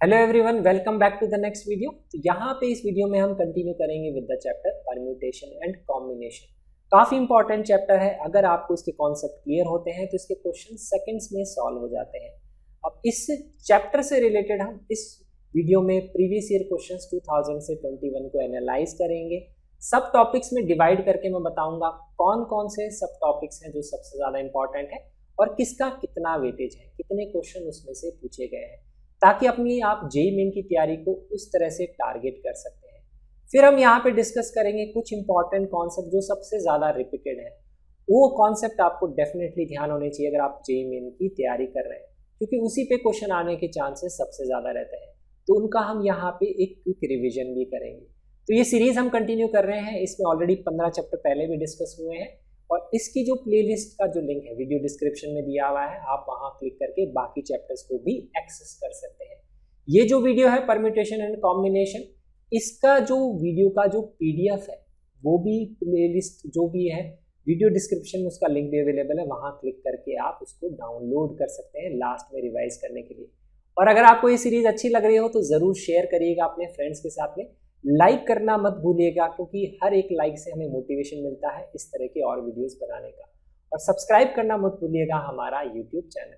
Hello everyone, welcome back to the next video. तो यहाँ पे इस वीडियो में हम कंटिन्यू करेंगे with the chapter permutation and combination. काफ़ी इंपॉर्टेंट चैप्टर है। अगर आपको इसके कॉन्सेप्ट क्लियर होते हैं तो इसके क्वेश्चन सेकंड्स में सॉल्व हो जाते हैं। अब इस चैप्टर से रिलेटेड हम इस वीडियो में प्रीवियस ईयर क्वेश्चंस 2000 से 21 को एनालाइज करेंगे। सब टॉपिक्स में डिवाइड करके मैं बताऊंगा कौन कौन से सब टॉपिक्स हैं जो सबसे ज़्यादा इंपॉर्टेंट है और किसका कितना वेटेज है, कितने क्वेश्चन उसमें से पूछे गए हैं, ताकि अपनी आप जेईई मेन की तैयारी को उस तरह से टारगेट कर सकते हैं। फिर हम यहाँ पे डिस्कस करेंगे कुछ इंपॉर्टेंट कॉन्सेप्ट जो सबसे ज़्यादा रिपीटेड है। वो कॉन्सेप्ट आपको डेफिनेटली ध्यान होने चाहिए अगर आप जेईई मेन की तैयारी कर रहे हैं, क्योंकि उसी पे क्वेश्चन आने के चांसेस सबसे ज़्यादा रहते हैं। तो उनका हम यहाँ पे एक क्विक रिविजन भी करेंगे। तो ये सीरीज़ हम कंटिन्यू कर रहे हैं। इसमें ऑलरेडी 15 चैप्टर पहले भी डिस्कस हुए हैं और इसकी जो प्लेलिस्ट का जो लिंक है वीडियो डिस्क्रिप्शन में दिया हुआ है, आप वहां क्लिक करके बाकी चैप्टर्स को भी एक्सेस कर सकते हैं। ये जो वीडियो है परम्यूटेशन एंड कॉम्बिनेशन, इसका जो वीडियो का जो पीडीएफ है वो भी प्लेलिस्ट जो भी है वीडियो डिस्क्रिप्शन में उसका लिंक भी अवेलेबल है, वहां क्लिक करके आप उसको डाउनलोड कर सकते हैं लास्ट में रिवाइज करने के लिए। और अगर आपको ये सीरीज अच्छी लग रही हो तो ज़रूर शेयर करिएगा अपने फ्रेंड्स के साथ में। लाइक करना मत भूलिएगा, क्योंकि हर एक लाइक से हमें मोटिवेशन मिलता है इस तरह के और वीडियोस बनाने का। और सब्सक्राइब करना मत भूलिएगा हमारा यूट्यूब चैनल।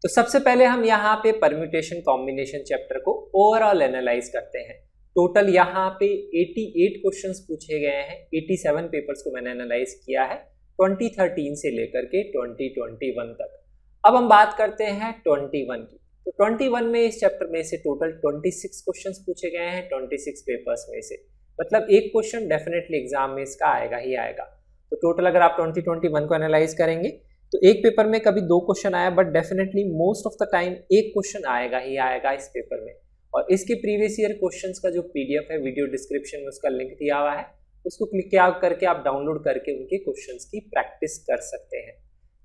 तो सबसे पहले हम यहाँ पे परम्यूटेशन कॉम्बिनेशन चैप्टर को ओवरऑल एनालाइज करते हैं। टोटल यहाँ पे 88 क्वेश्चंस पूछे गए हैं। 87 पेपर्स को मैंने एनालाइज किया है 2013 से लेकर के 2021 तक। अब हम बात करते हैं 21 की। तो 21 में इस चैप्टर में से टोटल 26 क्वेश्चंस पूछे गए हैं 26 पेपर्स में से। मतलब एक क्वेश्चन डेफिनेटली एग्जाम में इसका आएगा ही आएगा। तो टोटल अगर आप 2021 को एनालाइज करेंगे तो एक पेपर में कभी 2 क्वेश्चन आया, but definitely most of the time एक क्वेश्चन आएगा ही आएगा इस पेपर में। और इसके प्रीवियस ईयर क्वेश्चंस का जो पीडीएफ है वीडियो डिस्क्रिप्शन में उसका लिंक दिया हुआ है, उसको क्लिक करके आप डाउनलोड करके उनके क्वेश्चंस की प्रैक्टिस कर सकते हैं।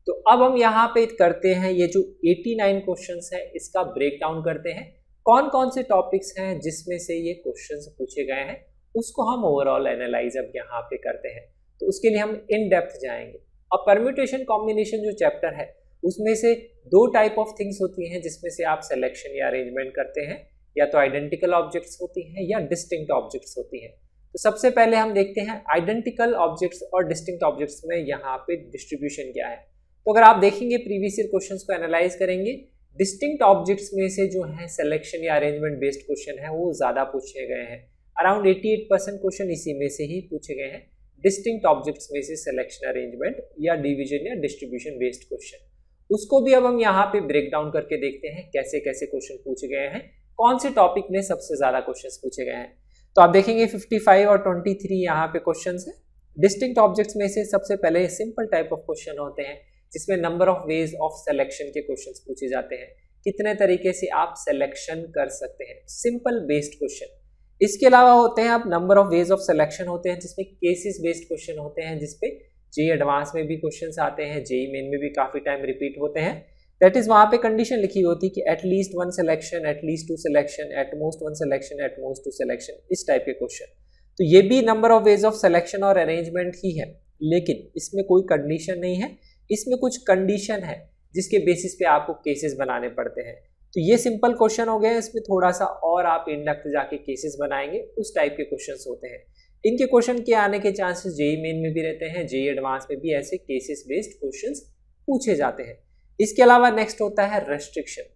तो अब हम यहाँ पे करते हैं ये जो 89 क्वेश्चंस है इसका ब्रेकडाउन करते हैं। कौन कौन से टॉपिक्स हैं जिसमें से ये क्वेश्चंस पूछे गए हैं उसको हम ओवरऑल एनालाइज अब यहाँ पे करते हैं। तो उसके लिए हम इन डेप्थ जाएंगे। अब परम्यूटेशन कॉम्बिनेशन जो चैप्टर है उसमें से 2 टाइप ऑफ थिंग्स होती हैं जिसमें से आप सिलेक्शन या अरेंजमेंट करते हैं। या तो आइडेंटिकल ऑब्जेक्ट्स होती हैं या डिस्टिंक्ट ऑब्जेक्ट्स होती हैं। तो सबसे पहले हम देखते हैं आइडेंटिकल ऑब्जेक्ट्स और डिस्टिंक्ट ऑब्जेक्ट्स में यहाँ पे डिस्ट्रीब्यूशन क्या है। तो अगर आप देखेंगे प्रीवियस ईयर क्वेश्चंस को एनालाइज करेंगे, डिस्टिंक्ट ऑब्जेक्ट्स में से जो है सिलेक्शन या अरेंजमेंट बेस्ड क्वेश्चन है वो ज़्यादा पूछे गए हैं। अराउंड 88% क्वेश्चन इसी में से ही पूछे गए हैं। डिस्टिंक्ट ऑब्जेक्ट्स में से सिलेक्शन, अरेंजमेंट या डिवीजन या डिस्ट्रीब्यूशन बेस्ड क्वेश्चन, उसको भी अब हम यहाँ पे ब्रेक डाउन करके देखते हैं कैसे कैसे क्वेश्चन पूछे गए हैं, कौन से टॉपिक में सबसे ज़्यादा क्वेश्चन पूछे गए हैं। तो आप देखेंगे 55 और 23 यहाँ पे क्वेश्चन है। डिस्टिंक्ट ऑब्जेक्ट्स में से सबसे पहले सिंपल टाइप ऑफ क्वेश्चन होते हैं जिसमें number of ways of selection के क्वेश्चंस पूछे जाते हैं। कितने तरीके से आप सिलेक्शन कर सकते हैं, सिंपल बेस्ड क्वेश्चन। इसके अलावा होते हैं आप number of ways of selection होते हैं जिसमें केसेस बेस्ड क्वेश्चन होते हैं, जिसपे जेईई एडवांस में भी क्वेश्चंस आते हैं, जेईई मेन में भी काफी टाइम रिपीट होते हैं। दैट इज वहां पे कंडीशन लिखी होती है कि at least 1 selection, at least 2 selection, at most 1 selection, at most 2 selection, इस टाइप के क्वेश्चन। तो ये भी number of ways of selection और अरेंजमेंट ही है, लेकिन इसमें कोई कंडीशन नहीं है। इसमें कुछ कंडीशन है जिसके बेसिस पे आपको केसेस बनाने पड़ते हैं। तो ये सिंपल क्वेश्चन हो गए, इसमें थोड़ा सा और आप इन डेप्थ जाके केसेस बनाएंगे, उस टाइप के क्वेश्चंस होते हैं। इनके क्वेश्चन के आने के चांसेस जेईई मेन में भी रहते हैं, जेईई एडवांस में भी ऐसे केसेस बेस्ड क्वेश्चंस पूछे जाते हैं। इसके अलावा नेक्स्ट होता है रेस्ट्रिक्शन।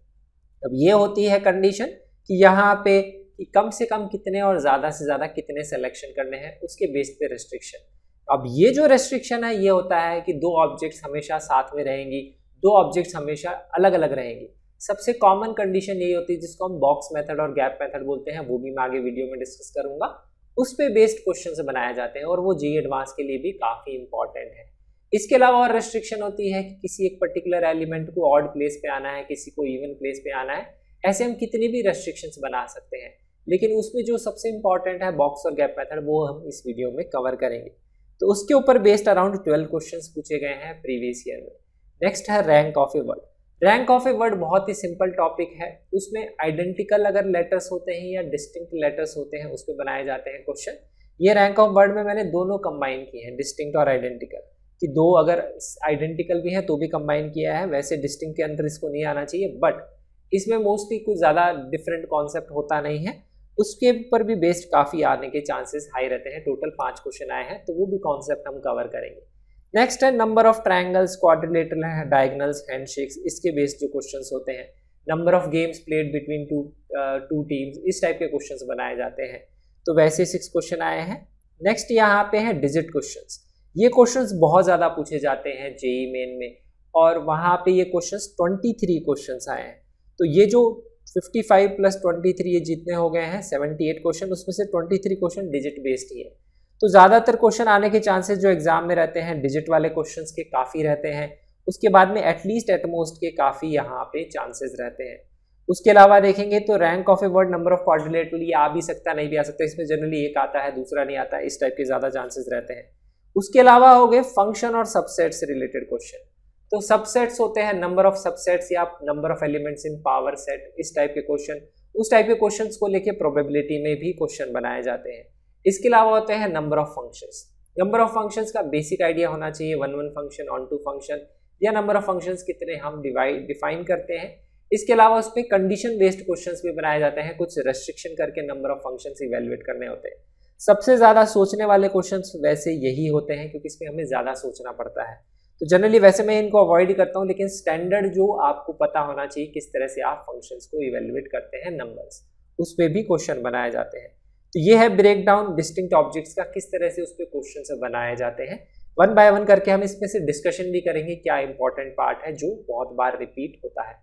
अब ये होती है कंडीशन कि यहाँ पे कि कम से कम कितने और ज़्यादा से ज़्यादा कितने सिलेक्शन करने हैं, उसके बेस पे रेस्ट्रिक्शन। अब ये जो रेस्ट्रिक्शन है ये होता है कि 2 ऑब्जेक्ट्स हमेशा साथ में रहेंगी, 2 ऑब्जेक्ट्स हमेशा अलग अलग रहेंगी। सबसे कॉमन कंडीशन यही होती है जिसको हम बॉक्स मेथड और गैप मेथड बोलते हैं, वो भी मैं आगे वीडियो में डिस्कस करूंगा। उस पे बेस्ड क्वेश्चन बनाए जाते हैं और वो जेईई एडवांस के लिए भी काफ़ी इंपॉर्टेंट है। इसके अलावा और रेस्ट्रिक्शन होती है कि किसी एक पर्टिकुलर एलिमेंट को ऑड प्लेस पे आना है, किसी को इवन प्लेस पे आना है। ऐसे हम कितनी भी रेस्ट्रिक्शंस बना सकते हैं, लेकिन उसमें जो सबसे इंपॉर्टेंट है बॉक्स और गैप मेथड, वो हम इस वीडियो में कवर करेंगे। तो उसके ऊपर बेस्ड अराउंड 12 क्वेश्चंस पूछे गए हैं प्रीवियस ईयर में। नेक्स्ट है rank of a word. Rank of a word बहुत ही सिंपल टॉपिक है। उसमें आइडेंटिकल अगर लेटर्स होते हैं या डिस्टिंक्ट लेटर्स होते हैं उस पर बनाए जाते हैं क्वेश्चन। ये रैंक ऑफ वर्ड में मैंने दोनों कंबाइन किए हैं, डिस्टिंक्ट और आइडेंटिकल, कि 2 अगर आइडेंटिकल भी है तो भी कंबाइन किया है। वैसे डिस्टिंक्ट के अंदर इसको नहीं आना चाहिए, बट इसमें मोस्टली कुछ ज़्यादा डिफरेंट कॉन्सेप्ट होता नहीं है, उसके ऊपर भी बेस्ड काफ़ी आने के चांसेस हाई रहते हैं। टोटल 5 क्वेश्चन आए हैं, तो वो भी कॉन्सेप्ट हम कवर करेंगे। नेक्स्ट है नंबर ऑफ ट्रायंगल्स, क्वाड्रिलेटरल है, डायगोनल्स, हैंडशेक्स, इसके बेस्ड जो क्वेश्चंस होते हैं। Number of games played between two teams, इस टाइप के क्वेश्चंस बनाए जाते हैं। तो वैसे 6 क्वेश्चन आए हैं। नेक्स्ट यहाँ पे है डिजिट क्वेश्चंस। ये क्वेश्चंस बहुत ज़्यादा पूछे जाते हैं जेईई मेन में, और वहाँ पे ये क्वेश्चंस 23 क्वेश्चंस आए हैं। तो ये जो 55 प्लस 23 ये जितने हो गए हैं 78 क्वेश्चन, उसमें से 23 क्वेश्चन डिजिट बेस्ड ही है। तो ज़्यादातर क्वेश्चन आने के चांसेस जो एग्जाम में रहते हैं डिजिट वाले क्वेश्चंस के काफ़ी रहते हैं। उसके बाद में एटलीस्ट एटमोस्ट के काफ़ी यहाँ पे चांसेस रहते हैं। उसके अलावा देखेंगे तो rank of a word, number of quadrilateral, ये आ भी सकता नहीं भी आ सकता, इसमें जनरली एक आता है दूसरा नहीं आता है, इस टाइप के ज़्यादा चांसेस रहते हैं। उसके अलावा हो गए फंक्शन और सबसेट से रिलेटेड क्वेश्चन। तो सबसेट्स होते हैं नंबर ऑफ सबसेट्स या number of elements in power set, इस टाइप के क्वेश्चन। उस टाइप के क्वेश्चंस को लेके प्रोबेबिलिटी में भी क्वेश्चन बनाए जाते हैं। इसके अलावा होते हैं number of functions. Number of functions का बेसिक आइडिया होना चाहिए, 1 फंक्शन, ऑन 2 फंक्शन, या नंबर ऑफ फंक्शंस कितने हम डिफाइन करते हैं। इसके अलावा उस पर कंडीशन बेस्ड क्वेश्चंस भी बनाए जाते हैं, कुछ रेस्ट्रिक्शन करके नंबर ऑफ फंक्शंस इवेल्युएट करने होते हैं। सबसे ज़्यादा सोचने वाले क्वेश्चंस वैसे यही होते हैं, क्योंकि इसमें हमें ज़्यादा सोचना पड़ता है। तो जनरली वैसे मैं इनको अवॉइड ही करता हूँ, लेकिन स्टैंडर्ड जो आपको पता होना चाहिए किस तरह से आप फंक्शंस को इवेल्युएट करते हैं नंबर्स, उस पर भी क्वेश्चन बनाए जाते हैं। तो ये है ब्रेक डाउन डिस्टिंक्ट ऑब्जेक्ट्स का, किस तरह से उस पर क्वेश्चन बनाए जाते हैं। 1 बाय 1 करके हम इसमें से डिस्कशन भी करेंगे, क्या इंपॉर्टेंट पार्ट है जो बहुत बार रिपीट होता है।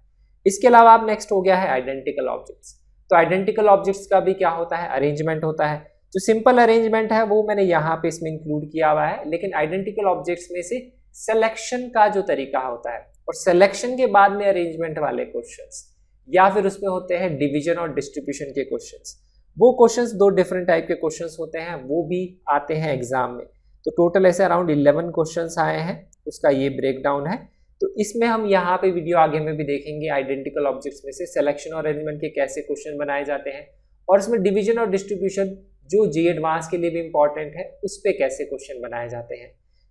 इसके अलावा अब नेक्स्ट हो गया है आइडेंटिकल ऑब्जेक्ट्स। तो आइडेंटिकल ऑब्जेक्ट्स का भी क्या होता है, अरेंजमेंट होता है। जो सिंपल अरेंजमेंट है वो मैंने यहाँ पे इसमें इंक्लूड किया हुआ है, लेकिन आइडेंटिकल ऑब्जेक्ट्स में से सिलेक्शन का जो तरीका होता है और सिलेक्शन के बाद में अरेंजमेंट वाले क्वेश्चंस, या फिर उसमें होते हैं डिवीजन और डिस्ट्रीब्यूशन के क्वेश्चंस, वो क्वेश्चंस 2 डिफरेंट टाइप के क्वेश्चंस होते हैं, वो भी आते हैं एग्जाम में। तो टोटल ऐसे अराउंड 11 क्वेश्चंस आए हैं, उसका ये ब्रेक डाउन है। तो इसमें हम यहाँ पे वीडियो आगे में भी देखेंगे आइडेंटिकल ऑब्जेक्ट्स में से सिलेक्शन और अरेंजमेंट के कैसे क्वेश्चन बनाए जाते हैं, और इसमें डिवीजन और डिस्ट्रीब्यूशन जो जी एडवांस के लिए भी इंपॉर्टेंट है उस पर कैसे क्वेश्चन बनाए जाते हैं।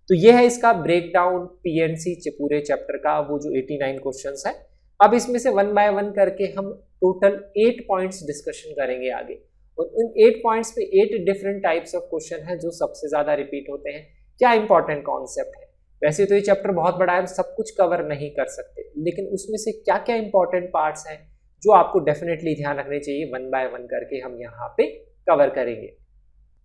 तो ये है इसका ब्रेक डाउन पीएनसी पूरे चैप्टर का, वो जो 89 क्वेश्चंस है। अब इसमें से 1 बाय 1 करके हम टोटल 8 पॉइंट्स डिस्कशन करेंगे आगे, और उन 8 पॉइंट्स पे 8 डिफरेंट टाइप्स ऑफ क्वेश्चन है जो सबसे ज्यादा रिपीट होते हैं। क्या इंपॉर्टेंट कॉन्सेप्ट है, वैसे तो ये चैप्टर बहुत बड़ा है, सब कुछ कवर नहीं कर सकते, लेकिन उसमें से क्या क्या इंपॉर्टेंट पार्ट्स हैं जो आपको डेफिनेटली ध्यान रखने चाहिए, 1 बाय 1 करके हम यहाँ पे कवर करेंगे।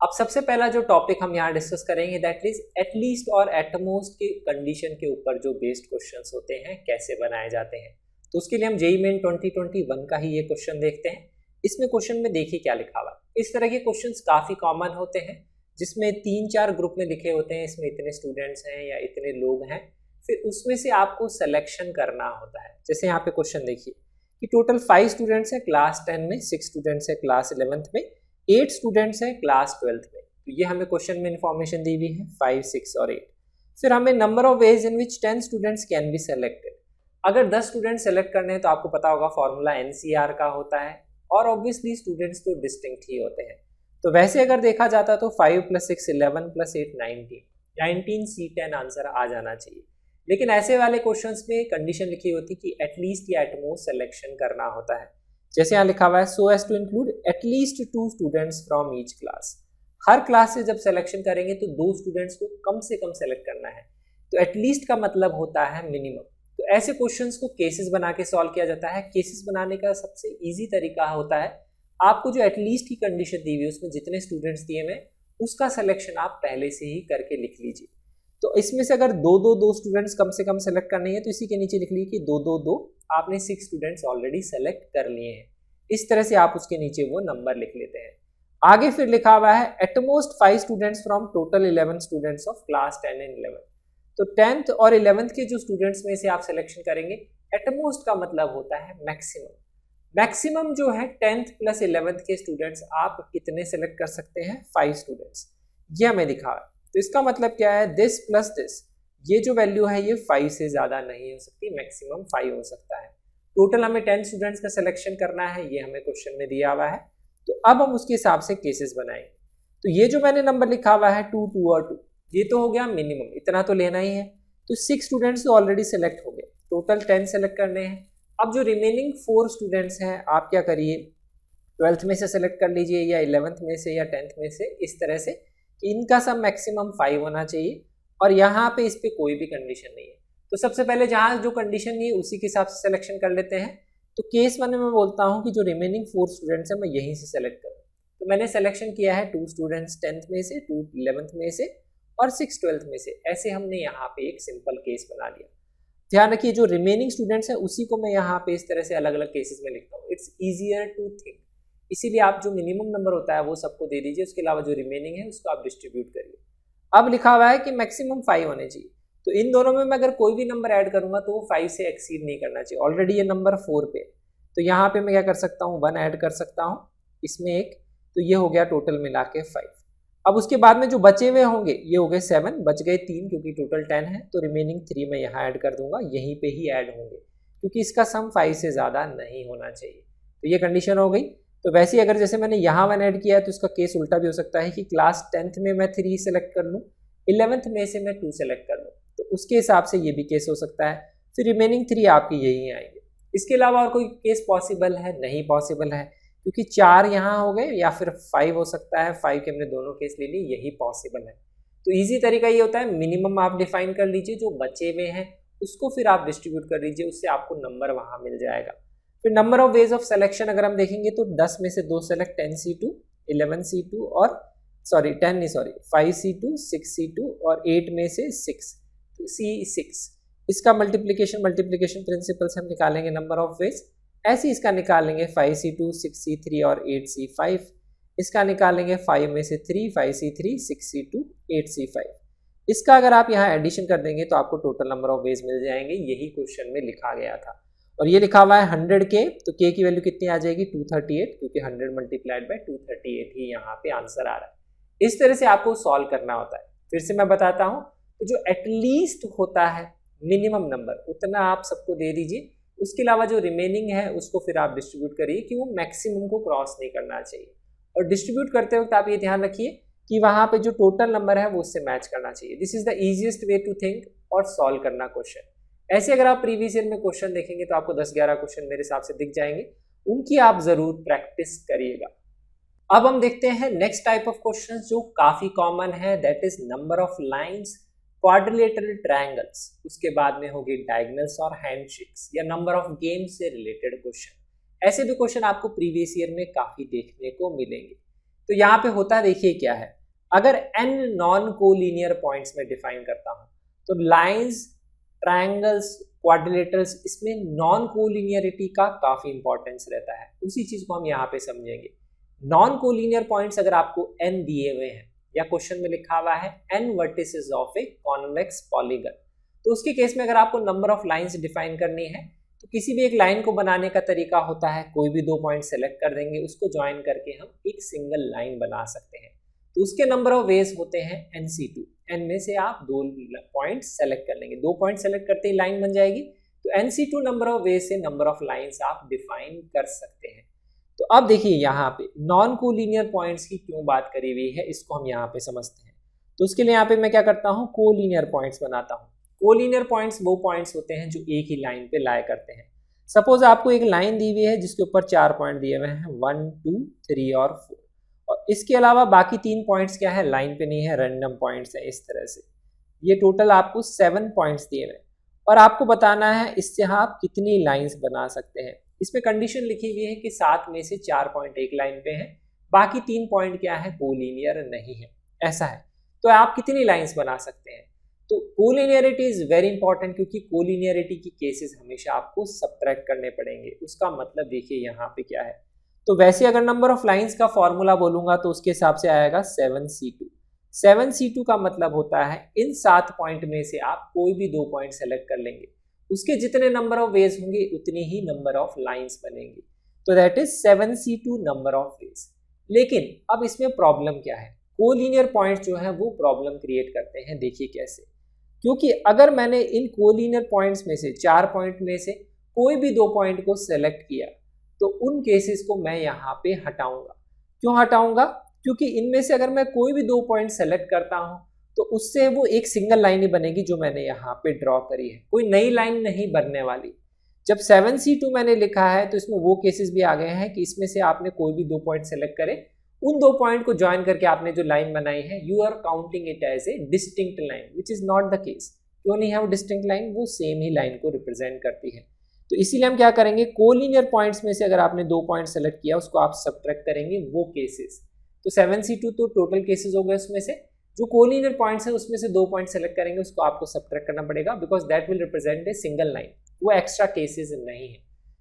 अब सबसे पहला जो टॉपिक हम यहाँ डिस्कस करेंगे दैट इज एटलीस्ट और एटमोस्ट के कंडीशन के ऊपर जो बेस्ड क्वेश्चंस होते हैं कैसे बनाए जाते हैं। तो उसके लिए हम जेईई मेन 2021 का ही ये क्वेश्चन देखते हैं। इसमें क्वेश्चन में देखिए क्या लिखा हुआ। इस तरह के क्वेश्चंस काफी कॉमन होते हैं, जिसमें 3-4 ग्रुप में लिखे होते हैं, इसमें इतने स्टूडेंट्स हैं या इतने लोग हैं, फिर उसमें से आपको सिलेक्शन करना होता है। जैसे यहाँ पे क्वेश्चन देखिए कि टोटल 5 स्टूडेंट्स हैं क्लास 10 में, 6 स्टूडेंट्स हैं क्लास 11th में, 8 स्टूडेंट्स हैं क्लास 12th में। तो ये हमें क्वेश्चन में इंफॉर्मेशन दी हुई है 5, 6 और 8। फिर हमें number of ways in which 10 students can be selected. अगर 10 स्टूडेंट सेलेक्ट करने हैं तो आपको पता होगा फॉर्मूला एनसीआर का होता है, और ऑब्वियसली स्टूडेंट्स तो डिस्टिंक्ट ही होते हैं। तो वैसे अगर देखा जाता तो 5 + 6 11 + 8 19 C10 आंसर आ जाना चाहिए। लेकिन ऐसे वाले क्वेश्चंस में कंडीशन लिखी होती कि एटलीस्ट या एटमोस्ट सिलेक्शन करना होता है। जैसे यहाँ लिखा हुआ है so as to include at least 2 students from each class. हर क्लास से जब सिलेक्शन करेंगे तो 2 स्टूडेंट्स को कम से कम सेलेक्ट करना है। तो एटलीस्ट का मतलब होता है मिनिमम। तो ऐसे क्वेश्चंस को केसेस बना के सॉल्व किया जाता है। केसेस बनाने का सबसे इजी तरीका होता है, आपको जो एटलीस्ट की कंडीशन दी हुई है उसमें जितने स्टूडेंट्स दिए हुए उसका सिलेक्शन आप पहले से ही करके लिख लीजिए। तो इसमें से अगर 2 स्टूडेंट्स कम से कम सेलेक्ट करने हैं तो इसी के नीचे लिख लीजिए कि 2 आपने 6 स्टूडेंट्स ऑलरेडी सेलेक्ट कर लिए हैं। इस तरह से आप उसके नीचे वो नंबर लिख लेते हैं। आगे फिर लिखा हुआ है at most 5 students from total 11 students of class 10 and 11। तो 10th और 11th के जो स्टूडेंट्स में से आप सिलेक्शन करेंगे, एटमोस्ट का मतलब होता है मैक्सिमम। मैक्सिमम जो है 10th + 11th के स्टूडेंट्स आप कितने सेलेक्ट कर सकते हैं, 5 स्टूडेंट्स। ये हमें दिखा है। तो इसका मतलब क्या है, दिस प्लस दिस, ये जो वैल्यू है ये 5 से ज्यादा नहीं हो सकती, मैक्सिमम 5 हो सकता है। टोटल हमें 10 स्टूडेंट्स का सिलेक्शन करना है, ये हमें क्वेश्चन में दिया हुआ है। तो अब हम उसके हिसाब से केसेस बनाएंगे। तो ये जो मैंने नंबर लिखा हुआ है 2, 2 और 2, ये तो हो गया मिनिमम, इतना तो लेना ही है। तो 6 स्टूडेंट्स तो ऑलरेडी सेलेक्ट हो गए, टोटल 10 सेलेक्ट करने हैं। अब जो रिमेनिंग 4 स्टूडेंट्स हैं आप क्या करिए, 12th में से सेलेक्ट कर लीजिए या 11th में से या 10th में से, इस तरह से कि इनका सम मैक्सिमम 5 होना चाहिए और यहाँ पे इस पे कोई भी कंडीशन नहीं है। तो सबसे पहले जहाँ जो कंडीशन नहीं है उसी के हिसाब से सिलेक्शन कर लेते हैं। तो केस 1 में मैं बोलता हूँ कि जो रिमेनिंग 4 स्टूडेंट्स हैं मैं यहीं से सेलेक्ट करूँ। तो मैंने सिलेक्शन किया है 2 स्टूडेंट्स 10th में से, 2 11th में से और 6 12th में से। ऐसे हमने यहाँ पे एक सिंपल केस बना लिया। ध्यान रखिए जो रिमेनिंग स्टूडेंट्स हैं उसी को मैं यहाँ पे इस तरह से अलग अलग केसेस में लिखता हूँ। इट्स ईजियर टू थिंक, इसीलिए आप जो मिनिमम नंबर होता है वो सबको दे दीजिए, उसके अलावा जो रिमेनिंग है उसको आप डिस्ट्रीब्यूट करिए। अब लिखा हुआ है कि मैक्सिमम 5 होने चाहिए, तो इन दोनों में मैं अगर कोई भी नंबर ऐड करूंगा तो वो 5 से एक्सीड नहीं करना चाहिए। ऑलरेडी ये नंबर 4 पे, तो यहाँ पे मैं क्या कर सकता हूँ 1 ऐड कर सकता हूँ इसमें एक, तो ये हो गया टोटल मिला के 5। अब उसके बाद में जो बचे हुए होंगे ये हो गए 7, बच गए 3 क्योंकि टोटल 10 है, तो रिमेनिंग 3 मैं यहाँ ऐड कर दूंगा, यहीं पे ही ऐड होंगे क्योंकि इसका सम 5 से ज़्यादा नहीं होना चाहिए। तो ये कंडीशन हो गई। तो वैसे ही अगर जैसे मैंने यहाँ 1 ऐड किया है तो इसका केस उल्टा भी हो सकता है कि क्लास 10th में मैं 3 सेलेक्ट कर लूँ, 11th में से मैं 2 सेलेक्ट कर लूँ, तो उसके हिसाब से ये भी केस हो सकता है। फिर रिमेनिंग 3 आपकी यही आएंगे। इसके अलावा और कोई केस पॉसिबल है? नहीं पॉसिबल है, क्योंकि 4 यहाँ हो गए या फिर 5 हो सकता है, 5 के हमने दोनों केस ले लिए, यही पॉसिबल है। तो इजी तरीका ये होता है, मिनिमम आप डिफाइन कर लीजिए, जो बचे हुए हैं उसको फिर आप डिस्ट्रीब्यूट कर लीजिए, उससे आपको नंबर वहाँ मिल जाएगा। फिर number of ways of selection अगर हम देखेंगे तो 10 में से 2 सेलेक्ट, 10C2 11C2 और 5C2 6C2 और 8 में से 6 C6। इसका मल्टीप्लिकेशन प्रिंसिपल से हम निकालेंगे नंबर ऑफ वेज। ऐसे इसका निकालेंगे 5C2 6C3 और 8C5। इसका निकालेंगे 5 में से 3 5C3 6C2 8C5। इसका अगर आप यहाँ एडिशन कर देंगे तो आपको टोटल नंबर ऑफ वेज मिल जाएंगे, यही क्वेश्चन में लिखा गया था। और ये लिखा हुआ है 100K, तो K की वैल्यू कितनी आ जाएगी 238, क्योंकि 100 मल्टीप्लाइड बाय 238 ही यहाँ पे आंसर आ रहा है। इस तरह से आपको सॉल्व करना होता है। फिर से मैं बताता हूँ, तो जो एटलीस्ट होता है मिनिमम नंबर उतना आप सबको दे दीजिए, उसके अलावा जो रिमेनिंग है उसको फिर आप डिस्ट्रीब्यूट करिए कि वो मैक्सिमम को क्रॉस नहीं करना चाहिए। और डिस्ट्रीब्यूट करते वक्त आप ये ध्यान रखिए कि वहाँ पे जो टोटल नंबर है वो उससे मैच करना चाहिए। This is the easiest way to think और सॉल्व करना क्वेश्चन। ऐसे अगर आप प्रीवियस ईयर में क्वेश्चन देखेंगे तो आपको 10-11 क्वेश्चन मेरे हिसाब से दिख जाएंगे, उनकी आप जरूर प्रैक्टिस करिएगा। अब हम देखते हैं नेक्स्ट टाइप ऑफ क्वेश्चन जो काफी कॉमन है, that is number of lines, quadrilateral triangles, उसके बाद में होगी डायगोनल्स और हैंडशेक्स या नंबर ऑफ गेम्स से रिलेटेड क्वेश्चन। ऐसे भी क्वेश्चन आपको प्रीवियस ईयर में काफी देखने को मिलेंगे। तो यहाँ पे होता देखिए क्या है, अगर n नॉन कोलिनियर पॉइंट्स में डिफाइन करता हूँ तो लाइंस, ट्रायंगल्स, क्वाड्रिलेटरल्स, इसमें नॉन कोलिनियरिटी का काफी इंपॉर्टेंस रहता है। उसी चीज को हम यहाँ पे समझेंगे। नॉन कोलिनियर पॉइंट्स अगर आपको n दिए हुए हैं या क्वेश्चन में लिखा हुआ है n vertices of a convex polygon, तो उसके केस में अगर आपको नंबर ऑफ लाइंस डिफाइन करनी है तो किसी भी एक लाइन को बनाने का तरीका होता है, कोई भी 2 पॉइंट सेलेक्ट कर देंगे, उसको ज्वाइन करके हम एक सिंगल लाइन बना सकते हैं। तो उसके नंबर ऑफ वेज होते हैं NC2। n में से आप 2 पॉइंट सेलेक्ट कर लेंगे, 2 पॉइंट सेलेक्ट करते ही लाइन बन जाएगी। तो NC2 नंबर ऑफ वेज से नंबर ऑफ लाइंस आप डिफाइन कर सकते हैं। तो अब देखिए यहाँ पे नॉन कोलिनियर पॉइंट्स की क्यों बात करी हुई है, इसको हम यहाँ पे समझते हैं। तो उसके लिए यहाँ पे मैं क्या करता हूँ, कोलिनियर पॉइंट्स बनाता हूँ। कोलिनियर पॉइंट्स वो पॉइंट्स होते हैं जो एक ही लाइन पे लाया करते हैं। सपोज आपको एक लाइन दी हुई है जिसके ऊपर 4 पॉइंट दिए हुए हैं 1 2 3 और 4, और इसके अलावा बाकी 3 पॉइंट्स क्या है, लाइन पे नहीं है, रैंडम पॉइंट्स है। इस तरह से ये टोटल आपको 7 पॉइंट्स दिए हुए हैं और आपको बताना है इससे आप कितनी लाइंस बना सकते हैं। इसमें कंडीशन लिखी हुई है कि 7 में से 4 पॉइंट एक लाइन पे हैं, बाकी 3 पॉइंट क्या है, कोलिनियर नहीं है, ऐसा है। तो आप कितनी लाइंस बना सकते हैं। तो कोलिनियरिटी इज वेरी इंपॉर्टेंट, क्योंकि कोलिनियरिटी की केसेस हमेशा आपको सबट्रैक्ट करने पड़ेंगे। उसका मतलब देखिए यहाँ पे क्या है, तो वैसे अगर नंबर ऑफ लाइंस का फॉर्मूला बोलूंगा तो उसके हिसाब से आएगा 7C2। 7C2 का मतलब होता है इन 7 पॉइंट में से आप कोई भी 2 पॉइंट सेलेक्ट कर लेंगे, उसके जितने नंबर ऑफ वेज होंगे उतनी ही नंबर ऑफ लाइंस बनेंगी। तो that is 7C2 number of veg. लेकिन अब इसमें प्रॉब्लम क्या है, कोलिनियर पॉइंट जो है वो प्रॉब्लम क्रिएट करते हैं। देखिए कैसे, क्योंकि अगर मैंने इन कोलिनियर पॉइंट्स में से 4 पॉइंट में से कोई भी 2 पॉइंट को सेलेक्ट किया तो उन केसेस को मैं यहाँ पे हटाऊंगा। क्यों हटाऊंगा, क्योंकि इनमें से अगर मैं कोई भी 2 पॉइंट सेलेक्ट करता हूँ तो उससे वो एक सिंगल लाइन ही बनेगी जो मैंने यहाँ पे ड्रॉ करी है, कोई नई लाइन नहीं बनने वाली। जब 7C2 मैंने लिखा है तो इसमें वो केसेस भी आ गए हैं कि इसमें से आपने कोई भी 2 पॉइंट सेलेक्ट करे, उन 2 पॉइंट को ज्वाइन करके आपने जो लाइन बनाई है you are counting it as a distinct line, which is not the case. क्यों नहीं है वो डिस्टिंक्ट लाइन? वो सेम ही लाइन को रिप्रेजेंट करती है। तो इसीलिए हम क्या करेंगे, कोलिनियर पॉइंट्स में से अगर आपने 2 पॉइंट सेलेक्ट किया उसको आप सब्ट्रैक्ट करेंगे वो केसेस। तो 7C2 तो टोटल केसेस हो गए, उसमें से जो कोलिनियर पॉइंट्स है उसमें से 2 पॉइंट सेलेक्ट करेंगे उसको आपको सब्ट्रैक्ट करना पड़ेगा, because that will represent a single line, वो एक्स्ट्रा केसेस नहीं है।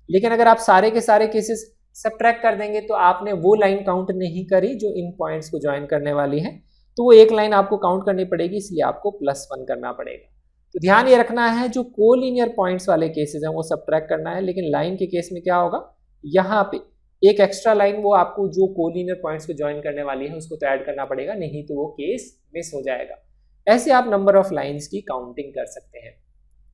लेकिन अगर आप सारे के सारे केसेस सब्ट्रैक्ट कर देंगे तो आपने वो लाइन काउंट नहीं करी जो इन पॉइंट्स को ज्वाइन करने वाली है, तो वो एक लाइन आपको काउंट करनी पड़ेगी, इसलिए आपको +1 करना पड़ेगा। तो ध्यान ये रखना है जो कोलिनियर पॉइंट्स वाले केसेस हैं वो सब्ट्रैक्ट करना है, लेकिन लाइन के केस में क्या होगा, यहाँ पे एक एक्स्ट्रा लाइन वो आपको जो कोलिनियर पॉइंट्स को ज्वाइन करने वाली है उसको तो ऐड करना पड़ेगा, नहीं तो वो केस मिस हो जाएगा। ऐसे आप नंबर ऑफ लाइंस की काउंटिंग कर सकते हैं।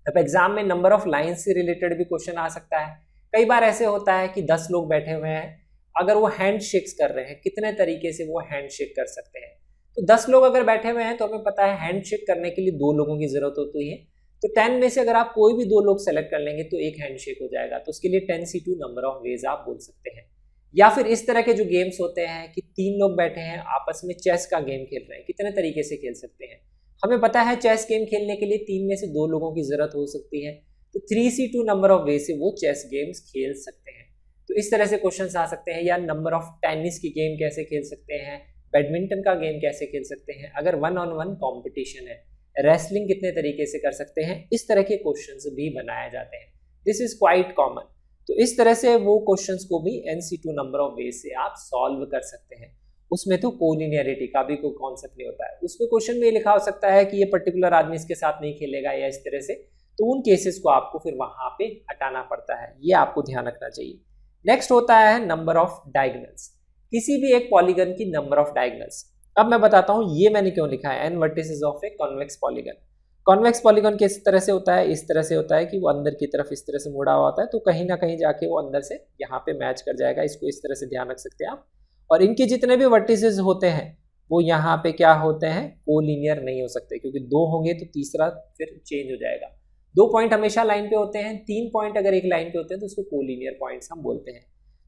अब एग्जाम में नंबर ऑफ लाइंस से रिलेटेड भी क्वेश्चन आ सकता है। कई बार ऐसे होता है कि 10 लोग बैठे हुए हैं, अगर वो हैंड शेक्स कर रहे हैं, कितने तरीके से वो हैंड शेक कर सकते हैं। तो 10 लोग अगर बैठे हुए हैं तो हमें पता है हैंड शेक करने के लिए 2 लोगों की जरूरत होती है। तो 10 में से अगर आप कोई भी 2 लोग सेलेक्ट कर लेंगे तो एक हैंड शेक हो जाएगा, तो उसके लिए 10C2 नंबर ऑफ वेज आप बोल सकते हैं। या फिर इस तरह के जो गेम्स होते हैं कि 3 लोग बैठे हैं आपस में चेस का गेम खेल रहे हैं, कितने तरीके से खेल सकते हैं। हमें पता है चेस गेम खेलने के लिए 3 में से 2 लोगों की जरूरत हो सकती है, तो 3C2 नंबर ऑफ वे से वो चेस गेम्स खेल सकते हैं। तो इस तरह से क्वेश्चंस आ सकते हैं। या नंबर ऑफ टेनिस की गेम कैसे खेल सकते हैं, बैडमिंटन का गेम कैसे खेल सकते हैं, अगर 1-on-1 कॉम्पिटिशन है, रेसलिंग कितने तरीके से कर सकते हैं, इस तरह के क्वेश्चंस भी बनाए जाते हैं। This is quite common. तो इस तरह से वो क्वेश्चंस को भी NC2 नंबर ऑफ वेज से आप सॉल्व कर सकते हैं। उसमें तो कोलिनियरिटी का भी कोई कॉन्सेप्ट नहीं होता है, उसमें क्वेश्चन में लिखा हो सकता है कि ये पर्टिकुलर आदमी इसके साथ नहीं खेलेगा या इस तरह से, तो उन केसेस को आपको फिर वहां पे हटाना पड़ता है, ये आपको ध्यान रखना चाहिए। नेक्स्ट होता है नंबर ऑफ डायगोनल्स, किसी भी एक पॉलीगन की नंबर ऑफ डायगोनल्स। अब मैं बताता हूँ ये मैंने क्यों लिखा है, n vertices of a convex polygon. Convex polygon किस तरह से होता है, इस तरह से होता है कि वो अंदर की तरफ इस तरह से मुड़ा हुआ होता है, तो कहीं ना कहीं जाके वो अंदर से यहाँ पे मैच कर जाएगा, इसको इस तरह से ध्यान रख सकते हैं आप। और इनके जितने भी वर्टिसेस होते हैं वो यहाँ पे क्या होते हैं, कोलिनियर नहीं हो सकते, क्योंकि 2 होंगे तो तीसरा फिर चेंज हो जाएगा। 2 पॉइंट हमेशा लाइन पे होते हैं, 3 पॉइंट अगर एक लाइन पे होते हैं तो उसको कोलिनियर पॉइंट्स हम बोलते हैं।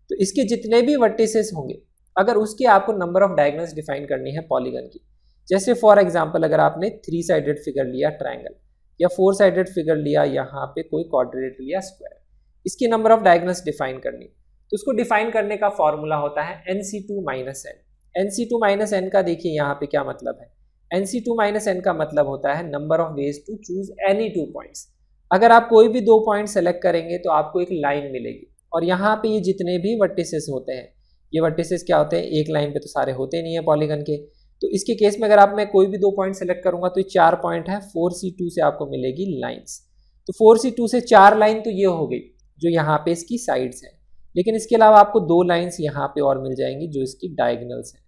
तो इसके जितने भी वर्टिसेस होंगे अगर उसकी आपको नंबर ऑफ डायगोनल्स डिफाइन करनी है पॉलीगन की, जैसे फॉर एग्जांपल अगर आपने 3 साइडेड फिगर लिया ट्रायंगल, या 4 साइडेड फिगर लिया यहाँ पे कोई क्वाड्रिलेटरल लिया स्क्वायर, इसकी नंबर ऑफ डायगोनल्स डिफाइन करनी, तो उसको डिफाइन करने का फॉर्मूला होता है NC2 - n। NC2 - n का देखिए यहाँ पे क्या मतलब है, NC2 - n का मतलब होता है number of ways to choose any 2 points. अगर आप कोई भी 2 पॉइंट सेलेक्ट करेंगे तो आपको एक लाइन मिलेगी, और यहाँ पे ये जितने भी वर्टिसेस होते हैं, ये वर्टिसेस क्या होते हैं, एक लाइन पे तो सारे होते नहीं है पॉलीगन के, तो इसके केस में अगर आप मैं कोई भी 2 पॉइंट सेलेक्ट करूंगा तो ये 4 पॉइंट है, 4C2 से आपको मिलेगी लाइंस। तो 4C2 से 4 लाइन तो ये हो गई जो यहाँ पे इसकी साइड्स हैं, लेकिन इसके अलावा आपको 2 लाइंस यहाँ पे और मिल जाएंगी जो इसकी डायगोनल्स हैं,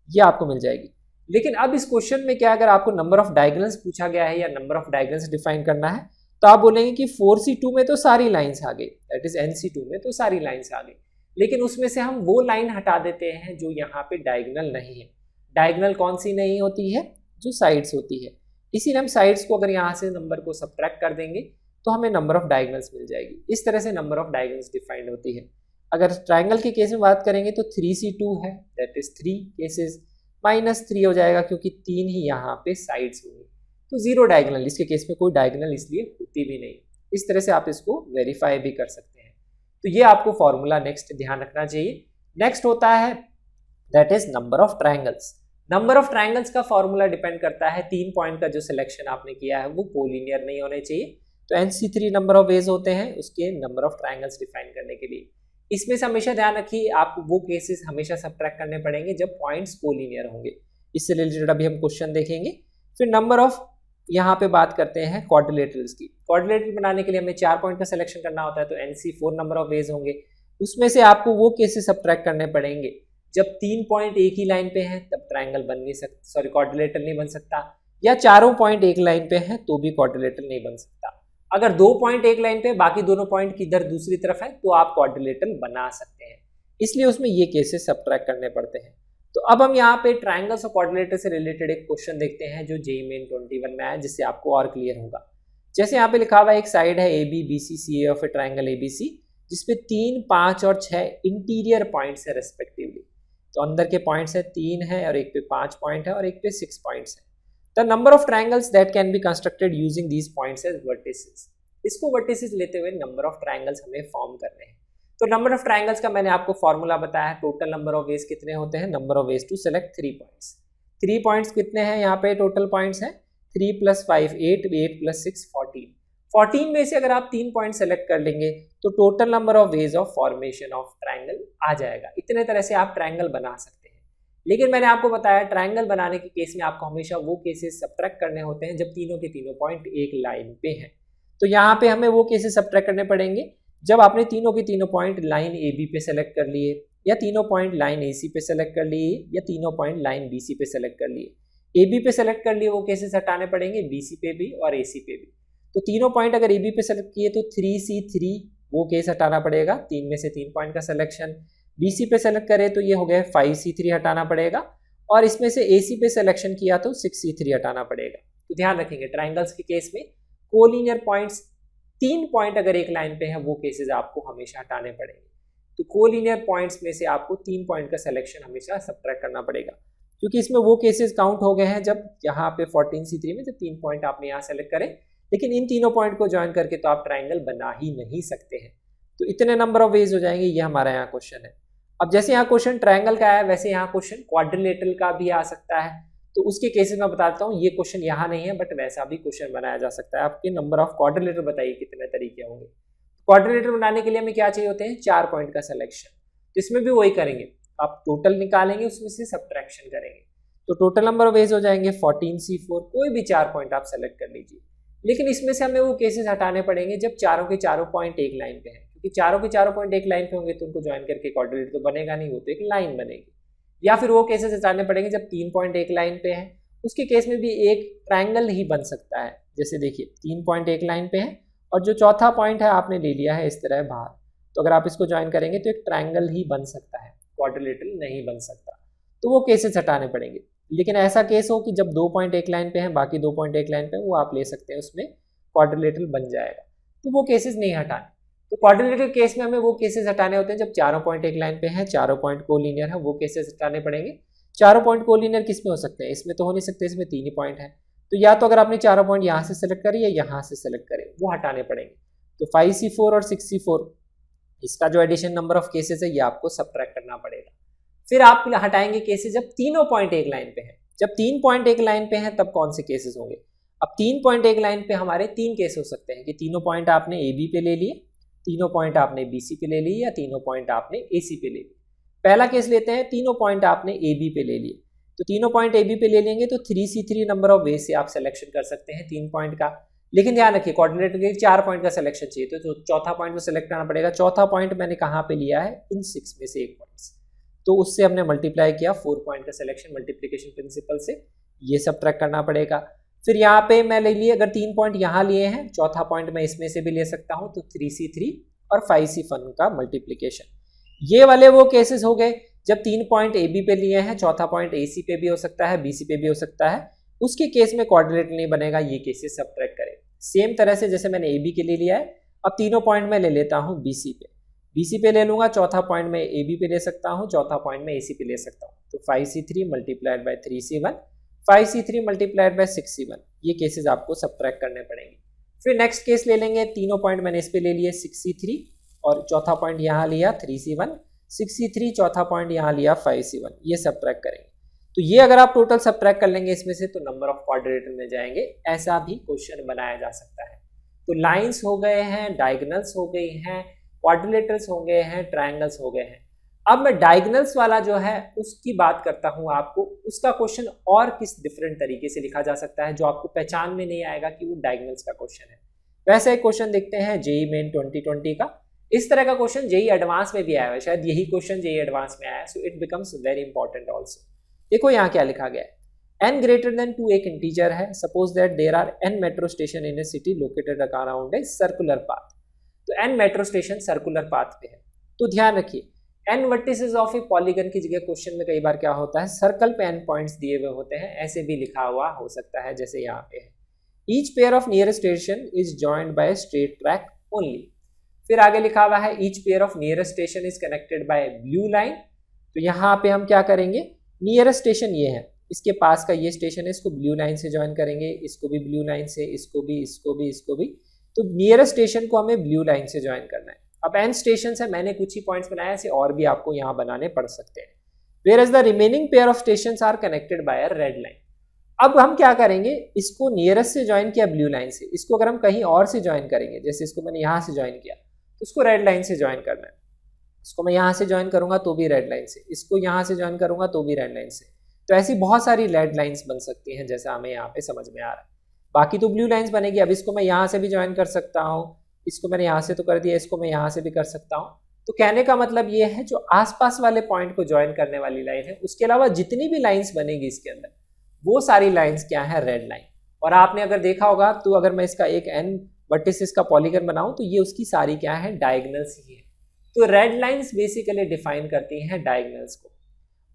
ये आपको मिल जाएगी। लेकिन अब इस क्वेश्चन में क्या, अगर आपको नंबर ऑफ डायगोनल्स पूछा गया है या नंबर ऑफ डायगोनल्स डिफाइन करना है, तो आप बोलेंगे कि 4C2 में तो सारी लाइंस आ गई, दैट इज NC2 में तो सारी लाइंस आ गई, लेकिन उसमें से हम वो लाइन हटा देते हैं जो यहाँ पे डायगोनल नहीं है। डायगोनल कौन सी नहीं होती है, जो साइड्स होती है। इसीलिए हम साइड्स को अगर यहाँ से नंबर को सब्ट्रैक्ट कर देंगे तो हमें नंबर ऑफ डायगोनल्स मिल जाएगी। इस तरह से नंबर ऑफ डायगोनल्स डिफाइंड होती है। अगर ट्रायंगल के केस में बात करेंगे तो 3C2 है, दैट इज 3 केसेस, -3 हो जाएगा क्योंकि 3 ही यहाँ पे साइड्स होंगी, तो 0 डायगोनल, इसके केस में कोई डायगोनल इसलिए होती भी नहीं। इस तरह से आप इसको वेरीफाई भी कर सकते हैं। तो ये आपको फॉर्मूला नेक्स्ट ध्यान रखना चाहिए। नेक्स्ट होता है that is number of triangles. Number of triangles का फॉर्मूला डिपेंड करता है 3 पॉइंट का जो सिलेक्शन आपने किया है वो कोलिनियर नहीं होने चाहिए, तो NC3 नंबर ऑफ वेज होते हैं उसके नंबर ऑफ ट्रायंगल्स डिफाइन करने के लिए। इसमें से हमेशा ध्यान रखिए आपको वो केसेस हमेशा सब्ट्रैक्ट करने पड़ेंगे जब पॉइंट्स कोलिनियर होंगे। इससे रिलेटेड अभी हम क्वेश्चन देखेंगे। फिर नंबर ऑफ यहाँ पे बात करते हैं क्वाड्रिलेटरल्स की। क्वाड्रिलेटरल बनाने के लिए हमें 4 पॉइंट का सिलेक्शन करना होता है, तो NC4 नंबर ऑफ वेज होंगे। उसमें से आपको वो केसेस सब्ट्रैक्ट करने पड़ेंगे जब 3 पॉइंट एक ही लाइन पे हैं, तब ट्रायंगल बन नहीं सकता, सॉरी क्वाड्रिलेटरल नहीं बन सकता, या चारों पॉइंट एक लाइन पे हैं तो भी क्वाड्रिलेटरल नहीं बन सकता। अगर 2 पॉइंट एक लाइन पे बाकी दोनों पॉइंट किधर दूसरी तरफ है तो आप क्वाड्रिलेटरल बना सकते हैं, इसलिए उसमें ये केसेस सब्ट्रैक्ट करने पड़ते हैं। तो अब हम यहाँ पे ट्रायंगल्स और क्वाड्रिलेटर से रिलेटेड एक क्वेश्चन देखते हैं जो JEE मेन 21 में आया, जिससे आपको और क्लियर होगा। जैसे यहाँ पे लिखा हुआ एक साइड है A B B C C A of a triangle A B C, जिसपे 3, 5 और 6 इंटीरियर पॉइंट्स है रेस्पेक्टिवली। तो अंदर के पॉइंट्स है 3 है और एक पे 5 पॉइंट है और एक पे 6 पॉइंट्स है। The number of triangles that can be constructed using these points as vertices. इसको वर्टिसेस लेते हुए नंबर ऑफ ट्राइंगल्स हमें फॉर्म करने हैं। तो नंबर ऑफ ट्राइंगल्स का मैंने आपको फॉर्मूला बताया, टोटल नंबर ऑफ वेज कितने होते हैं, number of ways to select 3 points. 3 points कितने हैं यहाँ पे, टोटल पॉइंट्स हैं 3 + 5 8, 8 + 6 14। 14 में से अगर आप 3 पॉइंट सेलेक्ट कर लेंगे तो total number of ways of formation of triangle आ जाएगा। इतने तरह से आप ट्राइंगल बना सकते हैं। लेकिन मैंने आपको बताया ट्राइंगल बनाने के केस में आपको हमेशा वो केसेस सब्ट्रैक्ट करने होते हैं जब तीनों के तीनों पॉइंट एक लाइन पे हैं। तो यहाँ पे हमें वो केसेस सब्ट्रैक्ट करने पड़ेंगे जब आपने तीनों के तीनों पॉइंट लाइन ए बी पे सेलेक्ट कर लिए, या तीनों पॉइंट लाइन ए सी पे सेलेक्ट कर लिए, या तीनों पॉइंट लाइन बी सी पे सेलेक्ट कर लिए। ए बी पे सेलेक्ट कर लिए वो केसेस हटाने पड़ेंगे बी सी पे भी और ए सी पे भी। तो तीनों पॉइंट अगर ए बी पे सेलेक्ट किए तो 3C3 वो केस हटाना पड़ेगा, 3 में से 3 पॉइंट का सिलेक्शन। बी सी पे सेलेक्ट करें तो ये हो गया 5C3 हटाना पड़ेगा, और इसमें से ए सी पे सिलेक्शन किया तो 6C3 हटाना पड़ेगा। तो ध्यान रखेंगे ट्राइंगल्स के केस में कोलिनियर पॉइंट्स 3 पॉइंट अगर एक लाइन पे है वो केसेस आपको हमेशा हटाने पड़ेंगे। तो कोलिनियर पॉइंट्स में से आपको 3 पॉइंट का सिलेक्शन हमेशा सब्ट्रैक्ट करना पड़ेगा, क्योंकि इसमें वो केसेस काउंट हो गए हैं जब यहाँ पे 14C3 में जब 3 पॉइंट आपने यहाँ सेलेक्ट करें, लेकिन इन तीनों पॉइंट को ज्वाइन करके तो आप ट्राइंगल बना ही नहीं सकते हैं। तो इतने नंबर ऑफ वेज हो जाएंगे, ये हमारा यहाँ क्वेश्चन है। अब जैसे यहाँ क्वेश्चन ट्राइंगल का है वैसे यहाँ क्वेश्चन क्वाड्रिलेटरल का भी आ सकता है। तो उसके केसेस में बताता हूँ, ये क्वेश्चन यहाँ नहीं है बट वैसा भी क्वेश्चन बनाया जा सकता है। आपके नंबर ऑफ क्वाड्रिलेटर बताइए कितने तरीके होंगे। क्वाड्रिलेटर बनाने के लिए हमें क्या चाहिए होते हैं, 4 पॉइंट का सिलेक्शन। तो इसमें भी वही करेंगे, आप टोटल निकालेंगे उसमें से सब्ट्रैक्शन करेंगे। तो टोटल नंबर ऑफ वेज हो जाएंगे 14C4। कोई भी 4 पॉइंट आप सेलेक्ट कर लीजिए, लेकिन इसमें से हमें वो केसेस हटाने पड़ेंगे जब चारों के चारों पॉइंट एक लाइन पे हैं, क्योंकि चारों के चारों पॉइंट एक लाइन पे होंगे तो उनको ज्वाइन करके क्वाड्रिलेटर तो बनेगा नहीं, वो तो एक लाइन बनेगी। या फिर वो केसेस हटाने पड़ेंगे जब 3 पॉइंट एक लाइन पे हैं, उसके केस में भी एक ट्राइंगल ही बन सकता है। जैसे देखिए 3 पॉइंट एक लाइन पे हैं और जो चौथा पॉइंट है आपने ले लिया है इस तरह बाहर, तो अगर आप इसको ज्वाइन करेंगे तो एक ट्राइंगल ही बन सकता है, क्वाड्रिलेटरल नहीं बन सकता। तो वो केसेस हटाने पड़ेंगे। लेकिन ऐसा केस हो कि जब 2 पॉइंट एक लाइन पे हैं बाकी 2 पॉइंट एक लाइन पे, वो आप ले सकते हैं, उसमें क्वाड्रिलेटरल बन जाएगा। तो वो केसेस नहीं हटाने। तो क्वाड्रिलेटरल केस में हमें वो केसेस हटाने होते हैं जब चारों पॉइंट एक लाइन पे हैं, चारों पॉइंट कोलिनियर है, वो केसेस हटाने पड़ेंगे। चारों पॉइंट कोलिनियर किस में हो सकते हैं, इसमें तो हो नहीं सकते, इसमें 3 ही पॉइंट है। तो या तो अगर आपने चारों पॉइंट यहाँ से सेलेक्ट करें या यहाँ से सेलेक्ट करें, वो हटाने पड़ेंगे। तो 5C4 और 6C4 इसका जो एडिशन नंबर ऑफ केसेस है ये आपको सब्ट्रैक्ट करना पड़ेगा। फिर आप हटाएंगे केसेस जब तीनों पॉइंट एक लाइन पे हैं। जब 3 पॉइंट एक लाइन पे हैं तब कौन से केसेस होंगे। अब 3 पॉइंट एक लाइन पे हमारे 3 केस हो सकते हैं कि तीनों पॉइंट आपने ए बी पे ले लिए, तीनों पॉइंट आपने बी सी पे ले लिए, या तीनों पॉइंट आपने ए सी पे ले लिए। पहला केस लेते हैं, तीनों पॉइंट आपने ए बी पे ले लिए। तो तीनों पॉइंट ए बी पे ले लेंगे तो 3C3 नंबर ऑफ वे से आप सिलेक्शन कर सकते हैं 3 पॉइंट का। लेकिन ध्यान रखिए क्वाड्रिलेटर के 4 पॉइंट का सिलेक्शन चाहिए, तो चौथा पॉइंट को सिलेक्ट करना पड़ेगा। चौथा पॉइंट मैंने कहाँ पे लिया है, इन 6 में से एक पॉइंट, तो उससे हमने मल्टीप्लाई किया 4 पॉइंट का सिलेक्शन मल्टीप्लीकेशन प्रिंसिपल से, ये सब्ट्रैक्ट करना पड़ेगा। फिर यहाँ पे मैं ले लिए, अगर 3 पॉइंट यहाँ लिए हैं, चौथा पॉइंट मैं इसमें से भी ले सकता हूँ, तो 3C3 और 5C1 का मल्टीप्लीकेशन। ये वाले वो केसेस हो गए जब 3 पॉइंट ए बी पे लिए हैं, चौथा पॉइंट ए सी पे भी हो सकता है, बी सी पे भी हो सकता है, उसके केस में क्वाड्रिलेटरल नहीं बनेगा, ये केसेस सब्ट्रैक्ट करें। सेम तरह से जैसे मैंने ए बी के लिए लिया है, अब तीनों पॉइंट मैं ले लेता हूँ बी सी पे, बी सी पे ले लूंगा, चौथा पॉइंट मैं ए बी पे ले सकता हूँ, चौथा पॉइंट मैं ए सी पे ले सकता हूँ। तो 5C3 multiplied by 3C1, 5C3 multiplied by 6C1, ये केसेस आपको सब्ट्रैक्ट करने पड़ेंगे। फिर नेक्स्ट केस ले लेंगे, तीनों पॉइंट मैंने इस पे ले लिए 6C3 और चौथा पॉइंट यहाँ लिया 3C1, 6C3 चौथा पॉइंट यहाँ लिया 5C1, ये सब्ट्रैक्ट करेंगे। तो ये अगर आप टोटल सब्ट्रैक्ट कर लेंगे इसमें से तो नंबर ऑफ क्वाड्रिलेटरल में जाएंगे। ऐसा भी क्वेश्चन बनाया जा सकता है। तो लाइंस हो गए हैं, डायगोनल्स हो गई हैं, क्वाड्रिलेटरल्स हो गए हैं, ट्रायंगल्स हो गए हैं। अब मैं डायगोनल्स वाला जो है उसकी बात करता हूं आपको, उसका क्वेश्चन और किस डिफरेंट तरीके से लिखा जा सकता है जो आपको पहचान में नहीं आएगा कि वो डायगोनल्स का क्वेश्चन है। वैसे एक क्वेश्चन देखते हैं जेईई मेन 2020 का। इस तरह का क्वेश्चन जेईई एडवांस में भी आया है, शायद यही क्वेश्चन जेईई एडवांस में आया है, so it becomes very important also. देखो यहाँ क्या लिखा गया है, n ग्रेटर देन 2 एक इंटीजर है, suppose that there are n metro station in a city located around a circular path. तो n metro station circular path पे है। तो ध्यान रखिए n vertices of a polygon की जगह क्वेश्चन में कई बार क्या होता है, सर्कल पे n पॉइंट्स दिए हुए होते हैं, ऐसे भी लिखा हुआ हो सकता है जैसे यहाँ पे है। Each pair of nearest station is joined by straight track only. फिर आगे लिखा हुआ है each pair of nearest station is connected by blue line. तो यहाँ पे हम क्या करेंगे, नियरेस्ट स्टेशन ये है, इसके पास का ये स्टेशन है, इसको ब्लू लाइन से ज्वाइन करेंगे, इसको भी ब्लू लाइन से, इसको भी, इसको भी, इसको भी। तो नियरेस्ट स्टेशन को हमें ब्लू लाइन से ज्वाइन करना है। अब n स्टेशन है, मैंने कुछ ही पॉइंट्स बनाए, ऐसे और भी आपको यहाँ बनाने पड़ सकते हैं। Whereas the remaining pair of stations are connected by a red line। अब हम क्या करेंगे, इसको नियरेस्ट से ज्वाइन किया ब्लू लाइन से, इसको अगर हम कहीं और से ज्वाइन करेंगे, जैसे इसको मैंने यहाँ से ज्वाइन किया तो उसको रेड लाइन से ज्वाइन करना है। इसको मैं यहाँ से ज्वाइन करूंगा तो भी रेड लाइन से, इसको यहाँ से ज्वाइन करूंगा तो भी रेड लाइन से। तो ऐसी बहुत सारी रेड लाइन्स बन सकती हैं, जैसा हमें यहाँ पे समझ में आ रहा है। बाकी तो ब्लू लाइन्स बनेगी। अब इसको मैं यहाँ से भी ज्वाइन कर सकता हूँ, इसको मैंने यहाँ से तो कर दिया, इसको मैं यहाँ से भी कर सकता हूँ। तो कहने का मतलब ये है, जो आसपास वाले पॉइंट को ज्वाइन करने वाली लाइन है, उसके अलावा जितनी भी लाइंस बनेगी इसके अंदर, वो सारी लाइंस क्या है, रेड लाइन। और आपने अगर देखा होगा तो अगर मैं इसका एक n वर्टिसेस का पॉलीगन बनाऊं तो ये उसकी सारी क्या है, डायगोनल्स ही है। तो रेड लाइंस बेसिकली डिफाइन करती हैं डायगोनल्स को,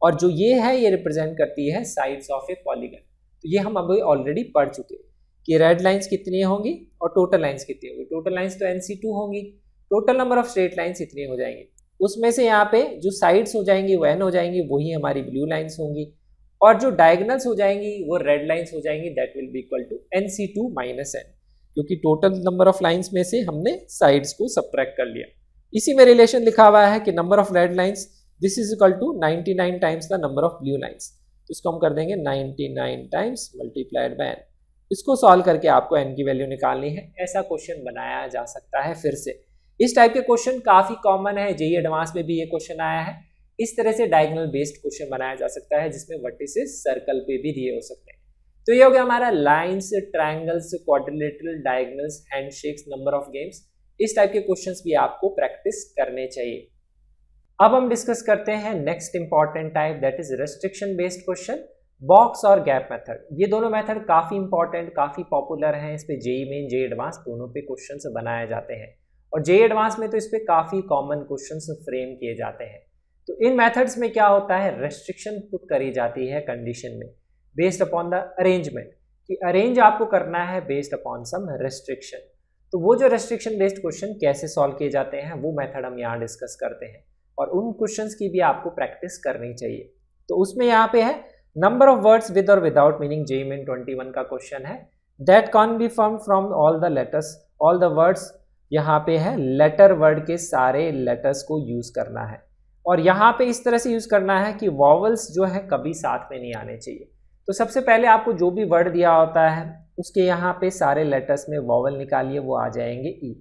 और जो ये है ये रिप्रेजेंट करती है साइड्स ऑफ ए पॉलीगन। तो ये हम अभी ऑलरेडी पढ़ चुके हैं कि रेड लाइंस कितनी होंगी और टोटल लाइंस कितनी होंगी। टोटल लाइंस तो NC2 होंगी, total number of straight lines इतनी हो जाएंगी। उसमें से यहाँ पे जो साइड्स हो जाएंगी वो n हो जाएंगी, वही हमारी ब्लू लाइंस होंगी, और जो डायगोनल्स हो जाएंगी वो रेड लाइंस हो जाएंगी। That will be equal to NC2 minus n, क्योंकि टोटल नंबर ऑफ लाइंस में से हमने साइड्स को सब्ट्रैक्ट कर लिया। इसी में रिलेशन लिखा हुआ है कि number of red lines this is equal to 99 times the number of blue lines. तो इसको हम कर देंगे 99 टाइम्स मल्टीप्लाइड बाय n। इसको सॉल्व करके आपको n की वैल्यू निकालनी है। ऐसा क्वेश्चन बनाया जा सकता है। फिर से इस टाइप के क्वेश्चन काफी कॉमन है, जेईई एडवांस में भी ये क्वेश्चन आया है। इस तरह से डायगोनल बेस्ड क्वेश्चन बनाया जा सकता है, जिसमें वर्टिसेस सर्कल पे भी दिए हो सकते हैं। तो ये हो गया हमारा lines, triangles, quadrilateral, diagonals, handshakes, number of games. इस टाइप के क्वेश्चंस भी आपको प्रैक्टिस करने चाहिए। अब हम डिस्कस करते हैं next important type, that is restriction based question, box और गैप मेथड। ये दोनों मेथड काफी इंपॉर्टेंट, काफी पॉपुलर हैं। इस पे जेईई मेन, जेईई एडवांस दोनों पे क्वेश्चंस बनाए जाते हैं, और जेईई एडवांस में तो इस पे काफी कॉमन क्वेश्चंस फ्रेम किए जाते हैं। तो इन मेथड्स में क्या होता है, रेस्ट्रिक्शन पुट करी जाती है कंडीशन में बेस्ड अपॉन द अरेंजमेंट, कि अरेंज आपको करना है बेस्ड अपॉन सम रेस्ट्रिक्शन। तो वो जो रेस्ट्रिक्शन बेस्ड क्वेश्चन कैसे सॉल्व किए जाते हैं वो मेथड हम यहाँ डिस्कस करते हैं, और उन क्वेश्चंस की भी आपको प्रैक्टिस करनी चाहिए। तो उसमें यहाँ पे है नंबर ऑफ वर्ड्स विद और विदाउट मीनिंग। जेईई मेन 21 का क्वेश्चन है, that can B form from all the letters, all the words. यहाँ पे है लेटर वर्ड के सारे लेटर्स को यूज करना है, और यहाँ पे इस तरह से यूज करना है कि वॉवल्स जो है कभी साथ में नहीं आने चाहिए। तो सबसे पहले आपको जो भी वर्ड दिया होता है उसके यहाँ पे सारे लेटर्स में वॉवल निकालिए, वो आ जाएंगे ई।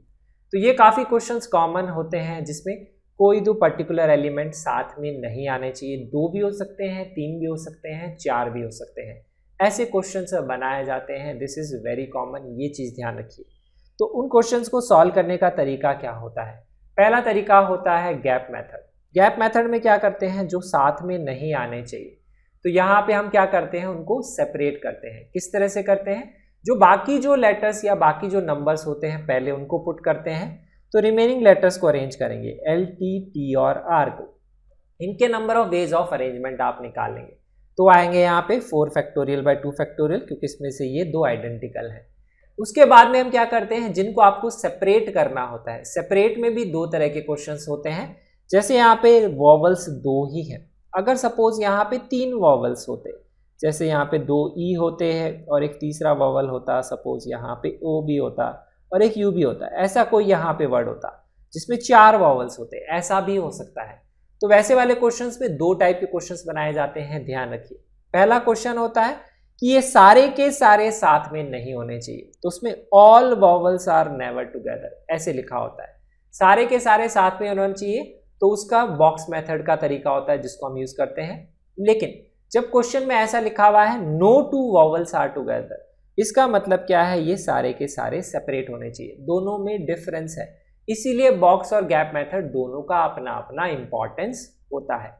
तो ये काफ़ी क्वेश्चंस कॉमन होते हैं जिसमें कोई दो पर्टिकुलर एलिमेंट साथ में नहीं आने चाहिए। 2 भी हो सकते हैं, 3 भी हो सकते हैं, 4 भी हो सकते हैं। ऐसे क्वेश्चंस बनाए जाते हैं। दिस इज वेरी कॉमन, ये चीज़ ध्यान रखिए। तो उन क्वेश्चंस को सॉल्व करने का तरीका क्या होता है? पहला तरीका होता है गैप मेथड। गैप मेथड में क्या करते हैं, जो साथ में नहीं आने चाहिए तो यहाँ पे हम क्या करते हैं, उनको सेपरेट करते हैं। किस तरह से करते हैं, जो बाकी जो लेटर्स या बाकी जो नंबर्स होते हैं पहले उनको पुट करते हैं, तो रिमेनिंग लेटर्स को अरेंज करेंगे L, T, T और R को। इनके number of ways of arrangement आप निकाल लेंगे, तो आएंगे यहाँ पे 4 फैक्टोरियल बाय 2 फैक्टोरियल, क्योंकि इसमें से ये 2 आइडेंटिकल हैं। उसके बाद में हम क्या करते हैं, जिनको आपको सेपरेट करना होता है, सेपरेट में भी 2 तरह के क्वेश्चंस होते हैं। जैसे यहाँ पे वॉवल्स 2 ही हैं, अगर सपोज यहाँ पे 3 वॉवल्स होते, जैसे यहाँ पे 2 ई होते हैं और एक तीसरा वॉवल होता, सपोज यहाँ पे ओ भी होता और एक यू भी होता, ऐसा कोई यहाँ पे वर्ड होता जिसमें 4 वॉवल्स होते, ऐसा भी हो सकता है। तो वैसे वाले क्वेश्चंस में 2 टाइप के क्वेश्चंस बनाए जाते हैं, ध्यान रखिए। पहला क्वेश्चन होता है कि ये सारे के सारे साथ में नहीं होने चाहिए, तो उसमें all vowels are never together ऐसे लिखा होता है, सारे के सारे साथ में होना चाहिए। तो उसका बॉक्स मेथड का तरीका होता है जिसको हम यूज करते हैं। लेकिन जब क्वेश्चन में ऐसा लिखा हुआ है नो 2 वॉवल्स आर टुगेदर, इसका मतलब क्या है, ये सारे के सारे सेपरेट होने चाहिए, दोनों में डिफरेंस है। इसीलिए बॉक्स और गैप मेथड दोनों का अपना अपना इंपॉर्टेंस होता है।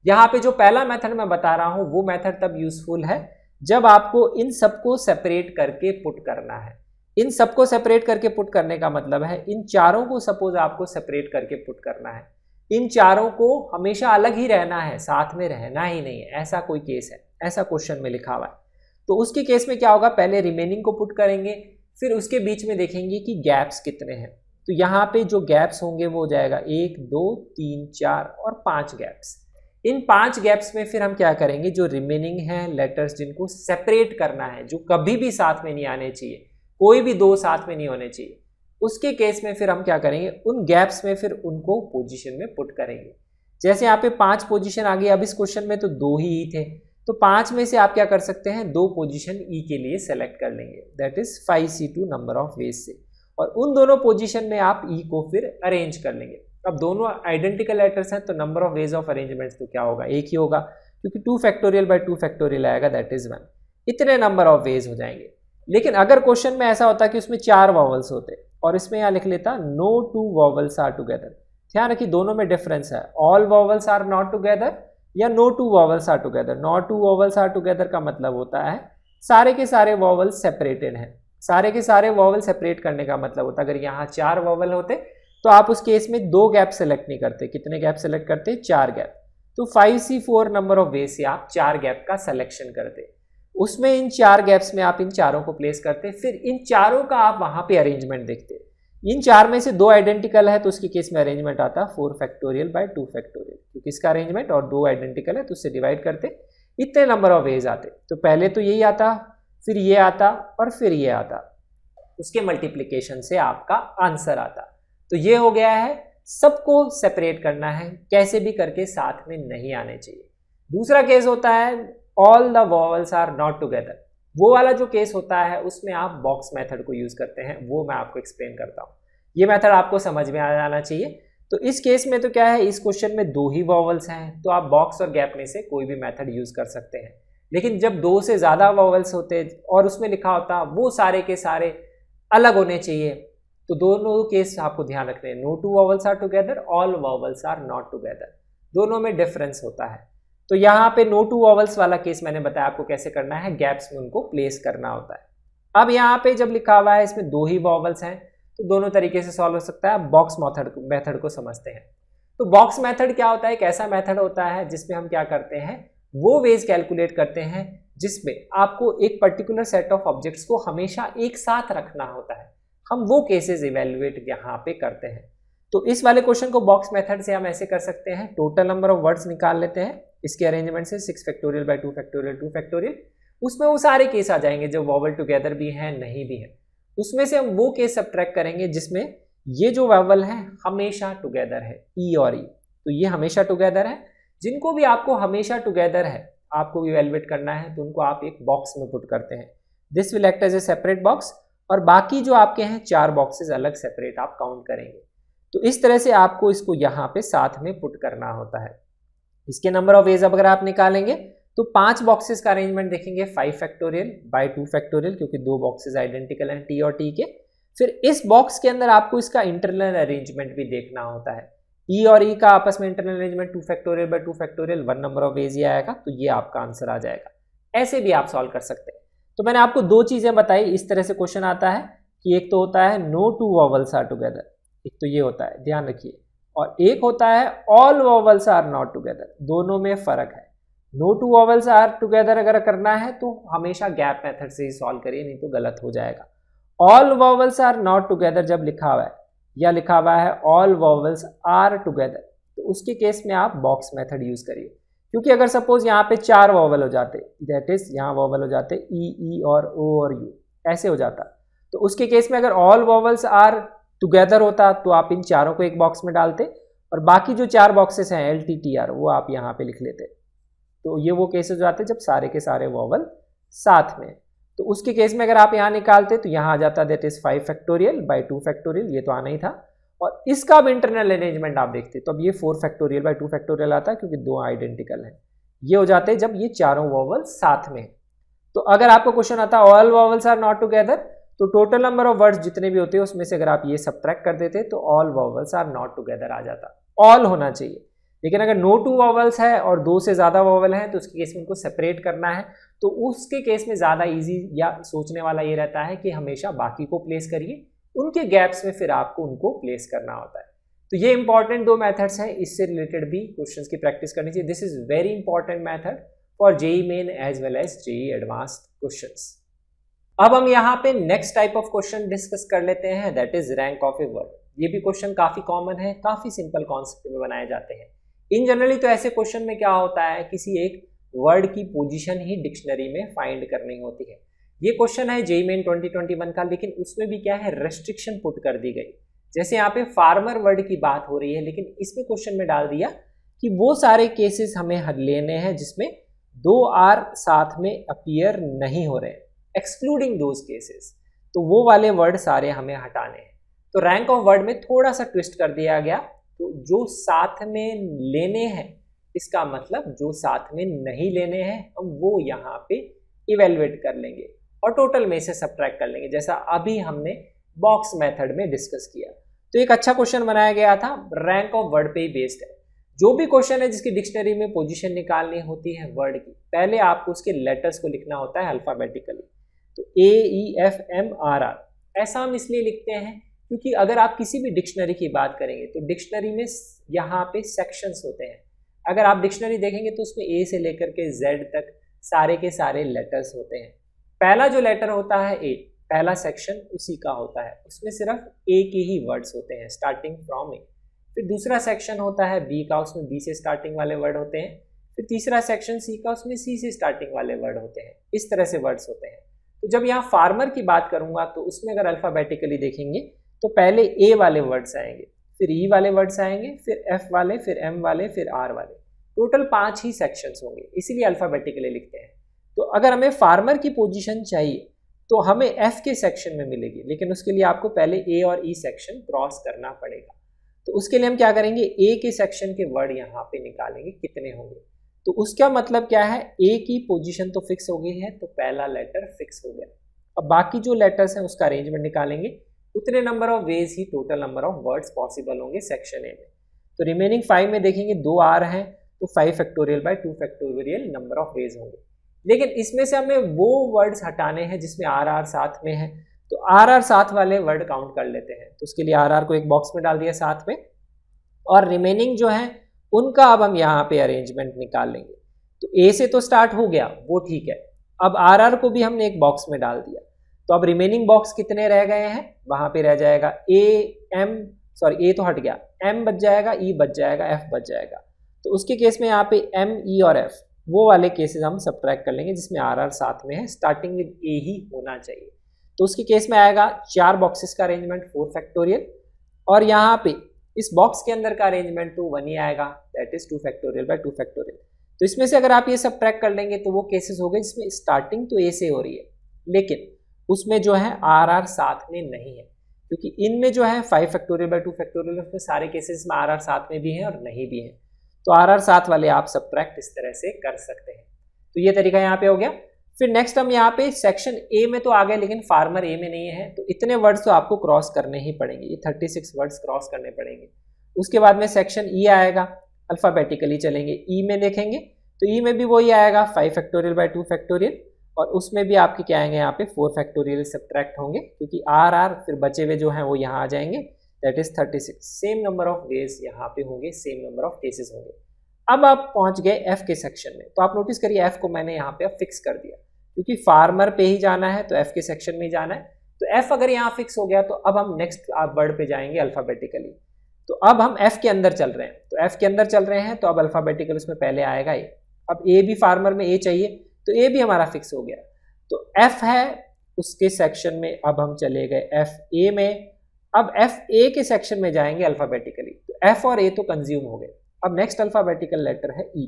यहाँ पे जो पहला मेथड मैं बता रहा हूँ वो मेथड तब यूजफुल है जब आपको इन सबको सेपरेट करके पुट करना है। इन सबको सेपरेट करके पुट करने का मतलब है इन चारों को सपोज आपको सेपरेट करके पुट करना है, इन चारों को हमेशा अलग ही रहना है, साथ में रहना ही नहीं है, ऐसा कोई केस है, ऐसा क्वेश्चन में लिखा हुआ है। तो उसके केस में क्या होगा, पहले रिमेनिंग को पुट करेंगे, फिर उसके बीच में देखेंगे कि गैप्स कितने हैं। तो यहाँ पे जो गैप्स होंगे वो हो जाएगा 1 2 3 4 और 5 गैप्स। इन 5 गैप्स में फिर हम क्या करेंगे, जो रिमेनिंग है लेटर्स जिनको सेपरेट करना है, जो कभी भी साथ में नहीं आने चाहिए, कोई भी दो साथ में नहीं होने चाहिए, उसके केस में फिर हम क्या करेंगे, उन गैप्स में फिर उनको पोजीशन में पुट करेंगे। जैसे यहाँ पे 5 पोजीशन आ गई, अब इस क्वेश्चन में तो 2 ही थे, तो 5 में से आप क्या कर सकते हैं, 2 पोजीशन ई के लिए सेलेक्ट कर लेंगे, that is 5c2 number of veg से, और उन दोनों पोजीशन में आप ई को फिर अरेंज कर लेंगे। अब दोनों आइडेंटिकल लेटर्स हैं तो number of ways of arrangements तो क्या होगा, एक ही होगा, क्योंकि 2 फैक्टोरियल बाय 2 फैक्टोरियल आएगा, दैट इज 1। इतने नंबर ऑफ वेज हो जाएंगे। लेकिन अगर क्वेश्चन में ऐसा होता कि उसमें 4 वॉवल्स होते और इसमें यहाँ लिख लेता नो 2 वॉवल्स आर टुगेदर, ध्यान रखिए दोनों में डिफरेंस है, all vowels are not together या no 2 vowels are together. Not 2 vowels are together का मतलब होता है सारे के सारे वॉवल्स सेपरेटेड हैं, सारे के सारे वॉवल सेपरेट करने का मतलब होता है अगर यहाँ 4 वॉवल होते तो आप उस केस में 2 गैप सेलेक्ट नहीं करते, कितने गैप सेलेक्ट करते, 4 गैप। तो 5c4 नंबर ऑफ वे से आप 4 गैप का सिलेक्शन करते, उसमें इन 4 गैप्स में आप इन चारों को प्लेस करते, फिर इन चारों का आप वहां पे अरेंजमेंट देखते। इन 4 में से 2 आइडेंटिकल है तो उसके केस में अरेंजमेंट आता 4 फैक्टोरियल बाय 2 फैक्टोरियल, क्योंकि इसका अरेंजमेंट और 2 आइडेंटिकल है तो उससे डिवाइड करते, इतने नंबर ऑफ वेज आते। तो पहले तो यही आता, फिर ये आता और फिर ये आता, उसके मल्टीप्लिकेशन से आपका आंसर आता। तो ये हो गया है, सबको सेपरेट करना है, कैसे भी करके साथ में नहीं आने चाहिए। दूसरा केस होता है all the vowels are not together, वो वाला जो केस होता है उसमें आप बॉक्स मेथड को यूज करते हैं, वो मैं आपको एक्सप्लेन करता हूँ। ये मेथड आपको समझ में आ जाना चाहिए। तो इस केस में तो क्या है, इस क्वेश्चन में 2 ही वॉवल्स हैं तो आप बॉक्स और गैप में से कोई भी मेथड यूज कर सकते हैं। लेकिन जब 2 से ज्यादा वॉवल्स होते और उसमें लिखा होता वो सारे के सारे अलग होने चाहिए, तो दोनों केस आपको ध्यान रखने हैं, no 2 vowels are together, all vowels are not together, दोनों में डिफरेंस होता है। तो यहाँ पे नो 2 वॉवल्स वाला केस मैंने बताया आपको कैसे करना है, गैप्स में उनको प्लेस करना होता है। अब यहाँ पे जब लिखा हुआ है इसमें 2 ही वॉवल्स हैं तो दोनों तरीके से सॉल्व हो सकता है। बॉक्स मेथड को समझते हैं। तो बॉक्स मेथड क्या होता है, एक ऐसा मेथड होता है जिसमें हम क्या करते हैं, वो वेज कैलकुलेट करते हैं जिसमें आपको एक पर्टिकुलर सेट ऑफ ऑब्जेक्ट्स को हमेशा एक साथ रखना होता है, हम वो केसेस इवेल्युएट यहाँ पे करते हैं। तो इस वाले क्वेश्चन को बॉक्स मेथड से हम ऐसे कर सकते हैं, टोटल नंबर ऑफ वर्ड्स निकाल लेते हैं इसके अरेंजमेंट से, 6 फैक्टोरियल बाय 2 फैक्टोरियल 2 फैक्टोरियल, उसमें वो सारे केस आ जाएंगे जो वॉवल टुगेदर भी हैं नहीं भी हैं, उसमें से हम वो केस सब्ट्रैक्ट करेंगे जिसमें ये जो वॉवल है हमेशा टुगेदर है, ई और ई, तो ये हमेशा टुगेदर है। जिनको भी आपको हमेशा टुगेदर है आपको इवेल्युएट करना है तो उनको आप एक बॉक्स में पुट करते हैं, this will act as a separate box, और बाकी जो आपके हैं 4 बॉक्सेस अलग सेपरेट आप काउंट करेंगे। तो इस तरह से आपको इसको यहाँ पे साथ में पुट करना होता है। इसके नंबर ऑफ वेज अगर आप निकालेंगे तो 5 बॉक्सेस का अरेंजमेंट देखेंगे, 5 फैक्टोरियल बाय 2 फैक्टोरियल, क्योंकि 2 बॉक्सेस आइडेंटिकल हैं टी और टी के। फिर इस बॉक्स के अंदर आपको इसका इंटरनल अरेंजमेंट भी देखना होता है, ई और ई का आपस में internal arrangement 2 factorial by 2 factorial, 1 number of ways ही आएगा, तो ये आपका आंसर आ जाएगा। ऐसे भी आप सॉल्व कर सकते हैं। तो मैंने आपको 2 चीजें बताई, इस तरह से क्वेश्चन आता है कि एक तो होता है नो 2 वॉवल्स आर टुगेदर, एक तो ये होता है, ध्यान रखिए, और एक होता है all vowels are not together, दोनों में फर्क है। नो 2 वॉवल्स आर टुगेदर अगर करना है तो हमेशा गैप मेथड से ही सॉल्व करिए, नहीं तो गलत हो जाएगा। All vowels are not together जब लिखा हुआ है या लिखा हुआ है ऑल वॉवल्स आर टुगेदर, तो उसके केस में आप बॉक्स मेथड यूज करिए, क्योंकि अगर सपोज यहाँ पे 4 वॉवल हो जाते, दैट इज यहाँ वॉवल हो जाते ई और ओ और यू, ऐसे हो जाता, तो उसके केस में अगर ऑल वॉवल्स आर टुगेदर होता तो आप इन चारों को एक बॉक्स में डालते और बाकी जो 4 बॉक्सेस हैं एल टी टी आर वो आप यहाँ पे लिख लेते। तो ये वो केसेस हो जाते जब सारे के सारे वॉवल साथ में, तो उसके केस में अगर आप यहाँ निकालते तो यहाँ आ जाता that is 5 factorial by 2 factorial, ये तो आना ही था, और इसका भी इंटरनल अरेंजमेंट आप देखते तो अब ये 4 फैक्टोरियल बाय 2 फैक्टोरियल आता क्योंकि 2 आइडेंटिकल हैं। ये हो जाते जब ये चारों वॉवल साथ में। तो अगर आपको क्वेश्चन आता all vowels are not together, तो टोटल नंबर ऑफ वर्ड्स जितने भी होते हैं उसमें से अगर आप ये सब्ट्रैक्ट कर देते तो all vowels are not together आ जाता, ऑल होना चाहिए। लेकिन अगर नो 2 वॉवल्स है और 2 से ज्यादा वॉवल हैं तो उसके केस में उनको सेपरेट करना है, तो उसके केस में ज्यादा इजी या सोचने वाला ये रहता है कि हमेशा बाकी को प्लेस करिए, उनके गैप्स में फिर आपको उनको प्लेस करना होता है। तो ये इंपॉर्टेंट 2 मेथड्स हैं, इससे रिलेटेड भी क्वेश्चंस की प्रैक्टिस करनी चाहिए। This is very important method for JEE main as well as JEE advanced questions. अब हम यहाँ पे next type of question discuss कर लेते हैं, that is rank of a word. ये भी क्वेश्चन काफी कॉमन है, काफी सिंपल कॉन्सेप्ट में बनाए जाते हैं। इन जनरली तो ऐसे क्वेश्चन में क्या होता है, किसी एक वर्ड की पोजीशन ही डिक्शनरी में फाइंड करनी होती है। ये क्वेश्चन है जेईई मेन 2021 का, लेकिन उसमें भी क्या है, रेस्ट्रिक्शन पुट कर दी गई। जैसे यहाँ पे फार्मर वर्ड की बात हो रही है, लेकिन इसमें क्वेश्चन में डाल दिया कि वो सारे केसेस हमें लेने हैं जिसमें 2 आर साथ में अपीयर नहीं हो रहे हैं, एक्सक्लूडिंग दोज केसेस। तो वो वाले वर्ड सारे हमें हटाने हैं। तो रैंक ऑफ वर्ड में थोड़ा सा ट्विस्ट कर दिया गया, तो जो साथ में लेने हैं, इसका मतलब जो साथ में नहीं लेने हैं हम वो यहाँ पे इवेलुएट कर लेंगे और टोटल में से सब्ट्रैक्ट कर लेंगे, जैसा अभी हमने बॉक्स मेथड में डिस्कस किया। तो एक अच्छा क्वेश्चन बनाया गया था, रैंक ऑफ वर्ड पे ही बेस्ड है। जो भी क्वेश्चन है जिसकी डिक्शनरी में पोजीशन निकालनी होती है वर्ड की, पहले आपको उसके लेटर्स को लिखना होता है अल्फाबेटिकली। तो AEFMRR ऐसा हम इसलिए लिखते हैं क्योंकि अगर आप किसी भी डिक्शनरी की बात करेंगे तो डिक्शनरी में यहाँ पे सेक्शंस होते हैं। अगर आप डिक्शनरी देखेंगे तो उसमें A से लेकर के Z तक सारे के सारे लेटर्स होते हैं। पहला जो लेटर होता है A, पहला सेक्शन उसी का होता है, उसमें सिर्फ A के ही वर्ड्स होते हैं स्टार्टिंग फ्रॉम A। फिर दूसरा सेक्शन होता है B का, उसमें B से स्टार्टिंग वाले वर्ड होते हैं। फिर तीसरा सेक्शन C का, उसमें C से स्टार्टिंग वाले वर्ड होते हैं। इस तरह से वर्ड्स होते हैं। तो जब यहाँ फार्मर की बात करूंगा तो उसमें अगर अल्फाबेटिकली देखेंगे तो पहले A वाले वर्ड्स आएंगे, फिर E वाले वर्ड्स आएंगे, फिर F वाले, फिर M वाले, फिर R वाले। टोटल 5 ही सेक्शंस होंगे, इसीलिए अल्फाबेटिकली लिखते हैं। तो अगर हमें फार्मर की पोजीशन चाहिए तो हमें F के सेक्शन में मिलेगी, लेकिन उसके लिए आपको पहले A और E सेक्शन क्रॉस करना पड़ेगा। तो उसके लिए हम क्या करेंगे, A के सेक्शन के वर्ड यहाँ पे निकालेंगे कितने होंगे। तो उसका मतलब क्या है, A की पोजीशन तो फिक्स हो गई है, तो पहला लेटर फिक्स हो गया। अब बाकी जो लेटर्स हैं उसका अरेंजमेंट निकालेंगे, उतने number of ways he total number of words possible होंगे सेक्शन ए में। तो रिमेनिंग 5 में देखेंगे 2 आर हैं, तो 5 factorial by 2 factorial number of veg होंगे। लेकिन इसमें से हमें वो वर्ड्स हटाने हैं जिसमें आर साथ में है, तो आर साथ वाले वर्ड काउंट कर लेते हैं। तो उसके लिए आर को एक बॉक्स में डाल दिया साथ में, और रिमेनिंग जो है उनका अब हम यहाँ पे अरेंजमेंट निकाल लेंगे। तो ए से तो स्टार्ट हो गया, वो ठीक है। अब आर को भी हमने एक बॉक्स में डाल दिया, तो अब रिमेनिंग बॉक्स कितने रह गए हैं, वहां पे रह जाएगा ए तो हट गया, एम बच जाएगा, ई बच जाएगा, एफ बच जाएगा। तो उसके केस में यहाँ पे एम, ई और एफ वो वाले केसेस हम सब्ट्रैक्ट कर लेंगे जिसमें आर साथ में है, स्टार्टिंग विद ए ही होना चाहिए। तो उसके केस में आएगा 4 बॉक्सेस का अरेंजमेंट 4 फैक्टोरियल, और यहाँ पे इस बॉक्स के अंदर का अरेंजमेंट तो 1 ही आएगा, that is 2 factorial by 2 factorial. तो इसमें से अगर आप ये सब्ट्रैक्ट कर लेंगे तो वो केसेस हो गए जिसमें स्टार्टिंग तो ए से हो रही है, लेकिन उसमें जो है आर साथ में नहीं है, क्योंकि इनमें जो है 5 फैक्टोरियल बाय 2 फैक्टोरियल उसमें सारे केसेस में आर साथ में भी है और नहीं भी है। तो आर साथ वाले आप सब्ट्रैक्ट इस तरह से कर सकते हैं। तो ये तरीका यहाँ पे हो गया। फिर नेक्स्ट हम यहाँ पे सेक्शन ए में तो आ गए, लेकिन फार्मर ए में नहीं है, तो इतने वर्ड्स तो आपको क्रॉस करने ही पड़ेंगे, ये 36 वर्ड्स क्रॉस करने पड़ेंगे। उसके बाद में सेक्शन ई आएगा, अल्फाबेटिकली चलेंगे, ई में देखेंगे तो ई में भी वही आएगा 5 फैक्टोरियल बाय 2 फैक्टोरियल, और उसमें भी आपके क्या आएंगे यहाँ पे 4 फैक्टोरियल सब्ट्रैक्ट होंगे, क्योंकि आर फिर बचे हुए जो हैं वो यहाँ आ जाएंगे, that is 36। Same number of veg यहाँ पे होंगे, सेम नंबर ऑफ केसेस होंगे। अब आप पहुंच गए एफ के सेक्शन में, तो आप नोटिस करिए एफ को मैंने यहाँ पे फिक्स कर दिया, क्योंकि फार्मर पे ही जाना है तो एफ के सेक्शन में ही जाना है। तो एफ अगर यहाँ फिक्स हो गया तो अब हम नेक्स्ट वर्ड पे जाएंगे अल्फाबेटिकली। तो अब हम एफ के अंदर चल रहे हैं, तो एफ के अंदर चल रहे हैं तो अब अल्फाबेटिकल उसमें पहले आएगा ए। अब ए भी फार्मर में ए चाहिए, तो ए भी हमारा फिक्स हो गया, तो एफ है उसके सेक्शन में। अब हम चले गए एफ ए में, अब एफ ए के सेक्शन में जाएंगे अल्फाबेटिकली, तो एफ और ए तो कंज्यूम हो गए। अब नेक्स्ट अल्फाबेटिकल लेटर है ई,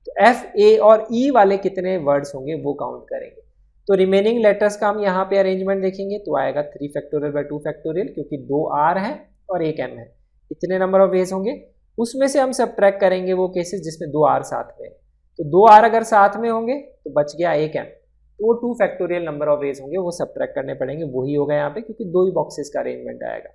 तो एफ ए और ई वाले कितने वर्ड्स होंगे वो काउंट करेंगे। तो रिमेनिंग लेटर्स का हम यहाँ पे अरेंजमेंट देखेंगे, तो आएगा 3 फैक्टोरियल बाय 2 फैक्टोरियल, क्योंकि 2 आर है और 1 एम है, इतने नंबर ऑफ वेज होंगे। उसमें से हम सब्ट्रैक्ट करेंगे वो केसेस जिसमें 2 आर साथ में, तो 2 आर अगर साथ में होंगे तो बच गया 1 एम, तो वो 2 फैक्टोरियल नंबर ऑफ वेज होंगे, वो सब्ट्रैक्ट करने पड़ेंगे, वही होगा यहाँ पे, क्योंकि 2 ही बॉक्सेस का अरेंजमेंट आएगा,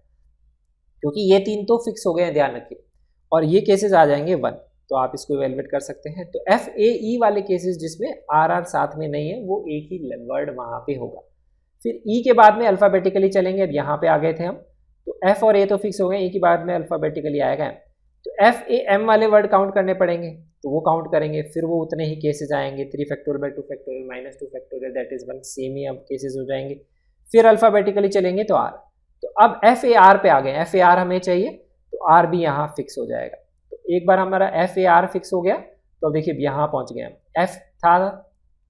क्योंकि ये 3 तो फिक्स हो गए हैं, ध्यान रखिए, और ये केसेस आ जाएंगे 1, तो आप इसको इवेलुएट कर सकते हैं। तो एफ ए ई वाले केसेस जिसमें आर साथ में नहीं है वो एक ही वर्ड वहां पे होगा। फिर ई के बाद में अल्फाबेटिकली चलेंगे, अब यहाँ पे आ गए थे हम, तो एफ और ए तो फिक्स हो गए, ई के बाद में अल्फाबेटिकली आएगा एम, तो एफ ए एम वाले वर्ड काउंट करने पड़ेंगे, तो वो काउंट करेंगे, फिर वो उतने ही केसेस आएंगे, 3 factorial by 2 factorial minus 2 factorial that is 1, same ही अब केसेस हो जाएंगे। फिर अल्फाबेटिकली चलेंगे तो आर, तो अब एफ ए आर पे आ गए, एफ ए आर हमें चाहिए तो आर भी यहाँ फिक्स हो जाएगा। तो एक बार हमारा एफ ए आर फिक्स हो गया तो अब देखिए यहाँ पहुँच गए हम, एफ था,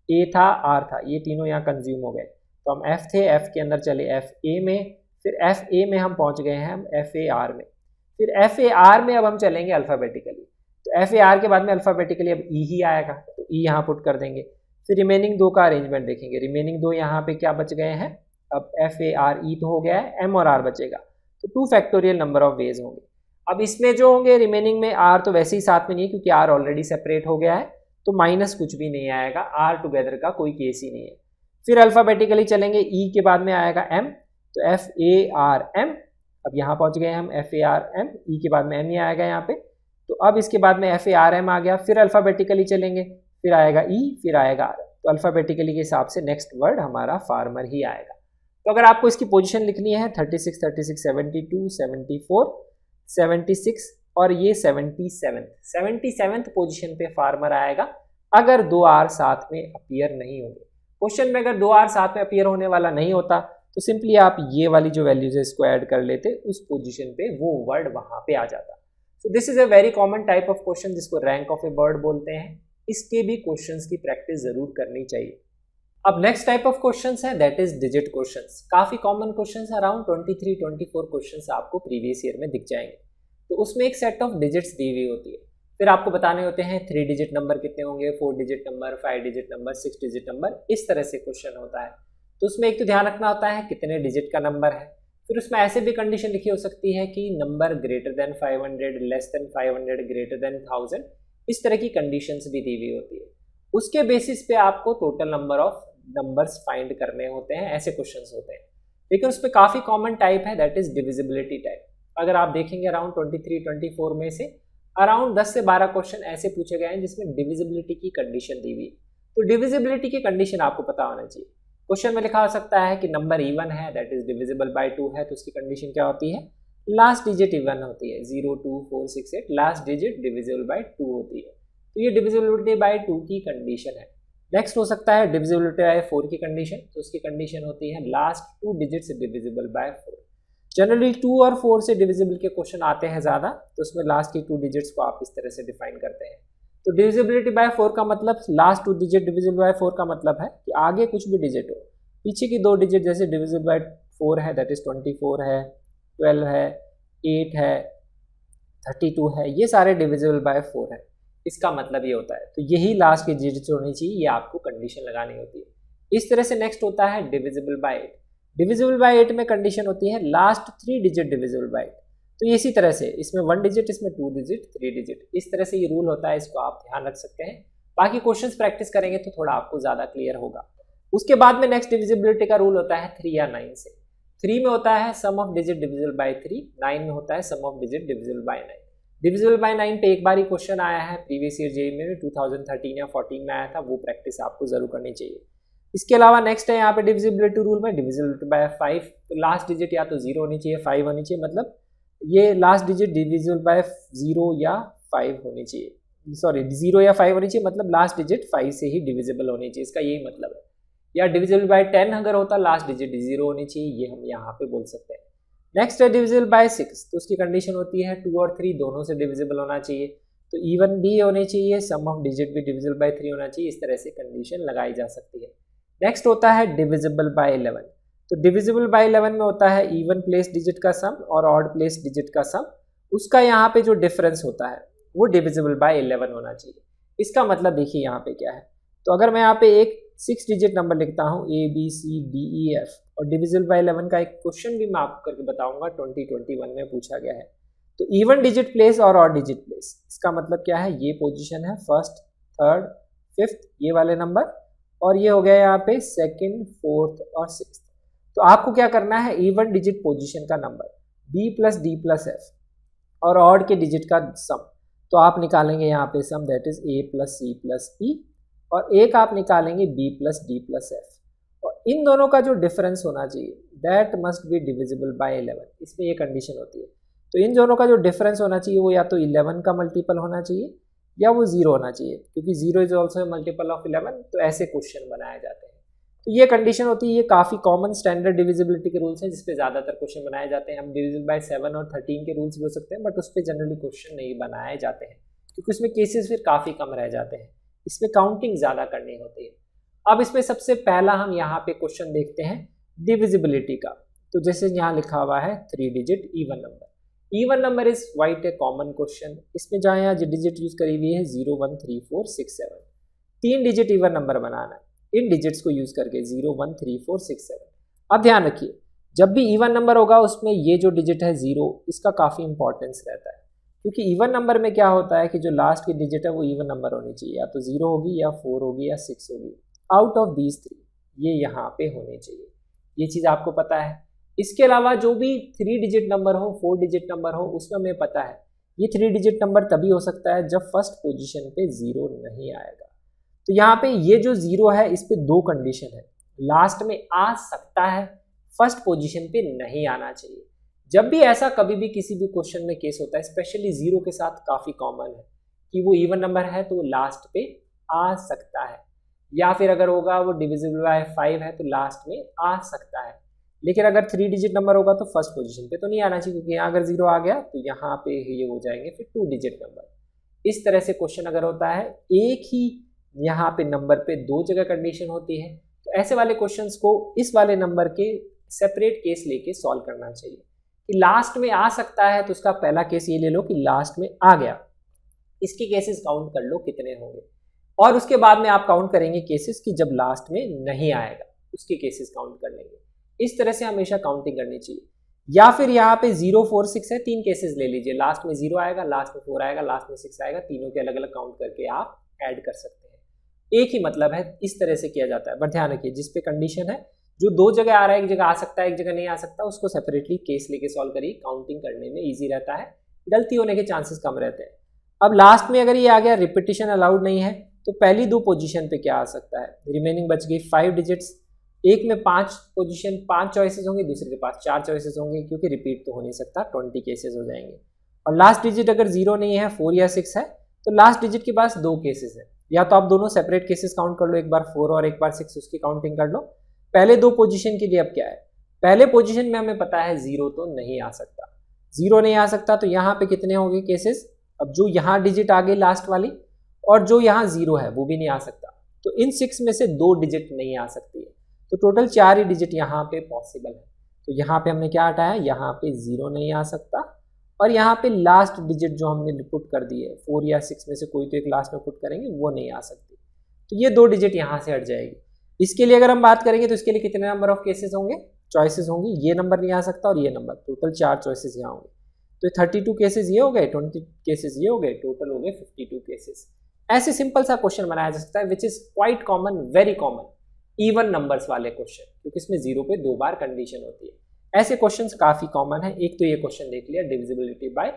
ए था, आर था, ये तीनों यहाँ कंज्यूम हो गए, तो हम एफ थे, एफ के अंदर चले एफ ए में, फिर एफ ए में हम पहुँच गए हैं हम एफ ए आर में, फिर एफ ए आर में अब हम चलेंगे अल्फाबेटिकली, तो एफ ए आर के बाद में अल्फाबेटिकली अब ई ही आएगा, तो ई यहाँ पुट कर देंगे। फिर रिमेनिंग दो का अरेंजमेंट देखेंगे, रिमेनिंग दो यहाँ पे क्या बच गए हैं, अब एफ ए आर ई तो हो गया है, एम और आर बचेगा, तो 2 फैक्टोरियल नंबर ऑफ वेज होंगे। अब इसमें जो होंगे रिमेनिंग में आर तो वैसे ही साथ में नहीं है क्योंकि आर ऑलरेडी सेपरेट हो गया है, तो माइनस कुछ भी नहीं आएगा, आर टुगेदर का कोई केस ही नहीं है। फिर अल्फाबेटिकली चलेंगे, ई के बाद में आएगा एम, तो एफ ए आर एम, अब यहाँ पहुँच गए हम एफ ए आर एम, ई के बाद में एम ही आएगा यहाँ पे, तो अब इसके बाद में एफ ए आर एम आ गया। फिर अल्फाबेटिकली चलेंगे, फिर आएगा ई, फिर आएगा आर, तो अल्फाबेटिकली के हिसाब से नेक्स्ट वर्ड हमारा फार्मर ही आएगा। तो अगर आपको इसकी पोजीशन लिखनी है 36, 36, 72, 74, 76 और ये 77th पोजीशन पे फार्मर आएगा अगर 2 आर साथ में अपीयर नहीं होंगे। क्वेश्चन में अगर 2 आर साथ में अपीयर होने वाला नहीं होता तो सिंपली आप ये वाली जो वैल्यूज है इसको ऐड कर लेते, उस पोजीशन पे वो वर्ड वहां पे आ जाता। सो this is a very common type of question जिसको रैंक ऑफ ए बर्ड बोलते हैं, इसके भी क्वेश्चंस की प्रैक्टिस जरूर करनी चाहिए। अब नेक्स्ट टाइप ऑफ क्वेश्चंस है दैट इज डिजिट क्वेश्चंस। काफी कॉमन क्वेश्चंस, अराउंड 23-24 क्वेश्चंस आपको प्रीवियस ईयर में दिख जाएंगे। तो उसमें एक सेट ऑफ डिजिट्स दी हुई होती है, फिर आपको बताने होते हैं 3 डिजिट नंबर कितने होंगे, 4 digit number, 5 digit number, 6 digit number, इस तरह से क्वेश्चन होता है। तो उसमें एक तो ध्यान रखना होता है कितने डिजिट का नंबर है, फिर उसमें ऐसे भी कंडीशन लिखी हो सकती है कि number greater than 500, less than 500, greater than 1000, इस तरह की कंडीशंस भी दी हुई होती है। उसके बेसिस पे आपको total number of numbers find करने होते हैं, ऐसे क्वेश्चंस होते हैं। लेकिन उसमें काफ़ी कॉमन टाइप है दैट इज डिविजिबिलिटी टाइप। अगर आप देखेंगे अराउंड 23-24 में से अराउंड 10 से 12 क्वेश्चन ऐसे पूछे गए हैं जिसमें डिविजिबिलिटी की कंडीशन दी हुई। तो डिविजिबिलिटी की कंडीशन आपको पता होना चाहिए। क्वेश्चन में लिखा हो सकता है कि नंबर इवन है दैट इज डिविजिबल बाय 2 है, तो उसकी कंडीशन क्या होती है, लास्ट डिजिट इवन होती है, 0, 2, 4, 6, 8, लास्ट डिजिट डिविजिबल बाय 2 होती है। तो ये डिविजिबिलिटी बाय 2 की कंडीशन है। नेक्स्ट हो सकता है डिविजिबिलिटी बाय 4 की कंडीशन, तो उसकी कंडीशन होती है last 2 digits divisible by 4। Generally 2 और 4 से डिविजिबल के क्वेश्चन आते हैं ज़्यादा, तो उसमें लास्ट की 2 डिजिट्स को आप इस तरह से डिफाइन करते हैं। तो डिविजिबिलिटी बाय 4 का मतलब लास्ट 2 डिजिट डिविजिबल बाय 4 का मतलब है कि आगे कुछ भी डिजिट हो, पीछे की 2 डिजिट जैसे डिविजिबल बाय 4 है दैट इज 24 है, 12 है, 8 है, 32 है, ये सारे डिविजिबल बाय 4 है, इसका मतलब ये होता है। तो यही लास्ट की डिजिट होनी चाहिए, ये आपको कंडीशन लगानी होती है। इस तरह से नेक्स्ट होता है डिविजिबल बाय 8। डिविजिबल बाय 8 में कंडीशन होती है लास्ट 3 डिजिट डिविजिबल बाय 8। तो इसी तरह से इसमें 1 डिजिट, इसमें 2 डिजिट, 3 डिजिट, इस तरह से ये रूल होता है, इसको आप ध्यान रख सकते हैं। बाकी क्वेश्चंस प्रैक्टिस करेंगे तो थोड़ा आपको ज़्यादा क्लियर होगा। उसके बाद में नेक्स्ट डिविजिबिलिटी का रूल होता है 3 या 9 से। 3 में होता है sum of digit divisible by 3, 9 में होता है sum of digit divisible by 9। Divisible by 9 पे एक बार ही क्वेश्चन आया है प्रीवियस ईयर जेईई में 2013 या 14 में आया था, वो प्रैक्टिस आपको जरूर करनी चाहिए। इसके अलावा नेक्स्ट है यहाँ पे डिविजिबिलिटी रूल में डिविजिबिलिटी बाय 5, तो लास्ट डिजिट या तो 0 होनी चाहिए, 5 होनी चाहिए, मतलब ये लास्ट डिजिट डिविजिबल बाय 0 या 5 होनी चाहिए, सॉरी 0 या 5 होनी चाहिए, मतलब लास्ट डिजिट 5 से ही डिविजिबल होनी चाहिए, इसका यही मतलब है। या डिविजिबल बाय 10 अगर होता लास्ट डिजिट 0 होनी चाहिए, ये हम यहाँ पे बोल सकते हैं। नेक्स्ट है डिविजिबल बाय 6, तो उसकी कंडीशन होती है 2 और 3 दोनों से डिविजिबल होना चाहिए, तो इवन भी होने चाहिए, सम ऑफ डिजिट भी डिविजिबल बाय 3 होना चाहिए, इस तरह से कंडीशन लगाई जा सकती है। नेक्स्ट होता है डिविजिबल बाय 11, तो डिविजिबल बाय 11 में होता है इवन प्लेस डिजिट का सम और ऑड प्लेस डिजिट का सम, उसका यहाँ पे जो डिफरेंस होता है वो डिविजिबल बाय 11 होना चाहिए। इसका मतलब देखिए यहाँ पे क्या है, तो अगर मैं यहाँ पे एक 6 डिजिट नंबर लिखता हूँ ABCDEF और डिविजिबल बाय 11 का एक क्वेश्चन भी मैं आपको करके बताऊंगा 2021 में पूछा गया है, तो इवन डिजिट प्लेस और ऑड डिजिट प्लेस, इसका मतलब क्या है, ये पोजीशन है फर्स्ट, थर्ड, फिफ्थ, ये वाले नंबर, और ये हो गया यहाँ पे सेकंड, फोर्थ और सिक्स्थ। तो आपको क्या करना है, इवन डिजिट पोजीशन का नंबर B + D + F और ऑड के डिजिट का सम, तो आप निकालेंगे यहाँ पे सम that is A + C + E, और एक आप निकालेंगे B + D + F, और इन दोनों का जो डिफरेंस होना चाहिए that must be divisible by 11, इसमें ये कंडीशन होती है। तो इन दोनों का जो डिफरेंस होना चाहिए वो या तो 11 का मल्टीपल होना चाहिए या वो 0 होना चाहिए, क्योंकि 0 इज ऑल्सो मल्टीपल ऑफ 11, तो ऐसे क्वेश्चन बनाए जाते हैं। तो ये कंडीशन होती है, ये काफ़ी कॉमन स्टैंडर्ड डिविजिबिलिटी के रूल्स हैं जिसपे ज़्यादातर क्वेश्चन बनाए जाते हैं। हम डिविजिबल बाय 7 और 13 के रूल्स भी हो सकते हैं, बट उस पर जनरली क्वेश्चन नहीं बनाए जाते हैं क्योंकि उसमें केसेस फिर काफ़ी कम रह जाते हैं, इसमें काउंटिंग ज़्यादा करनी होती है। अब इसमें सबसे पहला हम यहाँ पे क्वेश्चन देखते हैं डिविजिबिलिटी का। तो जैसे यहाँ लिखा हुआ है 3 digit even number. Even number is quite a common question. इसमें जहाँ यहाँ डिजिट यूज करी हुई है 0 1 3 4 6 7, 3 डिजिट इवन नंबर बनाना है इन डिजिट्स को यूज करके 0 1 3 4 6 7। अब ध्यान रखिए, जब भी इवन नंबर होगा उसमें ये जो डिजिट है 0, इसका काफ़ी इंपॉर्टेंस रहता है, क्योंकि इवन नंबर में क्या होता है कि जो लास्ट की डिजिट है वो इवन नंबर होनी चाहिए, या तो 0 होगी या 4 होगी या 6 होगी। आउट ऑफ दीज 3 ये यहाँ पे होने चाहिए, ये चीज़ आपको पता है। इसके अलावा जो भी 3 डिजिट नंबर हो, 4 डिजिट नंबर हो, उसमें हमें पता है ये 3 डिजिट नंबर तभी हो सकता है जब फर्स्ट पोजीशन पे 0 नहीं आएगा। तो यहाँ पे ये जो 0 है इस पे 2 कंडीशन है, लास्ट में आ सकता है, फर्स्ट पोजीशन पे नहीं आना चाहिए। जब भी ऐसा कभी भी किसी भी क्वेश्चन में केस होता है, स्पेशली 0 के साथ काफ़ी कॉमन है कि वो इवन नंबर है तो लास्ट पे आ सकता है, या फिर अगर होगा वो डिविजिबल बाय 5 है तो लास्ट में आ सकता है। लेकिन अगर 3 डिजिट नंबर होगा तो फर्स्ट पोजीशन पे तो नहीं आना चाहिए, क्योंकि यहाँ अगर 0 आ गया तो यहाँ पे ये हो जाएंगे फिर 2 डिजिट नंबर। इस तरह से क्वेश्चन अगर होता है एक ही यहाँ पे नंबर पे 2 जगह कंडीशन होती है, तो ऐसे वाले क्वेश्चंस को इस वाले नंबर के सेपरेट केस लेके सॉल्व करना चाहिए। कि लास्ट में आ सकता है तो उसका पहला केस ये ले लो कि लास्ट में आ गया, इसके केसेस काउंट कर लो कितने होंगे, और उसके बाद में आप काउंट करेंगे केसेस कि जब लास्ट में नहीं आएगा उसके केसेस काउंट कर लेंगे। इस तरह से हमेशा काउंटिंग करनी चाहिए। या फिर यहाँ पे 0 4 6 है, 3 केसेस ले लीजिए, लास्ट में 0 आएगा, लास्ट में 4 आएगा, लास्ट में 6 आएगा, तीनों के अलग अलग काउंट करके आप ऐड कर सकते हैं। एक ही मतलब है, इस तरह से किया जाता है। बट ध्यान रखिए जिस पे कंडीशन है, जो 2 जगह आ रहा है, एक जगह आ सकता है एक जगह नहीं आ सकता, उसको सेपरेटली केस लेके सॉल्व करिए, काउंटिंग करने में ईजी रहता है, गलती होने के चांसेस कम रहते हैं। अब लास्ट में अगर ये आ गया रिपीटिशन अलाउड नहीं है, तो पहली 2 पोजीशन पे क्या आ सकता है, रिमेनिंग बच गई 5 डिजिट्स, एक में 5 पोजीशन 5 चॉइसेस होंगे, दूसरे के पास 4 चॉइसेस होंगे, क्योंकि रिपीट तो हो नहीं सकता, 20 केसेस हो जाएंगे। और लास्ट डिजिट अगर 0 नहीं है, 4 या 6 है, तो लास्ट डिजिट के पास 2 केसेस है, या तो आप दोनों सेपरेट केसेस काउंट कर लो, एक बार 4 और एक बार 6, उसकी काउंटिंग कर लो। पहले 2 पोजीशन के लिए अब क्या है, पहले पोजीशन में हमें पता है 0 तो नहीं आ सकता, 0 नहीं आ सकता, तो यहाँ पे कितने होंगे केसेस, अब जो यहाँ डिजिट आ गई लास्ट वाली और जो यहाँ 0 है वो भी नहीं आ सकता, तो इन 6 में से 2 डिजिट नहीं आ सकती है, तो टोटल 4 ही डिजिट यहाँ पे पॉसिबल है। तो यहाँ पे हमने क्या हटाया, यहाँ पे 0 नहीं आ सकता, और यहाँ पे लास्ट डिजिट जो हमने पुट कर दी है 4 या 6 में से कोई तो एक लास्ट में पुट करेंगे, वो नहीं आ सकती, तो ये 2 डिजिट यहाँ से हट जाएगी। इसके लिए अगर हम बात करेंगे तो इसके लिए कितने नंबर ऑफ केसेस होंगे, चॉइसेस होंगी, ये नंबर नहीं आ सकता और ये नंबर, टोटल 4 चॉइसेस यहाँ होंगे, तो 32 केसेस ये हो गए, 20 केसेस ये हो गए, टोटल हो गए 52 केसेस। ऐसे सिंपल सा क्वेश्चन बनाया जा सकता है, which is quite common, very common, even numbers वाले क्वेश्चन, क्योंकि इसमें 0 पे 2 बार कंडीशन होती है। ऐसे क्वेश्चंस काफी कॉमन है। एक तो ये क्वेश्चन देख लिया डिविजिबिलिटी बाय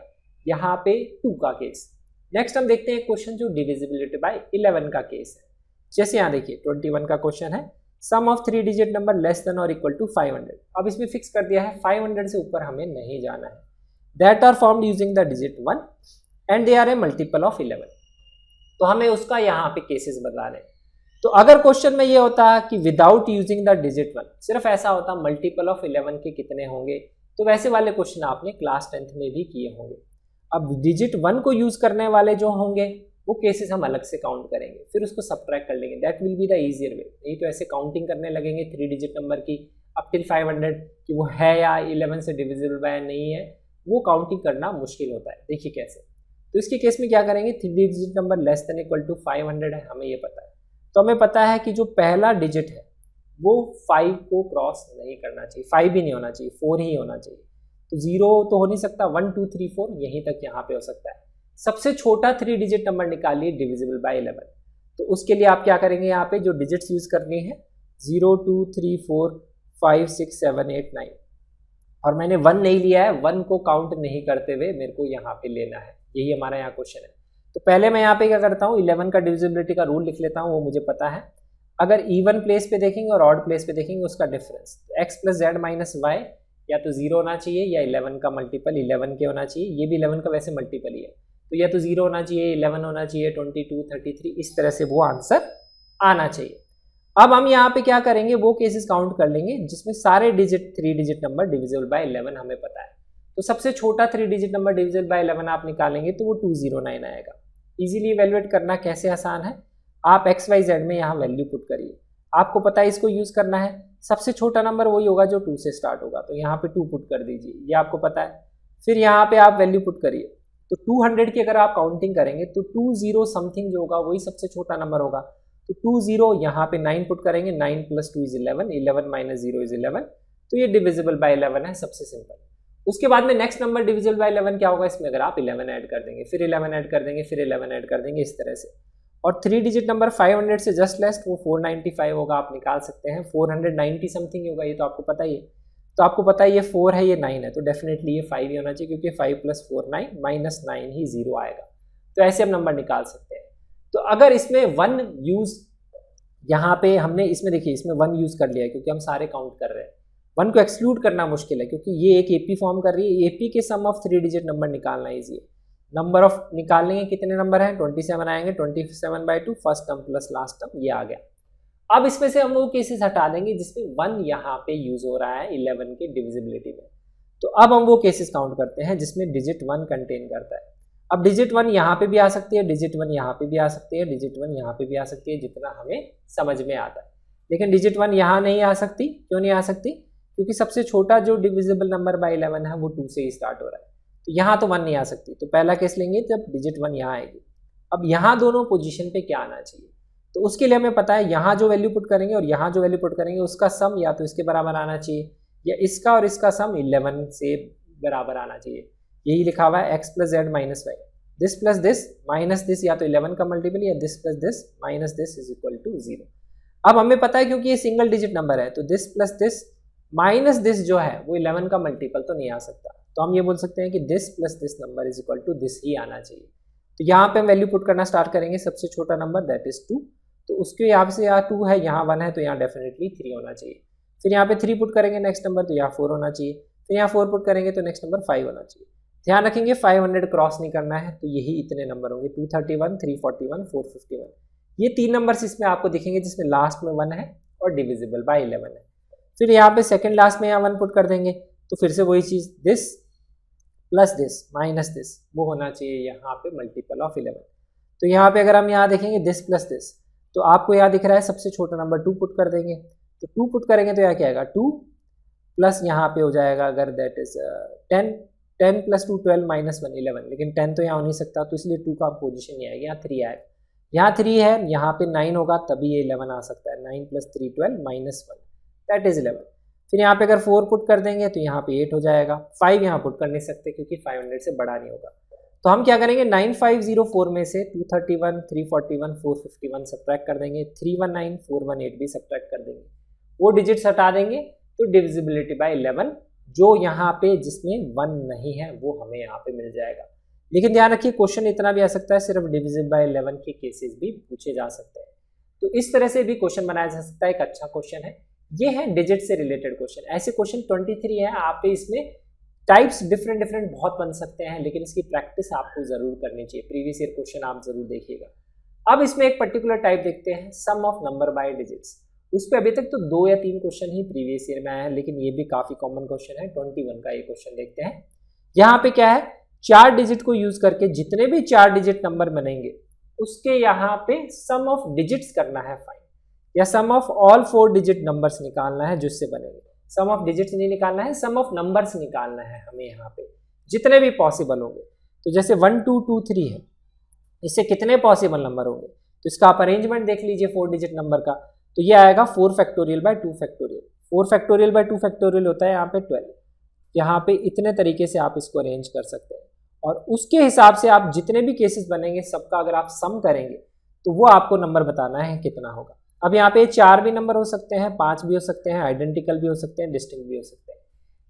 यहाँ पे 2 का केस। नेक्स्ट हम देखते हैं क्वेश्चन जो डिविजिबिलिटी बाय 11 का केस है। जैसे यहाँ देखिए 21 का क्वेश्चन है, sum of 3 digit number less than और इक्वल टू 500। अब इसमें फिक्स कर दिया है 500 से ऊपर हमें नहीं जाना है, that are formed using the digit 1 and they are a multiple of 11। तो हमें उसका यहाँ पे केसेस बताने। तो अगर क्वेश्चन में ये होता कि विदाउट यूजिंग द डिजिट 1, सिर्फ ऐसा होता मल्टीपल ऑफ 11 के कितने होंगे, तो वैसे वाले क्वेश्चन आपने क्लास 10th में भी किए होंगे। अब डिजिट 1 को यूज करने वाले जो होंगे वो केसेस हम अलग से काउंट करेंगे, फिर उसको सब्ट्रैक्ट कर लेंगे, that will be the easier way. नहीं तो ऐसे काउंटिंग करने लगेंगे 3 डिजिट नंबर की अप टिल 500 कि वो है या 11 से डिविजिबल बाय नहीं है, वो काउंटिंग करना मुश्किल होता है। देखिए कैसे, तो इसके केस में क्या करेंगे, 3 digit number less than equal to 500 है, हमें ये पता है, तो हमें पता है कि जो पहला डिजिट है वो 5 को क्रॉस नहीं करना चाहिए, 5 भी नहीं होना चाहिए, 4 ही होना चाहिए। तो 0 तो हो नहीं सकता, 1 2 3 4 यहीं तक यहाँ पे हो सकता है। सबसे छोटा 3 डिजिट नंबर निकालिए डिविजिबल बाय 11। तो उसके लिए आप क्या करेंगे, यहाँ पे जो डिजिट्स यूज करनी है 0 2 3 4 5 6 7 8 9, और मैंने 1 नहीं लिया है, 1 को काउंट नहीं करते हुए मेरे को यहाँ पे लेना है, यही हमारा यहाँ क्वेश्चन है। तो पहले मैं यहाँ पे क्या करता हूँ, 11 का डिविजिबिलिटी का रूल लिख लेता हूँ, वो मुझे पता है। अगर इवन प्लेस पे देखेंगे और ऑड प्लेस पे देखेंगे उसका डिफरेंस, तो x plus Z minus Y या तो 0 होना चाहिए या 11 का मल्टीपल 11 के होना चाहिए, ये भी 11 का वैसे मल्टीपल ही है, तो या तो 0 होना चाहिए, 11 होना चाहिए, 22, 33, इस तरह से वो आंसर आना चाहिए। अब हम यहाँ पे क्या करेंगे, वो केसेस काउंट कर लेंगे जिसमें सारे digit 3 digit number divisible by 11 हमें पता है। तो सबसे छोटा 3 डिजिट नंबर डिविजिबल बाय 11 आप निकालेंगे तो वो 209 आएगा। इजीली इवेल्युएट करना कैसे आसान है, आप XYZ में यहाँ वैल्यू पुट करिए, आपको पता है इसको यूज करना है। सबसे छोटा नंबर वही होगा जो 2 से स्टार्ट होगा, तो यहाँ पे 2 पुट कर दीजिए, ये आपको पता है। फिर यहाँ पे आप वैल्यू पुट करिए, तो 200 की अगर आप काउंटिंग करेंगे तो 20 समथिंग जो होगा वही सबसे छोटा नंबर होगा। तो 20 यहाँ पे 9 पुट करेंगे, 9 + 2 = 11, 11 - 0 = 11, तो ये डिविजिबल बाय 11 है, सबसे सिंपल। उसके बाद में नेक्स्ट नंबर डिविजिबल बाय 11 क्या होगा, इसमें अगर आप 11 ऐड कर देंगे, फिर 11 ऐड कर देंगे, फिर 11 ऐड कर देंगे, इस तरह से। और 3 डिजिट नंबर 500 से जस्ट लेस, वो 495 होगा, आप निकाल सकते हैं। 490 समथिंग होगा, ये तो आपको पता ही है। तो आपको पता है ये 4 है, ये 9 है, तो डेफिनेटली ये 5 ही होना चाहिए, क्योंकि 5 + 4 9, -9 ही 0 आएगा। तो ऐसे हम नंबर निकाल सकते हैं। तो अगर इसमें 1 यूज, यहाँ पे हमने इसमें देखिए इसमें 1 यूज कर लिया है, क्योंकि हम सारे काउंट कर रहे हैं। 1 को एक्सक्लूड करना मुश्किल है, क्योंकि ये एक AP फॉर्म कर रही है। AP के सम ऑफ 3 डिजिट नंबर निकालना ईजी है। नंबर ऑफ निकालने कितने नंबर हैं, 27 आएंगे, 27/2 first term plus last term, ये आ गया। अब इसमें से हम वो केसेस हटा देंगे जिसमें 1 यहाँ पे यूज हो रहा है 11 के डिविजिबिलिटी में। तो अब हम वो केसेस काउंट करते हैं जिसमें डिजिट 1 कंटेन करता है। अब डिजिट 1 यहाँ पे भी आ सकती है, डिजिट 1 यहाँ पे भी आ सकती है, डिजिट 1 यहाँ पे भी आ सकती है, जितना हमें समझ में आता है। लेकिन डिजिट 1 यहाँ नहीं आ सकती, क्यों नहीं आ सकती, क्योंकि सबसे छोटा जो डिविजिबल नंबर बाय 11 है वो 2 से ही स्टार्ट हो रहा है, तो यहाँ तो 1 नहीं आ सकती। तो पहला केस लेंगे जब डिजिट 1 यहाँ आएगी। अब यहाँ दोनों पोजीशन पे क्या आना चाहिए, तो उसके लिए हमें पता है यहाँ जो वैल्यू पुट करेंगे और यहाँ जो वैल्यू पुट करेंगे उसका सम या तो इसके बराबर आना चाहिए, या इसका और इसका सम 11 से बराबर आना चाहिए। यही लिखा हुआ है x + z - y, this plus this minus this, या तो 11 का मल्टीपल, या this plus this minus this = 0। अब हमें पता है क्योंकि ये सिंगल डिजिट नंबर है, तो this plus this minus this जो है वो 11 का मल्टीपल तो नहीं आ सकता, तो हम ये बोल सकते हैं कि this plus this number = this he आना चाहिए। तो यहाँ पे हम वैल्यू पुट करना स्टार्ट करेंगे, सबसे छोटा नंबर दैट इज 2, तो उसके यहाँ से यहाँ 2 है, यहाँ 1 है, तो यहाँ डेफिनेटली 3 होना चाहिए। फिर यहाँ पे 3 पुट करेंगे नेक्स्ट नंबर, तो यहाँ 4 होना चाहिए। फिर यहाँ 4 पुट करेंगे तो नेक्स्ट नंबर 5 होना चाहिए। ध्यान रखेंगे 500 क्रॉस नहीं करना है, तो यही इतने नंबर होंगे, 231, 341, 451। ये 3 नंबर्स इसमें आपको दिखेंगे जिसमें लास्ट में 1 है और डिविजिबल बाय 11 है। फिर यहाँ पे सेकंड लास्ट में यहाँ 1 पुट कर देंगे, तो फिर से वही चीज़, this plus this minus this, वो होना चाहिए यहाँ पे मल्टीपल ऑफ 11। तो यहाँ पे अगर हम यहाँ देखेंगे दिस प्लस दिस, तो आपको यहाँ दिख रहा है सबसे छोटा नंबर 2 पुट कर देंगे, तो 2 पुट करेंगे तो यहाँ क्या आएगा, 2 प्लस यहाँ पे हो जाएगा अगर दैट इज 10, 10 + 2 12 - 1 11, लेकिन 10 तो यहाँ हो नहीं सकता, तो इसलिए 2 का पोजीशन नहीं आएगा, यहाँ 3 आएगा। यहाँ 3 है, यहाँ पे 9 होगा तभी ये 11 आ सकता है, 9 + 3 12 - 1 दैट इज 11। फिर यहाँ पे अगर 4 पुट कर देंगे तो यहाँ पे 8 हो जाएगा। 5 यहाँ पुट कर नहीं सकते क्योंकि 500 से बड़ा नहीं होगा, तो हम क्या करेंगे 9504 में से 231, 341, 451 सब्ट्रैक्ट कर देंगे, 319, 418 भी सब्ट्रैक्ट कर देंगे, वो डिजिट्स हटा देंगे, तो डिविजिबिलिटी बाय 11 जो यहाँ पे जिसमें 1 नहीं है वो हमें यहाँ पे मिल जाएगा। लेकिन ध्यान रखिए क्वेश्चन इतना भी आ सकता है, सिर्फ डिविजिबल बाय 11 के केसेस भी पूछे जा सकते हैं, तो इस तरह से भी क्वेश्चन बनाया जा सकता है। एक अच्छा क्वेश्चन है, ये है डिजिट से रिलेटेड क्वेश्चन। ऐसे क्वेश्चन 23 है, आप इसमें टाइप्स डिफरेंट बहुत बन सकते हैं, लेकिन इसकी प्रैक्टिस आपको जरूर करनी चाहिए। प्रीवियस ईयर क्वेश्चन आप जरूर देखिएगा। अब इसमें एक पर्टिकुलर टाइप देखते हैं, सम ऑफ नंबर बाय डिजिट्स। उस पर अभी तक तो 2 या 3 क्वेश्चन ही प्रीवियस ईयर में आया है, लेकिन ये भी काफी कॉमन क्वेश्चन है। 21 का ये क्वेश्चन देखते हैं। यहाँ पे क्या है, 4 डिजिट को यूज करके जितने भी 4 डिजिट नंबर बनेंगे उसके यहाँ पे सम ऑफ डिजिट्स करना है फाइंड, या सम ऑफ ऑल 4 डिजिट नंबर्स निकालना है जिससे बनेंगे। सम ऑफ डिजिट्स नहीं निकालना है, सम ऑफ नंबर्स निकालना है हमें यहाँ पे, जितने भी पॉसिबल होंगे। तो जैसे 1 2 2 3 है, इससे कितने पॉसिबल नंबर होंगे, तो इसका आप अरेंजमेंट देख लीजिए 4 डिजिट नंबर का, तो ये आएगा 4 factorial by 2 factorial. 4 factorial by 2 factorial होता है यहाँ पे 12। यहाँ पे इतने तरीके से आप इसको अरेंज कर सकते हैं, और उसके हिसाब से आप जितने भी केसेस बनेंगे सबका अगर आप सम करेंगे तो वो आपको नंबर बताना है कितना होगा। अब यहाँ पे 4 भी नंबर हो सकते हैं, 5 भी हो सकते हैं, आइडेंटिकल भी हो सकते हैं, डिस्टिंक्ट भी हो सकते हैं।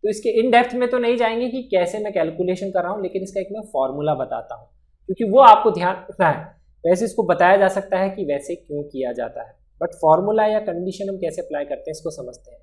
तो इसके इन डेप्थ में तो नहीं जाएंगे कि कैसे मैं कैलकुलेशन कर रहा हूँ, लेकिन इसका एक मैं फॉर्मूला बताता हूँ, क्योंकि वो आपको ध्यान रखना है। वैसे इसको बताया जा सकता है कि वैसे क्यों किया जाता है, बट फॉर्मूला या कंडीशन हम कैसे अप्लाई करते हैं इसको समझते हैं।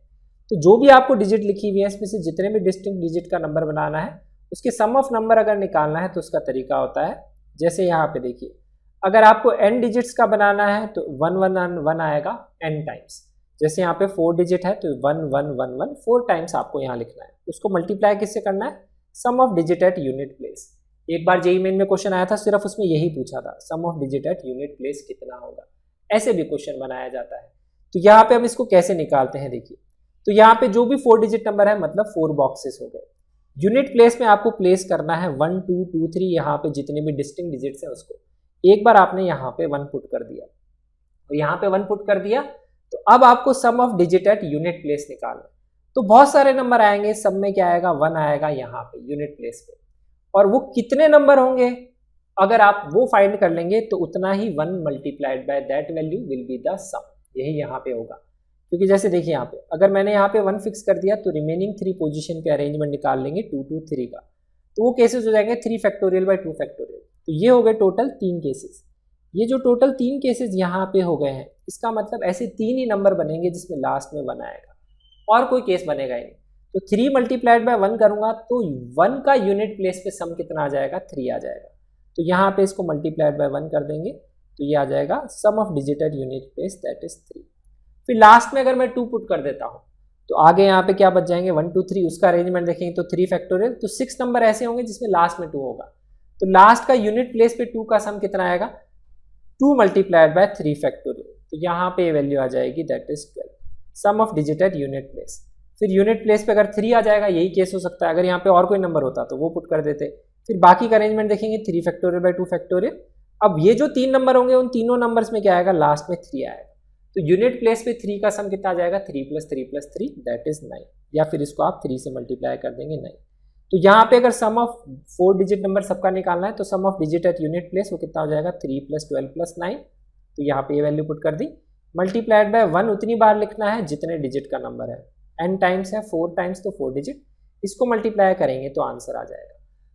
तो जो भी आपको डिजिट लिखी हुई है इसमें से जितने भी डिस्टिंक्ट डिजिट का नंबर बनाना है, उसके सम ऑफ नंबर अगर निकालना है तो उसका तरीका होता है जैसे यहाँ पे देखिए, अगर आपको n डिजिट्स का बनाना है तो 1 1 1 आएगा n टाइम्स। जैसे यहाँ पे 4 डिजिट है तो 1 1 1 1 4 टाइम्स आपको यहाँ लिखना है। उसको मल्टीप्लाई किससे करना है? Sum of digit at unit place. एक बार जेईई मेन में क्वेश्चन आया था, सिर्फ उसमें यही पूछा था, sum of digit at unit place कितना होगा। ऐसे भी क्वेश्चन बनाया जाता है। तो यहाँ पे हम इसको कैसे निकालते हैं देखिए, तो यहाँ पे जो भी 4 डिजिट नंबर है मतलब 4 बॉक्सेस हो गए। यूनिट प्लेस में आपको प्लेस करना है 1 2 2 3, यहाँ पे जितने भी डिस्टिंक्ट डिजिट्स हैं उसको। एक बार आपने यहाँ पे 1 पुट कर दिया और यहाँ पे 1 पुट कर दिया, तो अब आपको sum of digit at unit place निकालना। तो बहुत सारे नंबर आएंगे, सब में क्या आएगा? 1 आएगा यहाँ पे यूनिट प्लेस पे। और वो कितने नंबर होंगे अगर आप वो फाइंड कर लेंगे तो उतना ही 1 multiplied by that value will be the sum. यही यहाँ पे होगा, क्योंकि जैसे देखिए यहाँ पे अगर मैंने यहाँ पे 1 फिक्स कर दिया तो रिमेनिंग 3 पोजीशन पे अरेंजमेंट निकाल लेंगे 2 2 3 का, तो वो केसेस हो जाएंगे 3 फैक्टोरियल बाय 2 फैक्टोरियल। तो ये हो गए टोटल 3 केसेस। ये जो टोटल 3 केसेस यहाँ पे हो गए हैं, इसका मतलब ऐसे 3 ही नंबर बनेंगे जिसमें लास्ट में 1 आएगा, और कोई केस बनेगा ही नहीं। तो 3 मल्टीप्लाइड बाय 1 करूंगा तो 1 का यूनिट प्लेस पे सम कितना आ जाएगा? 3 आ जाएगा। तो यहाँ पे इसको मल्टीप्लाइड बाय 1 कर देंगे तो ये आ जाएगा sum of digit at unit place that is 3। फिर लास्ट में अगर मैं 2 पुट कर देता हूँ तो आगे यहाँ पे क्या बच जाएंगे? 1 2 3, उसका अरेंजमेंट देखेंगे तो 3 फैक्टोरियल, तो 6 नंबर ऐसे होंगे जिसमें लास्ट में 2 होगा। तो लास्ट का यूनिट प्लेस पे 2 का सम कितना आएगा? 2 मल्टीप्लाइड बाय 3 फैक्टोरियल। तो यहाँ पे ये वैल्यू आ जाएगी that is 12, sum of digit at unit place. फिर यूनिट प्लेस पे अगर 3 आ जाएगा, यही केस हो सकता है। अगर यहाँ पे और कोई नंबर होता तो वो पुट कर देते। फिर बाकी का अरेंजमेंट देखेंगे 3 फैक्टोरियल बाय 2 फैक्टोरियल। अब ये जो 3 नंबर होंगे उन तीनों नंबर्स में क्या आएगा? लास्ट में 3 आएगा। तो यूनिट प्लेस पे 3 का सम कितना आ जाएगा? 3 + 3 + 3 दैट इज 9, या फिर इसको आप 3 से मल्टीप्लाई कर देंगे 9। तो यहाँ पे अगर सम ऑफ 4 डिजिट नंबर सबका निकालना है तो sum of digit at unit place वो कितना हो जाएगा? 3 + 12 + 9। तो यहाँ पे ये वैल्यू पुट कर दी। मल्टीप्लाइड बाय 1 उतनी बार लिखना है जितने डिजिट का नंबर है। n टाइम्स है 4 टाइम्स, तो 4 डिजिट, इसको मल्टीप्लाई करेंगे तो आंसर आ जाएगा।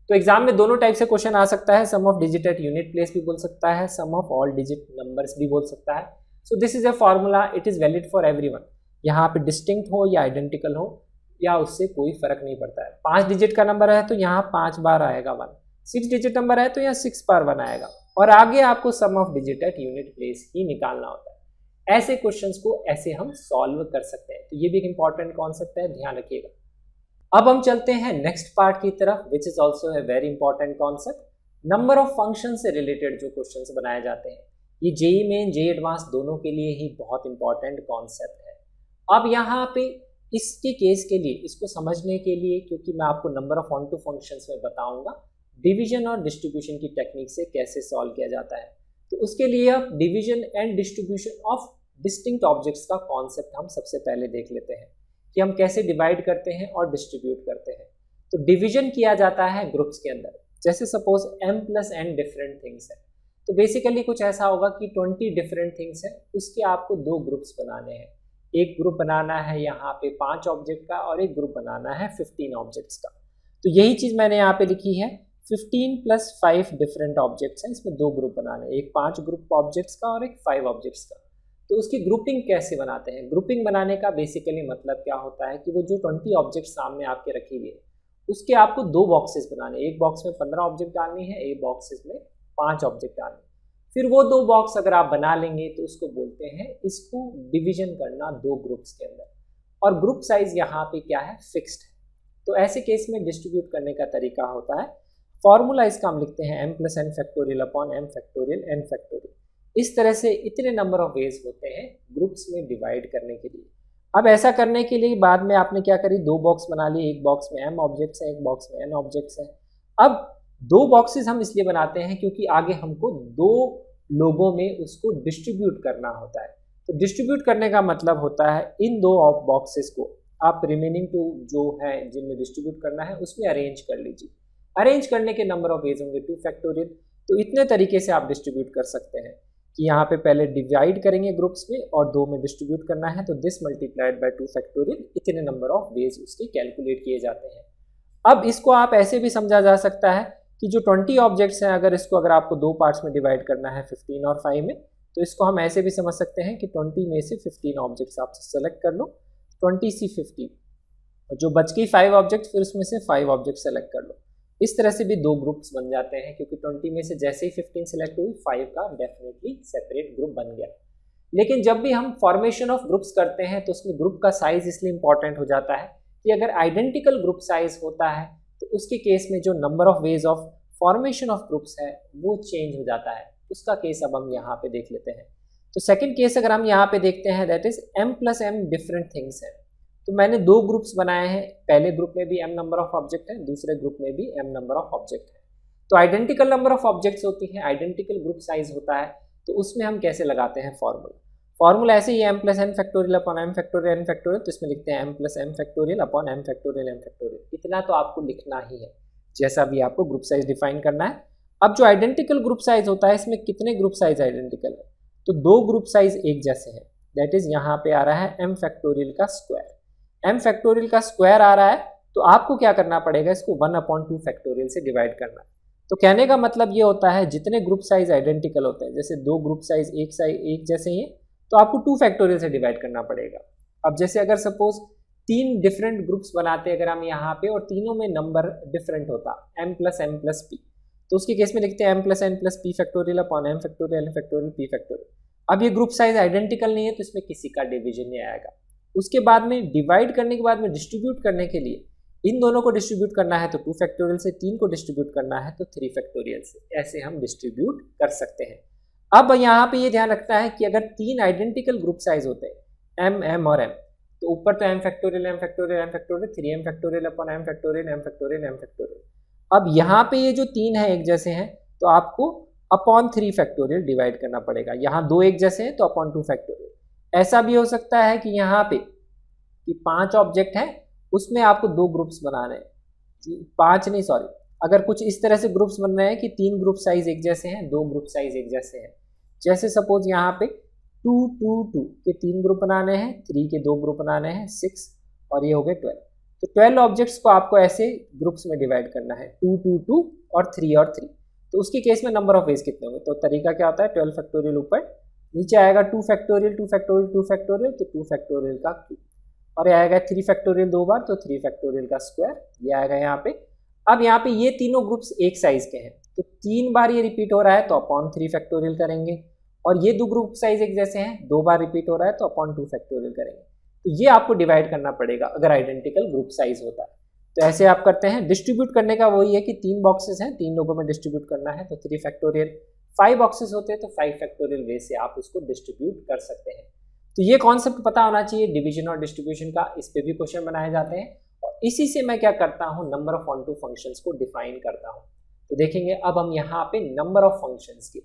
तो एग्जाम में दोनों टाइप से क्वेश्चन आ सकता है, sum of digit at unit place भी बोल सकता है, sum of all digit numbers भी बोल सकता है। So this is a formula, it is valid for everyone. यहाँ पे डिस्टिंक्ट हो या आइडेंटिकल हो या उससे कोई फर्क नहीं पड़ता है। 5 डिजिट का नंबर है तो यहाँ 5 बार आएगा 1, 6 डिजिट नंबर है तो यहाँ 6 बार 1 आएगा, और आगे आपको sum of digit at unit place ही निकालना होता है। ऐसे क्वेश्चंस को ऐसे हम सॉल्व कर सकते हैं। तो ये भी एक इंपॉर्टेंट कॉन्सेप्ट है, ध्यान रखिएगा। अब हम चलते हैं नेक्स्ट पार्ट की तरफ, which is also a very important concept, number of function से रिलेटेड जो क्वेश्चंस बनाए जाते हैं। ये जेईई मेन जेईई एडवांस दोनों के लिए ही बहुत इंपॉर्टेंट कॉन्सेप्ट है। अब यहाँ पे इसके केस के लिए, इसको समझने के लिए, क्योंकि मैं आपको number of onto functions में बताऊंगा डिवीजन और डिस्ट्रीब्यूशन की टेक्निक से कैसे सॉल्व किया जाता है। तो उसके लिए अब division and distribution of distinct objects का कॉन्सेप्ट हम सबसे पहले देख लेते हैं कि हम कैसे डिवाइड करते हैं और डिस्ट्रीब्यूट करते हैं। तो डिवीजन किया जाता है ग्रुप्स के अंदर। जैसे suppose m + n different things है, तो बेसिकली कुछ ऐसा होगा कि 20 डिफरेंट थिंग्स है, उसके आपको 2 ग्रुप्स बनाने हैं। एक ग्रुप बनाना है यहाँ पे 5 ऑब्जेक्ट का और एक ग्रुप बनाना है 15 ऑब्जेक्ट्स का। तो यही चीज़ मैंने यहाँ पे लिखी है, 15 + 5 डिफरेंट ऑब्जेक्ट्स हैं, इसमें 2 ग्रुप बनाने हैं, एक 5 ग्रुप ऑब्जेक्ट्स का और एक 5 ऑब्जेक्ट्स का। तो उसकी ग्रुपिंग कैसे बनाते हैं? ग्रुपिंग बनाने का बेसिकली मतलब क्या होता है कि वो जो 20 ऑब्जेक्ट सामने आपके रखी हुई है उसके आपको 2 बॉक्सेस बनाने, एक बॉक्स में 15 ऑब्जेक्ट डालनी है, एक बॉक्सेस में 5 ऑब्जेक्ट डालने। फिर वो 2 बॉक्स अगर आप बना लेंगे तो उसको बोलते हैं, इसको डिवीजन करना 2 ग्रुप्स के अंदर, और ग्रुप साइज यहाँ पे क्या है? फिक्स्ड है। तो ऐसे केस में डिस्ट्रीब्यूट करने का तरीका होता है, फॉर्मूला इसका हम लिखते हैं m + n factorial upon m factorial n factorial. इस तरह से इतने नंबर ऑफ वेज होते हैं ग्रुप्स में डिवाइड करने के लिए। अब ऐसा करने के लिए बाद में आपने क्या करी, 2 बॉक्स बना लिए, एक बॉक्स में m ऑब्जेक्ट्स है, एक बॉक्स में n ऑब्जेक्ट्स है। अब 2 बॉक्सेस हम इसलिए बनाते हैं क्योंकि आगे हमको 2 लोगों में उसको डिस्ट्रीब्यूट करना होता है। तो डिस्ट्रीब्यूट करने का मतलब होता है इन 2 बॉक्सेस को आप रिमेनिंग 2 जो है जिनमें डिस्ट्रीब्यूट करना है उसमें अरेंज कर लीजिए। अरेंज करने के नंबर ऑफ वेज होंगे 2 फैक्टोरियल। तो इतने तरीके से आप डिस्ट्रीब्यूट कर सकते हैं कि यहाँ पे पहले डिवाइड करेंगे ग्रुप्स में और 2 में डिस्ट्रीब्यूट करना है, तो दिस मल्टीप्लाइड बाय 2 फैक्टोरियल, इतने नंबर ऑफ वेज उसके कैलकुलेट किए जाते हैं। अब इसको आप ऐसे भी समझा जा सकता है कि जो 20 ऑब्जेक्ट्स हैं, अगर आपको 2 पार्ट्स में डिवाइड करना है 15 और 5 में, तो इसको हम ऐसे भी समझ सकते हैं कि 20 में से 15 ऑब्जेक्ट्स आप सेलेक्ट कर लो, 20 से 15, जो बच गई 5 ऑब्जेक्ट फिर उसमें से 5 ऑब्जेक्ट सेलेक्ट कर लो। इस तरह से भी दो ग्रुप्स बन जाते हैं, क्योंकि 20 में से जैसे ही 15 सिलेक्ट हुई 5 का डेफिनेटली सेपरेट ग्रुप बन गया। लेकिन जब भी हम फॉर्मेशन ऑफ ग्रुप्स करते हैं तो उसमें ग्रुप का साइज इसलिए इंपॉर्टेंट हो जाता है कि अगर आइडेंटिकल ग्रुप साइज होता है तो उसके केस में जो number of ways of formation of groups है वो चेंज हो जाता है। उसका केस अब हम यहाँ पे देख लेते हैं। तो सेकंड केस अगर हम यहाँ पे देखते हैं, that is m + m different things है। तो मैंने दो ग्रुप्स बनाए हैं, पहले ग्रुप में भी m नंबर ऑफ ऑब्जेक्ट है, दूसरे ग्रुप में भी m नंबर ऑफ ऑब्जेक्ट है। तो आइडेंटिकल नंबर ऑफ ऑब्जेक्ट्स होती हैं, आइडेंटिकल ग्रुप साइज होता है, तो उसमें हम कैसे लगाते हैं फॉर्मूला ऐसे ही m + n factorial upon m factorial n factorial. तो इसमें लिखते हैं m + m factorial upon m factorial n factorial. इतना तो आपको लिखना ही है, जैसा भी आपको ग्रुप साइज डिफाइन करना है। अब जो आइडेंटिकल ग्रुप साइज होता है, इसमें कितने ग्रुप साइज आइडेंटिकल है? तो दो ग्रुप साइज एक जैसे हैं, दैट इज यहाँ पे आ रहा है m फैक्टोरियल का स्क्वायर। m फैक्टोरियल का स्क्वायर आ रहा है, तो आपको क्या करना पड़ेगा, इसको 1/2 फैक्टोरियल से डिवाइड करना है। तो कहने का मतलब ये होता है जितने ग्रुप साइज आइडेंटिकल होते हैं, जैसे दो ग्रुप साइज एक जैसे ही है, तो आपको 2 फैक्टोरियल से डिवाइड करना पड़ेगा। अब जैसे अगर सपोज 3 डिफरेंट ग्रुप्स बनाते अगर हम यहाँ पे, और तीनों में नंबर डिफरेंट होता m + m + p, तो उसके केस में लिखते हैं m + n + p factorial upon m factorial n factorial p factorial. अब ये ग्रुप साइज आइडेंटिकल नहीं है, तो इसमें किसी का डिवीजन नहीं आएगा। उसके बाद में डिवाइड करने के बाद में डिस्ट्रीब्यूट करने के लिए इन दोनों को डिस्ट्रीब्यूट करना है तो 2 फैक्टोरियल से, 3 को डिस्ट्रीब्यूट करना है तो 3 फैक्टोरियल से, ऐसे हम डिस्ट्रीब्यूट कर सकते हैं। अब यहाँ पे ये ध्यान रखना है कि अगर 3 आइडेंटिकल ग्रुप साइज होते हैं m m और m, तो ऊपर तो m factorial m factorial m factorial 3m factorial upon m factorial m factorial m factorial. अब यहाँ पे ये जो 3 है एक जैसे हैं, तो आपको अपॉन 3 फैक्टोरियल डिवाइड करना पड़ेगा। यहाँ 2 एक जैसे हैं तो अपॉन 2 फैक्टोरियल। ऐसा भी हो सकता है कि यहाँ पे कि 5 ऑब्जेक्ट हैं, उसमें आपको 2 ग्रुप्स बनाने हैं, 5 नहीं सॉरी, अगर कुछ इस तरह से ग्रुप्स बन रहे हैं कि 3 ग्रुप साइज एक जैसे हैं, 2 ग्रुप साइज एक जैसे हैं। जैसे सपोज यहाँ पे 2 2 2 के 3 ग्रुप बनाने हैं, 3 के 2 ग्रुप बनाने हैं, 6 और ये हो गए 12। तो 12 ऑब्जेक्ट्स को आपको ऐसे ग्रुप्स में डिवाइड करना है, 2 2 2 और 3 और 3। तो उसके केस में नंबर ऑफ वेज कितने होंगे? तो तरीका क्या होता है, 12 फैक्टोरियल ऊपर, नीचे आएगा 2 फैक्टोरियल 2 फैक्टोरियल 2 फैक्टोरियल, तो 2 फैक्टोरियल का क्यूब, और ये आएगा 3 फैक्टोरियल 2 बार, तो 3 फैक्टोरियल का स्क्वायर, ये आएगा यहाँ पे। अब यहाँ पे ये तीनों ग्रुप्स एक साइज के हैं, तो 3 बार ये रिपीट हो रहा है तो अपॉन 3 फैक्टोरियल करेंगे, और ये 2 ग्रुप साइज एक जैसे हैं, 2 बार रिपीट हो रहा है तो अपॉन 2 फैक्टोरियल करेंगे। तो ये आपको डिवाइड करना पड़ेगा अगर आइडेंटिकल ग्रुप साइज होता है। तो ऐसे आप करते हैं। डिस्ट्रीब्यूट करने का वही है कि 3 बॉक्सेस हैं, 3 लोगों में डिस्ट्रीब्यूट करना है तो 3 फैक्टोरियल, 5 बॉक्सेस होते हैं तो 5 फैक्टोरियल वे से आप उसको डिस्ट्रीब्यूट कर सकते हैं। तो ये कॉन्सेप्ट पता होना चाहिए डिवीजन और डिस्ट्रीब्यूशन का, इस पे भी क्वेश्चन बनाए जाते हैं। और इसी से मैं क्या करता हूँ, number of onto functions को डिफाइन करता हूँ। तो देखेंगे अब हम यहाँ पे नंबर ऑफ फंक्शंस की,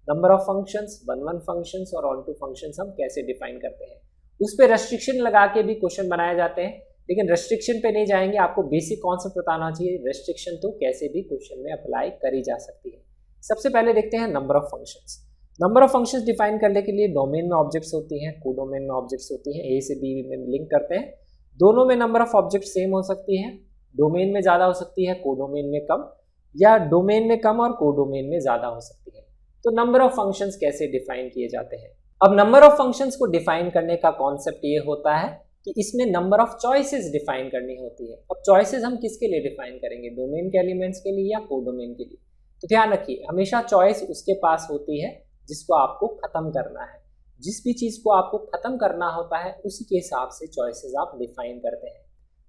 नंबर ऑफ फंक्शंस, 1 फंक्शंस और ऑन टू फंक्शंस हम कैसे डिफाइन करते हैं। उस पर रेस्ट्रिक्शन लगा के भी क्वेश्चन बनाए जाते हैं, लेकिन रेस्ट्रिक्शन पे नहीं जाएंगे, आपको बेसिक कॉन्सेप्ट बताना चाहिए। रेस्ट्रिक्शन तो कैसे भी क्वेश्चन में अप्लाई करी जा सकती है। सबसे पहले देखते हैं number of functions. Number of functions define करने के लिए डोमेन में ऑब्जेक्ट्स होती हैं, कोडोमेन में ऑब्जेक्ट्स होती हैं, ए से बी में लिंक करते हैं। दोनों में नंबर ऑफ ऑब्जेक्ट सेम हो सकती है, डोमेन में ज़्यादा हो सकती है, कोडोमेन में कम, या डोमेन में कम और कोडोमेन में ज़्यादा हो सकती है। तो नंबर ऑफ फंक्शंस कैसे डिफाइन किए जाते हैं। अब नंबर ऑफ फंक्शंस को डिफाइन करने का कॉन्सेप्ट ये होता है कि इसमें नंबर ऑफ चॉइसेस डिफाइन करनी होती है। अब चॉइसेस हम किसके लिए डिफाइन करेंगे, डोमेन के एलिमेंट्स के लिए या कोडोमेन के लिए। तो ध्यान रखिए, हमेशा चॉइस उसके पास होती है जिसको आपको खत्म करना है। जिस भी चीज़ को आपको खत्म करना होता है उसी के हिसाब से चॉइसेस आप डिफाइन करते हैं।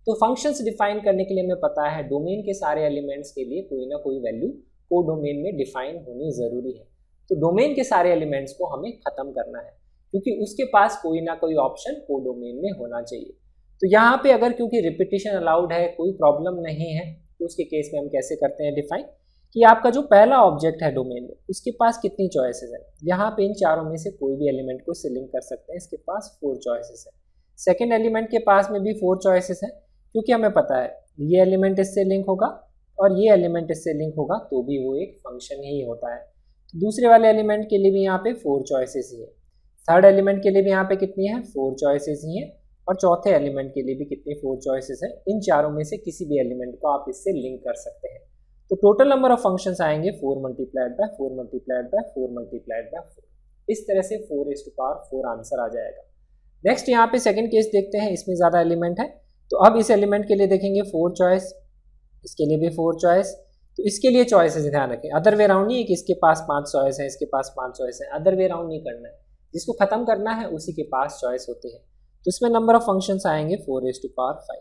तो फंक्शंस डिफाइन करने के लिए हमें पता है डोमेन के सारे एलिमेंट्स के लिए कोई ना कोई वैल्यू कोडोमेन में डिफाइन होनी ज़रूरी है। तो डोमेन के सारे एलिमेंट्स को हमें खत्म करना है, क्योंकि उसके पास कोई ना कोई ऑप्शन कोडोमेन में होना चाहिए। तो यहाँ पे अगर क्योंकि रिपीटिशन अलाउड है, कोई प्रॉब्लम नहीं है, तो उसके केस में हम कैसे करते हैं डिफाइन कि आपका जो पहला ऑब्जेक्ट है डोमेन में उसके पास कितनी चॉइसेस है। यहाँ पे इन चारों में से कोई भी एलिमेंट को सिलेक्ट कर सकते हैं, इसके पास 4 चॉइसेस है। सेकेंड एलिमेंट के पास में भी 4 चॉइसेस है, क्योंकि हमें पता है ये एलिमेंट इससे लिंक होगा और ये एलिमेंट इससे लिंक होगा तो भी वो एक फंक्शन ही होता है। तो दूसरे वाले एलिमेंट के लिए भी यहाँ पे 4 चॉइसेस ही है। थर्ड एलिमेंट के लिए भी यहाँ पे कितनी है, 4 चॉइसेस ही है। और चौथे एलिमेंट के लिए भी कितनी 4 चॉइसेस है। इन चारों में से किसी भी एलिमेंट को आप इससे लिंक कर सकते हैं। तो टोटल नंबर ऑफ फंक्शंस आएंगे 4 multiplied bye 4 multiplied bye 4 multiplied bye 4। इस तरह से 4⁴ आंसर आ जाएगा। नेक्स्ट यहाँ पे सेकंड केस देखते हैं, इसमें ज़्यादा एलिमेंट है। तो अब इस एलिमेंट के लिए देखेंगे 4 चॉइस, इसके लिए भी 4 चॉइस, तो इसके लिए चॉइसेस ध्यान रखें, अदर वे राउंड नहीं है कि इसके पास 5 चॉइस है, इसके पास 5 चॉइस है, अदर वे राउंड नहीं करना है, जिसको खत्म करना है उसी के पास चॉइस होती है। तो इसमें नंबर ऑफ फंक्शंस आएंगे 4⁵5।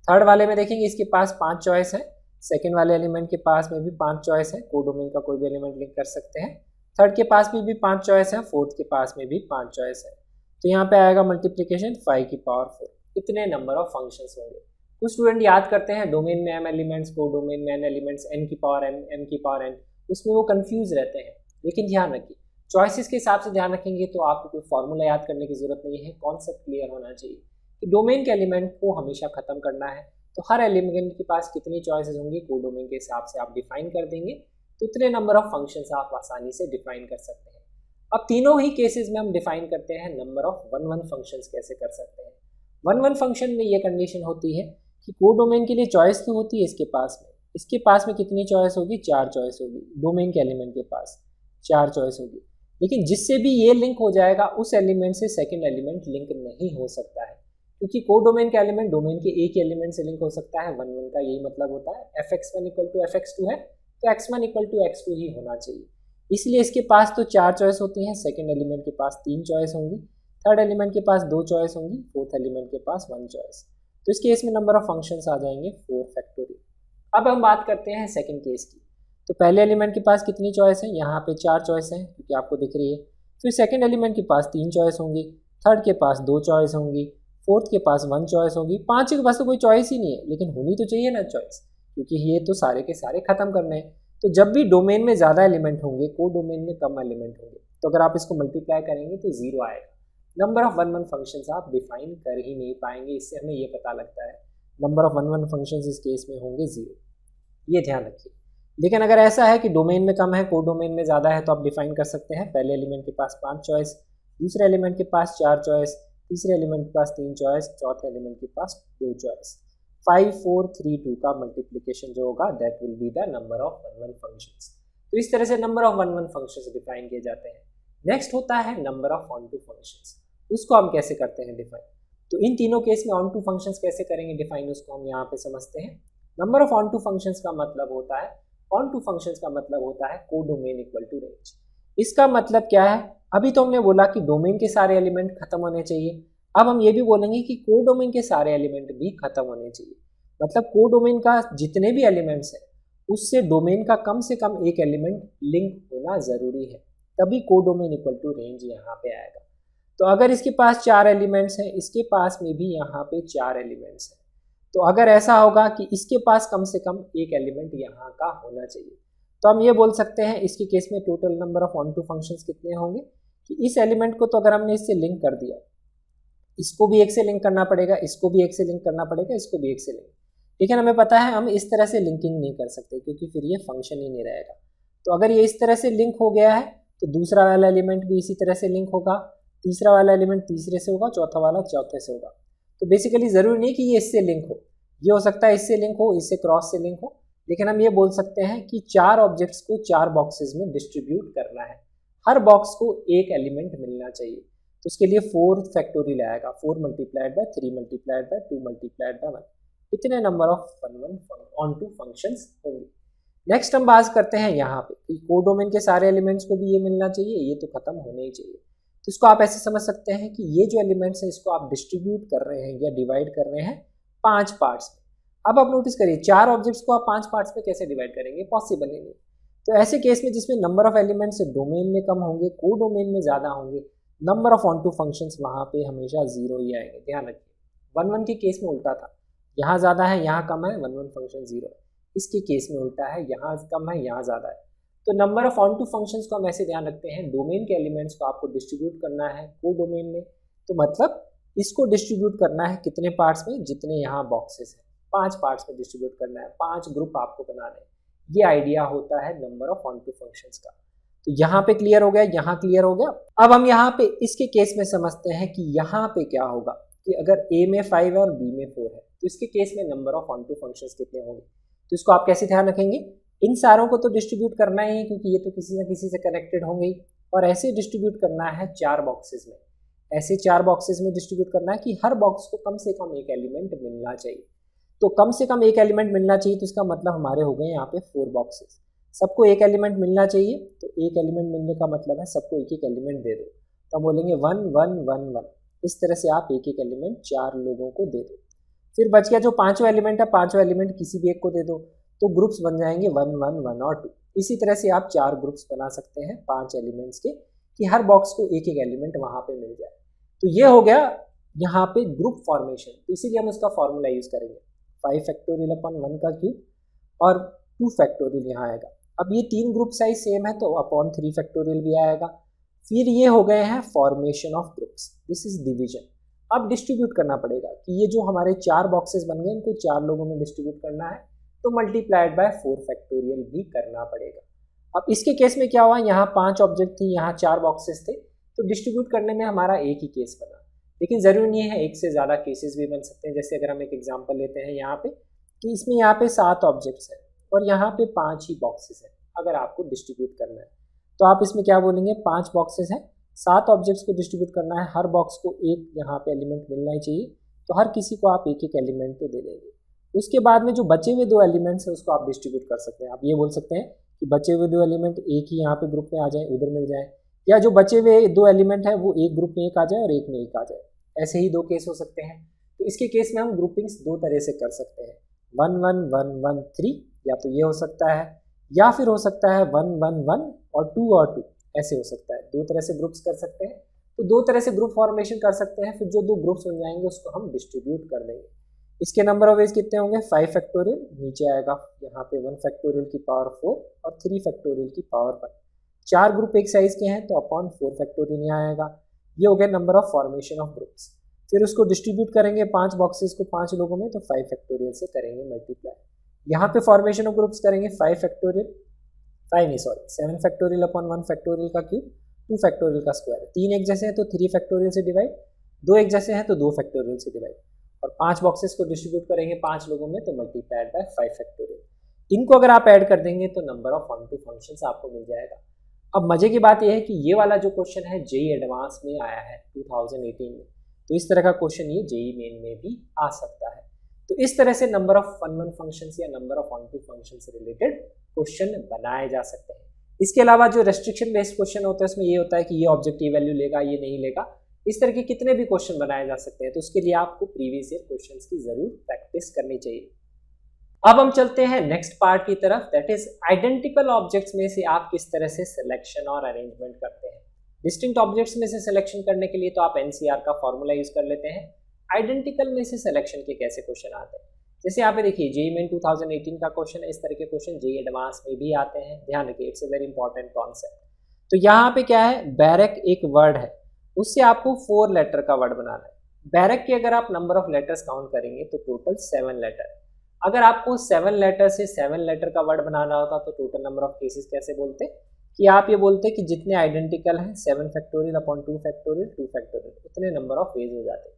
थर्ड वाले में देखेंगे इसके पास 5 चॉइस है, सेकेंड वाले एलिमेंट के पास में भी 5 चॉइस है, कोडोमेन का कोई भी एलिमेंट लिंक कर सकते हैं। थर्ड के पास में भी 5 चॉइस है, फोर्थ के पास में भी 5 चॉइस है। तो यहाँ पे आएगा मल्टीप्लीकेशन 5⁴। इतने नंबर ऑफ फंक्शंस होंगे। कुछ स्टूडेंट याद करते हैं डोमेन में m एलिमेंट्स, कोडोमेन में n एलिमेंट्स, n⁴m उसमें वो कंफ्यूज रहते हैं। लेकिन ध्यान रखिए चॉइसेस के हिसाब से ध्यान रखेंगे तो आपको कोई फॉर्मूला याद करने की जरूरत नहीं है, कॉन्सेप्ट क्लियर होना चाहिए कि डोमेन के एलिमेंट को हमेशा खत्म करना है। तो हर एलिमेंट के पास कितनी चॉइसेस होंगी कोडोमेन के हिसाब से आप डिफाइन कर देंगे, तो उतने नंबर ऑफ फंक्शंस आप आसानी से डिफाइन कर सकते हैं। अब तीनों ही केसेस में हम डिफाइन करते हैं नंबर ऑफ 1 फंक्शंस कैसे कर सकते हैं। 1 फंक्शन में ये कंडीशन होती है कि कोडोमेन के लिए चॉइस तो होती है इसके पास में कितनी चॉइस होगी, 4 चॉइस होगी। डोमेन के एलिमेंट के पास 4 चॉइस होगी, लेकिन जिससे भी ये लिंक हो जाएगा उस एलिमेंट से सेकंड एलिमेंट लिंक नहीं हो सकता है, क्योंकि कोडोमेन का एलिमेंट डोमेन के एक एलिमेंट से लिंक हो सकता है। 1 का यही मतलब होता है। fx1 = fx2 है तो x1 = x2 ही होना चाहिए। इसलिए इसके पास तो 4 चॉइस होती हैं, सेकंड एलिमेंट के पास 3 चॉइस होंगी, थर्ड एलिमेंट के पास 2 चॉइस होंगी, फोर्थ एलिमेंट के पास 1 चॉइस। तो इस केस में नंबर ऑफ फंक्शंस आ जाएंगे 4 अब हम बात करते हैं सेकंड केस की। तो पहले एलिमेंट के पास कितनी चॉइस है, यहाँ पे 4 चॉइस है क्योंकि आपको दिख रही है। फिर सेकंड एलिमेंट के पास 3 चॉइस होंगी, थर्ड के पास 2 चॉइस होंगी, फोर्थ के पास 1 चॉइस होगी, पांचवें के पास तो कोई चॉइस ही नहीं है, लेकिन होनी तो चाहिए ना चॉइस, क्योंकि ये तो सारे के सारे खत्म करने हैं। तो जब भी डोमेन में ज़्यादा एलिमेंट होंगे, कोडोमेन में कम एलिमेंट होंगे, तो अगर आप इसको मल्टीप्लाई करेंगे तो 0 आएगा। नंबर ऑफ 1 फंक्शंस आप डिफाइन कर ही नहीं पाएंगे। इससे हमें ये पता लगता है नंबर ऑफ 1 फंक्शंस इस केस में होंगे 0, ये ध्यान रखिए। लेकिन अगर ऐसा है कि डोमेन में कम है, कोडोमेन में ज़्यादा है, तो आप डिफाइन कर सकते हैं पहले एलिमेंट के पास 5 चॉइस, दूसरे एलिमेंट के पास 4 चॉइस, तीसरे एलिमेंट के पास 3 चॉइस, चौथे एलिमेंट के पास 2 चॉइस। 5 4 3 2 का मल्टीप्लिकेशन जो होगा that will be the number of 1 functions. तो इस तरह से नंबर ऑफ 1 फंक्शंस डिफाइन किए जाते हैं। नेक्स्ट होता है number of onto functions. उसको हम कैसे करते हैं डिफाइन। तो इन तीनों केस में ऑन टू फंक्शंस कैसे करेंगे डिफाइन, उसको हम यहाँ पे समझते हैं। Number of onto functions का मतलब होता है, ऑन टू फंक्शंस का मतलब होता है कोडोमेन इक्वल टू रेंज। इसका मतलब क्या है, अभी तो हमने बोला कि डोमेन के सारे एलिमेंट खत्म होने चाहिए, अब हम ये भी बोलेंगे कि कोडोमेन के सारे एलिमेंट भी खत्म होने चाहिए। मतलब कोडोमेन का जितने भी एलिमेंट्स हैं उससे डोमेन का कम से कम एक एलिमेंट लिंक होना जरूरी है, तभी कोडोमेन इक्वल टू रेंज यहाँ पे आएगा। तो अगर इसके पास 4 एलिमेंट्स हैं, इसके पास में भी यहाँ पे 4 एलिमेंट्स हैं, तो अगर ऐसा होगा कि इसके पास कम से कम एक एलिमेंट यहाँ का होना चाहिए, तो हम ये बोल सकते हैं इसके केस में total number of onto functions कितने होंगे कि इस एलिमेंट को तो अगर हमने इससे लिंक कर दिया, इसको भी एक से लिंक करना पड़ेगा, इसको भी एक से लिंक करना पड़ेगा, इसको भी एक से लिंक। लेकिन हमें पता है हम इस तरह से लिंकिंग नहीं कर सकते क्योंकि फिर ये फंक्शन ही नहीं रहेगा। तो अगर ये इस तरह से लिंक हो गया है तो दूसरा वाला एलिमेंट भी इसी तरह से लिंक होगा, तीसरा वाला एलिमेंट तीसरे से होगा, चौथा वाला चौथे से होगा। तो बेसिकली जरूरी नहीं कि ये इससे लिंक हो, ये हो सकता है इससे लिंक हो, इससे क्रॉस से लिंक हो, लेकिन हम ये बोल सकते हैं कि 4 ऑब्जेक्ट्स को 4 बॉक्सेस में डिस्ट्रीब्यूट करना है, हर बॉक्स को एक एलिमेंट मिलना चाहिए। तो उसके लिए 4 फैक्टोरियल आएगा, 4 multiplied by 3 multiplied by 2 multiplied by 1, इतने number of onto functions होंगे। नेक्स्ट हम बात करते हैं यहाँ पे कि कोडोमेन के सारे एलिमेंट्स को भी ये मिलना चाहिए, ये तो खत्म होने ही चाहिए। तो इसको आप ऐसे समझ सकते हैं कि ये जो एलिमेंट्स हैं इसको आप डिस्ट्रीब्यूट कर रहे हैं या डिवाइड कर रहे हैं 5 पार्ट्स में। अब आप नोटिस करिए 4 ऑब्जेक्ट्स को आप 5 पार्ट्स में कैसे डिवाइड करेंगे, पॉसिबल ही नहीं। तो ऐसे केस में जिसमें नंबर ऑफ एलिमेंट्स डोमेन में कम होंगे, कोडोमेन में ज़्यादा होंगे, number of onto functions वहाँ पे हमेशा 0 ही आएंगे। ध्यान रखिए 1 के केस में उल्टा था, यहाँ ज़्यादा है यहाँ कम है, 1 फंक्शन 0 है। इसके केस में उल्टा है, यहाँ कम है यहाँ ज़्यादा है। तो number of onto functions को हम ऐसे ध्यान रखते हैं, डोमेन के एलिमेंट्स को आपको डिस्ट्रीब्यूट करना है कोडोमेन में, तो मतलब इसको डिस्ट्रीब्यूट करना है कितने पार्ट्स में, जितने यहाँ बॉक्सेस हैं 5 पार्ट्स में डिस्ट्रीब्यूट करना है, 5 ग्रुप आपको बनाने हैं। ये आइडिया होता है number of onto functions का। तो यहाँ पे क्लियर हो गया, यहाँ क्लियर हो गया। अब हम यहाँ पे इसके केस में समझते हैं कि यहाँ पे क्या होगा कि अगर A में 5 है और B में 4 है तो इसके केस में number of onto functions कितने होंगे। तो इसको आप कैसे ध्यान रखेंगे, इन सारों को तो डिस्ट्रीब्यूट करना ही है क्योंकि ये तो किसी ना किसी से कनेक्टेड होंगे, और ऐसे डिस्ट्रीब्यूट करना है 4 बॉक्सेस में, ऐसे 4 बॉक्सेस में डिस्ट्रीब्यूट करना है कि हर बॉक्स को कम से कम एक एलिमेंट मिलना चाहिए। तो कम से कम एक एलिमेंट मिलना चाहिए, तो इसका मतलब हमारे हो गए यहाँ पे 4 बॉक्सेस। सबको एक एलिमेंट मिलना चाहिए, तो एक एलिमेंट मिलने का मतलब है सबको एक एक एलिमेंट दे दो, तो हम बोलेंगे 1 1 1 1। इस तरह से आप एक एक एलिमेंट 4 लोगों को दे दो। फिर बच गया जो पांचवा एलिमेंट है, पांचवा एलिमेंट किसी भी एक को दे दो, तो ग्रुप्स बन जाएंगे 1 1 1 और 2। इसी तरह से आप 4 ग्रुप्स बना सकते हैं 5 एलिमेंट्स के, कि हर बॉक्स को एक एक एलिमेंट वहां पे मिल जाए। तो ये हो गया यहाँ पे ग्रुप फॉर्मेशन, तो इसीलिए हम उसका फॉर्मूला यूज करेंगे 5 फैक्टोरियल अपॉन 1 का क्यूब और 2 फैक्टोरियल यहाँ आएगा। अब ये 3 ग्रुप साइज सेम है तो अपॉन 3 फैक्टोरियल भी आएगा। फिर ये हो गए हैं formation of groups, this is division. अब डिस्ट्रीब्यूट करना पड़ेगा कि ये जो हमारे 4 बॉक्सेस बन गए इनको 4 लोगों में डिस्ट्रीब्यूट करना है, तो मल्टीप्लाइड बाय 4 फैक्टोरियल भी करना पड़ेगा। अब इसके केस में क्या हुआ, यहाँ 5 ऑब्जेक्ट थी, यहाँ 4 बॉक्सेस थे, तो डिस्ट्रीब्यूट करने में हमारा एक ही केस बना। लेकिन जरूरी नहीं है, एक से ज़्यादा केसेस भी बन सकते हैं। जैसे अगर हम एक एग्जाम्पल लेते हैं यहाँ पे, कि इसमें यहाँ पे 7 ऑब्जेक्ट्स हैं और यहाँ पे 5 ही बॉक्सेस हैं। अगर आपको डिस्ट्रीब्यूट करना है तो आप इसमें क्या बोलेंगे, 5 बॉक्सेस हैं, 7 ऑब्जेक्ट्स को डिस्ट्रीब्यूट करना है, हर बॉक्स को एक यहाँ पे एलिमेंट मिलना ही चाहिए, तो हर किसी को आप एक एक एलिमेंट तो दे देंगे। उसके बाद में जो बचे हुए 2 एलिमेंट्स हैं उसको आप डिस्ट्रीब्यूट कर सकते हैं। आप ये बोल सकते हैं कि बचे हुए 2 एलिमेंट एक ही यहाँ पे ग्रुप में आ जाए, उधर मिल जाए, या जो बचे हुए 2 एलिमेंट है वो एक ग्रुप में एक आ जाए और एक में एक आ जाए। ऐसे ही 2 केस हो सकते हैं। तो इसके केस में हम ग्रुपिंग्स 2 तरह से कर सकते हैं, 1 1 1 1 3, या तो ये हो सकता है, या फिर हो सकता है 1 1 1 और 2, ऐसे हो सकता है। 2 तरह से ग्रुप्स कर सकते हैं, तो 2 तरह से ग्रुप फॉर्मेशन कर सकते हैं। फिर जो 2 ग्रुप्स बन जाएंगे उसको हम डिस्ट्रीब्यूट कर देंगे। इसके नंबर ऑफ वेज कितने होंगे, 5 फैक्टोरियल, नीचे आएगा यहाँ पे 1 फैक्टोरियल की पावर 4 और 3 फैक्टोरियल की पावर 1। 4 ग्रुप एक साइज के हैं तो अपॉन 4 फैक्टोरियल यहाँ आएगा। ये हो गया number of formation of groups. फिर उसको डिस्ट्रीब्यूट करेंगे 5 बॉक्सेस को 5 लोगों में, तो 5 फैक्टोरियल से करेंगे मल्टीप्लाई। यहाँ पे फॉर्मेशन ऑफ ग्रुप्स करेंगे 5 फैक्टोरियल 7 फैक्टोरियल अपॉन 1 फैक्टोरियल का क्यूब, 2 फैक्टोरियल का स्क्वायर। 3 एक जैसे हैं तो 3 फैक्टोरियल से डिवाइड, 2 एक जैसे हैं तो 2 फैक्टोरियल से डिवाइड, और 5 बॉक्सेस को डिस्ट्रीब्यूट करेंगे 5 लोगों में, तो मल्टीप्लाइड बाय 5 फैक्टोरियल। इनको अगर आप ऐड कर देंगे तो नंबर ऑफ 1 2 फंक्शंस आपको मिल जाएगा। अब मजे की बात यह है कि ये वाला जो क्वेश्चन है जेई एडवांस में आया है 2018 में, तो इस तरह का क्वेश्चन ये जेई मेन में भी आ सकता है। तो इस तरह से नंबर ऑफ 1 1 फंक्शंस या नंबर ऑफ 1 2 फंक्शन से रिलेटेड क्वेश्चन बनाए जा सकते हैं। इसके अलावा जो रेस्ट्रिक्शन बेस्ड क्वेश्चन होता है उसमें ये होता है कि ये ऑब्जेक्ट ये वैल्यू लेगा, ये नहीं लेगा, इस तरह के कितने भी क्वेश्चन बनाए जा सकते हैं। तो उसके लिए आपको प्रीवियस ईयर क्वेश्चंस की जरूर प्रैक्टिस करनी चाहिए। अब हम चलते हैं नेक्स्ट पार्ट की तरफ, दैट इज आइडेंटिकल ऑब्जेक्ट्स में से आप किस तरह से सिलेक्शन और अरेंजमेंट करते हैं। डिस्टिंक्ट ऑब्जेक्ट्स में से सिलेक्शन करने के लिए तो आप एनसीआर का फॉर्मूला यूज कर लेते हैं। आइडेंटिकल में से सिलेक्शन के कैसे क्वेश्चन आते हैं, जैसे यहाँ पे देखिए जेईई मेन 2018 का क्वेश्चन है, इस तरह के क्वेश्चन जेईई एडवांस में भी आते हैं। ध्यान रखिए, it's a very important concept. तो यहाँ पे क्या है, बैरक एक वर्ड है, उससे आपको 4 लेटर का वर्ड बनाना है। बैरक के अगर आप नंबर ऑफ लेटर्स काउंट करेंगे तो टोटल 7 लेटर। अगर आपको 7 लेटर से 7 लेटर का वर्ड बनाना होता तो टोटल नंबर ऑफ केसेस कैसे बोलते, कि आप ये बोलते कि जितने आइडेंटिकल हैं 7 फैक्टोरियल अपॉन 2 फैक्टोरियल 2 फैक्टोरियल, उतने नंबर ऑफ वेज हो जाते।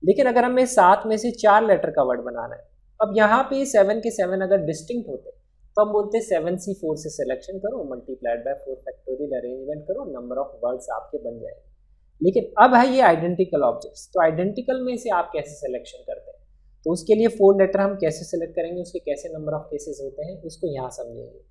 लेकिन अगर हमें 7 में से 4 लेटर का वर्ड बनाना है, अब यहाँ पे 7 के 7 अगर डिस्टिंक्ट होते तो हम बोलते 7C4 से सिलेक्शन करो, मल्टीप्लाइड बाय 4 फैक्टोरियल अरेंजमेंट करो, नंबर ऑफ वर्ड्स आपके बन जाएंगे। लेकिन अब है ये आइडेंटिकल ऑब्जेक्ट्स, तो आइडेंटिकल में से आप कैसे सिलेक्शन करते हैं, तो उसके लिए 4 लेटर हम कैसे सिलेक्ट करेंगे, उसके कैसे नंबर ऑफ केसेस होते हैं उसको यहाँ समझेंगे,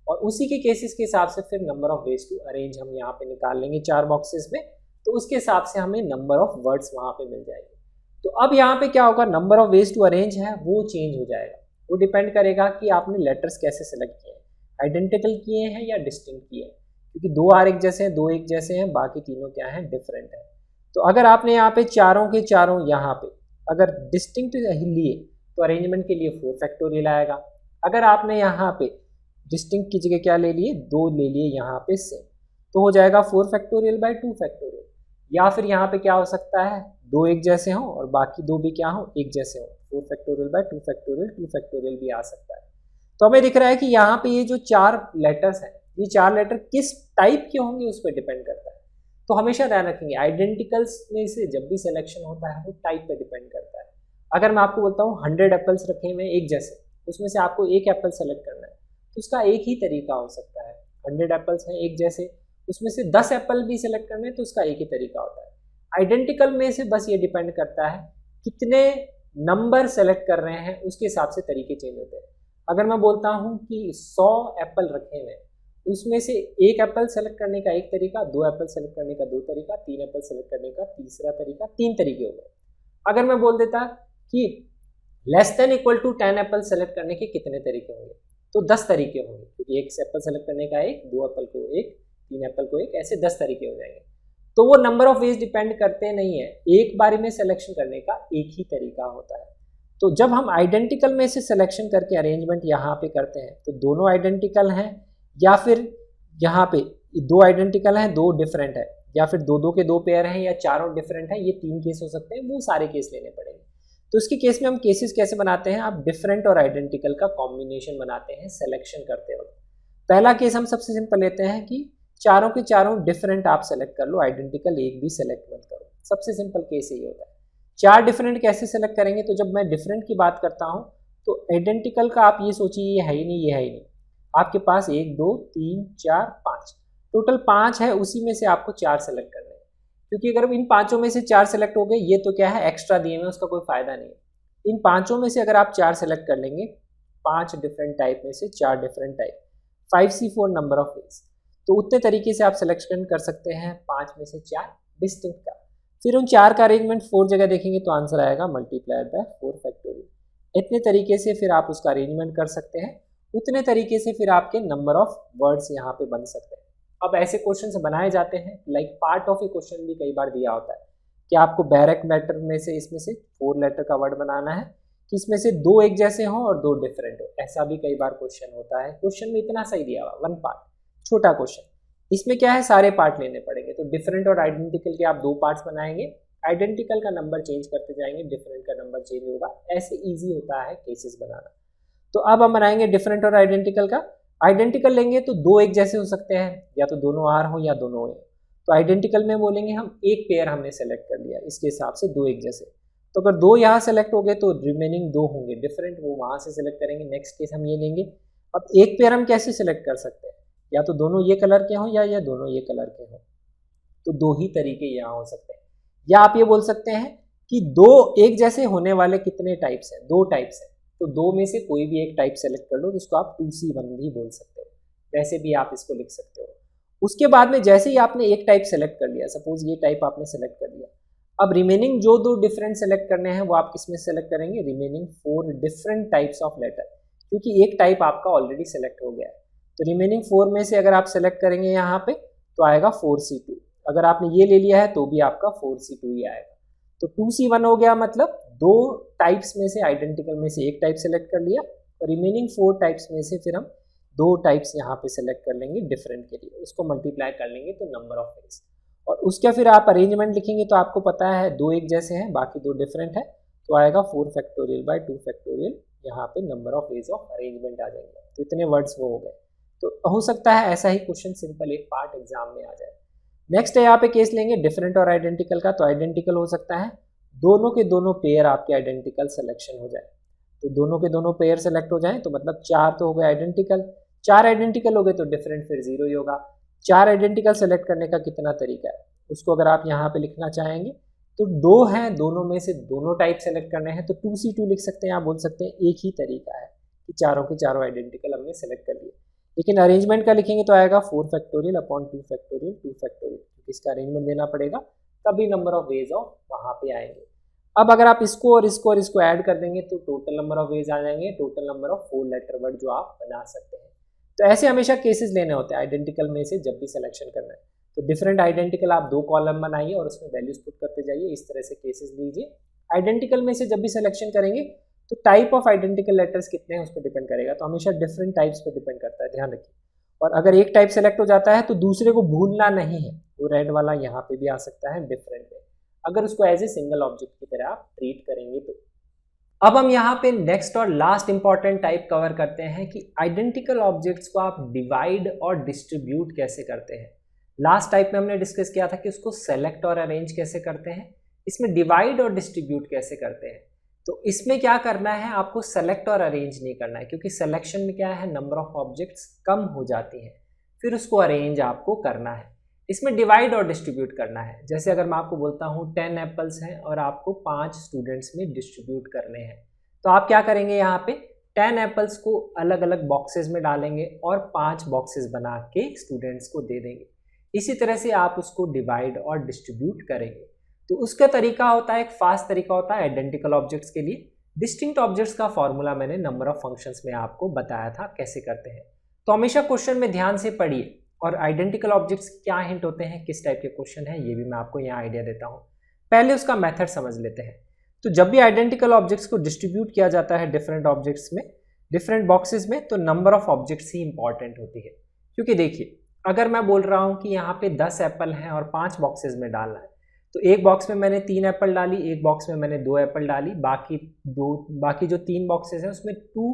और उसी के केसेस के हिसाब से फिर number of ways to arrange हम यहाँ पे निकाल लेंगे 4 बॉक्सेस में, तो उसके हिसाब से हमें नंबर ऑफ वर्ड्स वहाँ पे मिल जाएंगे। तो अब यहाँ पे क्या होगा, number of ways to arrange है वो चेंज हो जाएगा। वो डिपेंड करेगा कि आपने लेटर्स कैसे सेलेक्ट किए हैं, आइडेंटिकल किए हैं या डिस्टिंक्ट किए हैं, क्योंकि 2 आर एक जैसे हैं, 2 एक जैसे हैं, बाकी तीनों क्या हैं, डिफरेंट है। तो अगर आपने यहाँ पे चारों के चारों यहाँ पे अगर डिस्टिंक्ट लिए तो अरेंजमेंट के लिए 4 फैक्टोरियल आएगा। अगर आपने यहाँ पे डिस्टिंक्ट की जगह क्या ले लिए, 2 ले लिए यहाँ पे सेम, तो हो जाएगा 4 फैक्टोरियल बाय 2 फैक्टोरियल। या फिर यहाँ पे क्या हो सकता है, 2 एक जैसे हों और बाकी 2 भी क्या हों, एक जैसे हों, 4 फैक्टोरियल बाय 2 फैक्टोरियल 2 फैक्टोरियल भी आ सकता है। तो हमें दिख रहा है कि यहाँ पे ये जो 4 लेटर्स हैं, ये 4 लेटर किस टाइप के होंगे उस पर डिपेंड करता है। तो हमेशा ध्यान रखेंगे आइडेंटिकल्स में से जब भी सिलेक्शन होता है वो टाइप पे डिपेंड करता है। अगर मैं आपको बोलता हूँ 100 एप्पल्स रखे हुए एक जैसे, उसमें से आपको एक एप्पल सेलेक्ट करना है, तो उसका एक ही तरीका हो सकता है। 100 एप्पल्स हैं एक जैसे, उसमें से 10 एप्पल भी सिलेक्ट करने हैं तो उसका एक ही तरीका होता है। आइडेंटिकल में से बस ये डिपेंड करता है कितने नंबर सेलेक्ट कर रहे हैं उसके हिसाब से तरीके चेंज होते हैं। अगर मैं बोलता हूँ कि 100 एप्पल रखे हुए, उसमें से एक एप्पल सेलेक्ट करने का एक तरीका, 2 एप्पल सेलेक्ट करने का 2 तरीका, 3 एप्पल सेलेक्ट करने का तीसरा तरीका, 3 तरीके हो गए। अगर मैं बोल देता कि less than equal to 10 apple select करने के कितने तरीके होंगे, तो 10 तरीके होंगे, क्योंकि एक एप्पल सेलेक्ट करने का एक, 2 एप्पल को एक, 3 एप्पल को एक, ऐसे 10 तरीके हो जाएंगे। तो वो नंबर ऑफ वेज डिपेंड करते नहीं है, एक बारी में सिलेक्शन करने का एक ही तरीका होता है। तो जब हम आइडेंटिकल में से सिलेक्शन करके अरेंजमेंट यहाँ पे करते हैं तो दोनों आइडेंटिकल हैं, या फिर यहाँ पे 2 आइडेंटिकल हैं 2 डिफरेंट है, या फिर 2 के 2 पेयर हैं, या चारों डिफरेंट है, ये 3 केस हो सकते हैं, वो सारे केस लेने पड़ेंगे। तो इसके केस में हम केसेस कैसे बनाते हैं, आप डिफरेंट और आइडेंटिकल का कॉम्बिनेशन बनाते हैं सिलेक्शन करते वक्त। पहला केस हम सबसे सिंपल लेते हैं कि चारों के चारों डिफरेंट आप सेलेक्ट कर लो, आइडेंटिकल एक भी सेलेक्ट मत करो। सबसे सिंपल केस यही होता है। 4 डिफरेंट कैसे सेलेक्ट करेंगे, तो जब मैं डिफरेंट की बात करता हूँ तो आइडेंटिकल का आप ये सोचिए ये है ही नहीं, ये है ही नहीं। आपके पास 1 2 3 4 5 टोटल 5 है, उसी में से आपको 4 सेलेक्ट करने हैं, क्योंकि अगर इन 5 में से 4 सेलेक्ट हो गए, ये तो क्या है एक्स्ट्रा दिए हुए, उसका कोई फायदा नहीं है। इन 5 में से अगर आप 4 सेलेक्ट कर लेंगे, 5 डिफरेंट टाइप में से 4 different type, 5C4 number of veg, तो उतने तरीके से आप सिलेक्शन कर सकते हैं 5 में से 4 डिस्टिंक्ट का। फिर उन 4 का अरेंजमेंट 4 जगह देखेंगे तो आंसर आएगा मल्टीप्लाइड बाय 4 फैक्टोरियल। इतने तरीके से फिर आप उसका अरेंजमेंट कर सकते हैं, उतने तरीके से फिर आपके नंबर ऑफ वर्ड्स यहाँ पे बन सकते हैं। अब ऐसे क्वेश्चन बनाए जाते हैं, like part of A question भी कई बार दिया होता है कि आपको बैरक मैटर में से इसमें से 4 लेटर का वर्ड बनाना है, कि इसमें से 2 एक जैसे हों और 2 डिफरेंट हो। ऐसा भी कई बार क्वेश्चन होता है, क्वेश्चन में इतना सही दिया हुआ 1 पार्ट, छोटा क्वेश्चन, इसमें क्या है सारे पार्ट लेने पड़ेंगे। तो डिफरेंट और आइडेंटिकल के आप 2 पार्ट्स बनाएंगे, आइडेंटिकल का नंबर चेंज करते जाएंगे, डिफरेंट का नंबर चेंज होगा, ऐसे इजी होता है केसेस बनाना। तो अब हम बनाएंगे डिफरेंट और आइडेंटिकल का। आइडेंटिकल लेंगे तो 2 एक जैसे हो सकते हैं, या तो दोनों आर हो या दोनों ए। तो आइडेंटिकल में बोलेंगे हम एक पेयर हमने सेलेक्ट कर लिया, इसके हिसाब से 2 एक जैसे। तो अगर 2 यहाँ सेलेक्ट हो गए तो रिमेनिंग 2 होंगे डिफरेंट, वो वहां से सेलेक्ट करेंगे। नेक्स्ट केस हम ये लेंगे। अब एक पेयर हम कैसे सिलेक्ट कर सकते हैं, या तो दोनों ये कलर के हों या दोनों ये कलर के हों, तो 2 ही तरीके यहाँ हो सकते हैं। या आप ये बोल सकते हैं कि 2 एक जैसे होने वाले कितने टाइप्स हैं, 2 टाइप्स हैं, तो 2 में से कोई भी एक टाइप सेलेक्ट कर लो, जिसको आप 2C1 भी बोल सकते हो, वैसे भी आप इसको लिख सकते हो। उसके बाद में जैसे ही आपने एक टाइप सेलेक्ट कर लिया, सपोज ये टाइप आपने सेलेक्ट कर लिया, अब रिमेनिंग जो 2 डिफरेंट सेलेक्ट करने हैं वो आप किस में सेलेक्ट करेंगे, remaining 4 different types of letter, क्योंकि एक टाइप आपका ऑलरेडी सेलेक्ट हो गया है। तो रिमेनिंग 4 में से अगर आप सेलेक्ट करेंगे यहाँ पे तो आएगा 4C2। अगर आपने ये ले लिया है तो भी आपका 4C2 ही आएगा। तो 2C1 हो गया, मतलब 2 टाइप्स में से आइडेंटिकल में से एक टाइप सेलेक्ट कर लिया, और रिमेनिंग 4 टाइप्स में से फिर हम 2 टाइप्स यहाँ पे सेलेक्ट कर लेंगे डिफरेंट के लिए, उसको मल्टीप्लाई कर लेंगे तो नंबर ऑफ वेज। और उसका फिर आप अरेंजमेंट लिखेंगे तो आपको पता है 2 एक जैसे हैं, बाकी 2 डिफरेंट है, तो आएगा 4 फैक्टोरियल बाय 2 फैक्टोरियल, यहाँ पे number of ways of arrangement आ जाएंगे। तो इतने वर्ड्स वो हो गए। तो हो सकता है ऐसा ही क्वेश्चन सिंपल एक पार्ट एग्जाम में आ जाए। नेक्स्ट है यहाँ पे केस लेंगे डिफरेंट और आइडेंटिकल का। तो आइडेंटिकल हो सकता है दोनों के दोनों पेयर आपके आइडेंटिकल सिलेक्शन हो जाए, तो दोनों के दोनों पेयर सेलेक्ट हो जाए, तो मतलब 4 तो हो गए आइडेंटिकल, 4 आइडेंटिकल हो गए तो डिफरेंट फिर 0 ही होगा। 4 आइडेंटिकल सेलेक्ट करने का कितना तरीका है, उसको अगर आप यहाँ पे लिखना चाहेंगे तो 2 हैं, दोनों में से दोनों टाइप सेलेक्ट करने हैं, तो 2C2 लिख सकते हैं। आप बोल सकते हैं एक ही तरीका है कि चारों के चारों आइडेंटिकल हमने सेलेक्ट कर लिए, लेकिन अरेंजमेंट का लिखेंगे तो आएगा 4 फैक्टोरियल अपॉन 2 फैक्टोरियल 2 फैक्टोरियल, क्योंकि इसका अरेंजमेंट देना पड़ेगा, तभी नंबर ऑफ वेज ऑफ वहाँ पे आएंगे। अब अगर आप इसको और इसको और इसको ऐड कर देंगे तो टोटल नंबर ऑफ वेज आ जाएंगे, total number of 4 letter word जो आप बना सकते हैं। तो ऐसे हमेशा केसेस लेने होते हैं आइडेंटिकल में से जब भी सिलेक्शन करना है। तो डिफरेंट आइडेंटिकल आप 2 कॉलम बनाइए और उसमें वैल्यूज पुट करते जाइए, इस तरह से केसेस लीजिए। आइडेंटिकल में से जब भी सिलेक्शन करेंगे तो टाइप ऑफ आइडेंटिकल लेटर्स कितने हैं उस पर डिपेंड करेगा, तो हमेशा डिफरेंट टाइप्स पर डिपेंड करता है, ध्यान रखिए। और अगर एक टाइप सेलेक्ट हो जाता है तो दूसरे को भूलना नहीं है, वो रेड वाला यहाँ पे भी आ सकता है डिफरेंट में, अगर उसको एज ए सिंगल ऑब्जेक्ट की तरह आप ट्रीट करेंगे तो। अब हम यहाँ पे नेक्स्ट और लास्ट इंपॉर्टेंट टाइप कवर करते हैं कि आइडेंटिकल ऑब्जेक्ट्स को आप डिवाइड और डिस्ट्रीब्यूट कैसे करते हैं। लास्ट टाइप में हमने डिस्कस किया था कि उसको सेलेक्ट और अरेंज कैसे करते हैं, इसमें डिवाइड और डिस्ट्रीब्यूट कैसे करते हैं। तो इसमें क्या करना है, आपको सेलेक्ट और अरेंज नहीं करना है, क्योंकि सिलेक्शन में क्या है नंबर ऑफ ऑब्जेक्ट्स कम हो जाती हैं, फिर उसको अरेंज आपको करना है। इसमें डिवाइड और डिस्ट्रीब्यूट करना है। जैसे अगर मैं आपको बोलता हूँ 10 एप्पल्स हैं और आपको 5 स्टूडेंट्स में डिस्ट्रीब्यूट करने हैं, तो आप क्या करेंगे, यहाँ पे 10 एप्पल्स को अलग अलग बॉक्सेस में डालेंगे और 5 बॉक्सेस बना के स्टूडेंट्स को दे देंगे। इसी तरह से आप उसको डिवाइड और डिस्ट्रीब्यूट करेंगे। तो उसका तरीका होता है, एक फास्ट तरीका होता है आइडेंटिकल ऑब्जेक्ट्स के लिए। डिस्टिंक्ट ऑब्जेक्ट्स का फॉर्मूला मैंने नंबर ऑफ फंक्शंस में आपको बताया था कैसे करते हैं। तो हमेशा क्वेश्चन में ध्यान से पढ़िए और आइडेंटिकल ऑब्जेक्ट्स क्या हिंट होते हैं, किस टाइप के क्वेश्चन है, ये भी मैं आपको यहाँ आइडिया देता हूँ। पहले उसका मेथड समझ लेते हैं। तो जब भी आइडेंटिकल ऑब्जेक्ट्स को डिस्ट्रीब्यूट किया जाता है डिफरेंट ऑब्जेक्ट्स में, डिफरेंट बॉक्सेस में, तो number of objects he important होती है। क्योंकि देखिए, अगर मैं बोल रहा हूँ कि यहाँ पे 10 एप्पल हैं और 5 बॉक्सेस में डालना है, तो एक बॉक्स में मैंने 3 एप्पल डाली, एक बॉक्स में मैंने 2 एप्पल डाली, बाकी जो 3 बॉक्सेस हैं उसमें 2,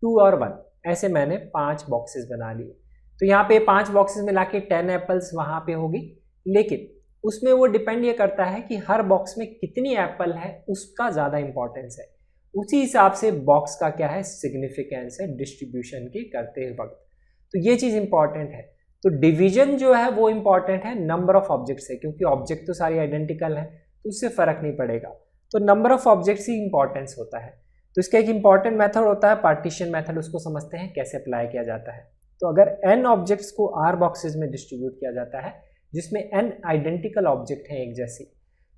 2 और 1 ऐसे मैंने 5 बॉक्सेस बना लिए। तो यहाँ पे 5 बॉक्सेस में लाके 10 एप्पल्स वहाँ पे होगी, लेकिन उसमें वो डिपेंड ये करता है कि हर बॉक्स में कितनी एप्पल है, उसका ज़्यादा इंपॉर्टेंस है। उसी हिसाब से बॉक्स का क्या है, सिग्निफिकेंस है डिस्ट्रीब्यूशन की करते वक्त। तो ये चीज़ इंपॉर्टेंट है। तो डिवीजन जो है वो इंपॉर्टेंट है नंबर ऑफ ऑब्जेक्ट्स से, क्योंकि ऑब्जेक्ट तो सारी आइडेंटिकल है तो उससे फर्क नहीं पड़ेगा। तो number of objects he importance होता है। तो इसका एक इंपॉर्टेंट मेथड होता है पार्टीशन मेथड, उसको समझते हैं कैसे अप्लाई किया जाता है। तो अगर n ऑब्जेक्ट्स को r बॉक्सेस में डिस्ट्रीब्यूट किया जाता है जिसमें n आइडेंटिकल ऑब्जेक्ट हैं एक जैसी,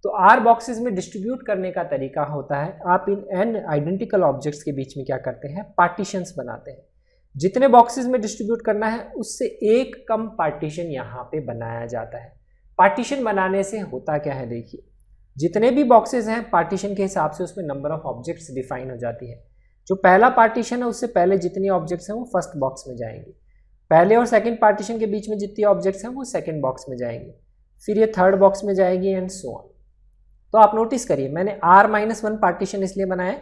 तो r बॉक्सेस में डिस्ट्रीब्यूट करने का तरीका होता है, आप इन n आइडेंटिकल ऑब्जेक्ट्स के बीच में क्या करते हैं, पार्टीशंस बनाते हैं। जितने बॉक्सेस में डिस्ट्रीब्यूट करना है उससे एक कम पार्टीशन यहाँ पे बनाया जाता है। पार्टीशन बनाने से होता क्या है, देखिए, जितने भी बॉक्सेस हैं पार्टीशन के हिसाब से उसमें नंबर ऑफ ऑब्जेक्ट्स डिफाइन हो जाती है। जो पहला पार्टीशन है उससे पहले जितनी ऑब्जेक्ट्स हैं वो फर्स्ट बॉक्स में जाएंगी, पहले और सेकंड पार्टीशन के बीच में जितनी ऑब्जेक्ट्स हैं वो सेकंड बॉक्स में जाएंगी, फिर ये थर्ड बॉक्स में जाएगी एंड सो ऑन। तो आप नोटिस करिए, मैंने r-1 पार्टीशन इसलिए बनाया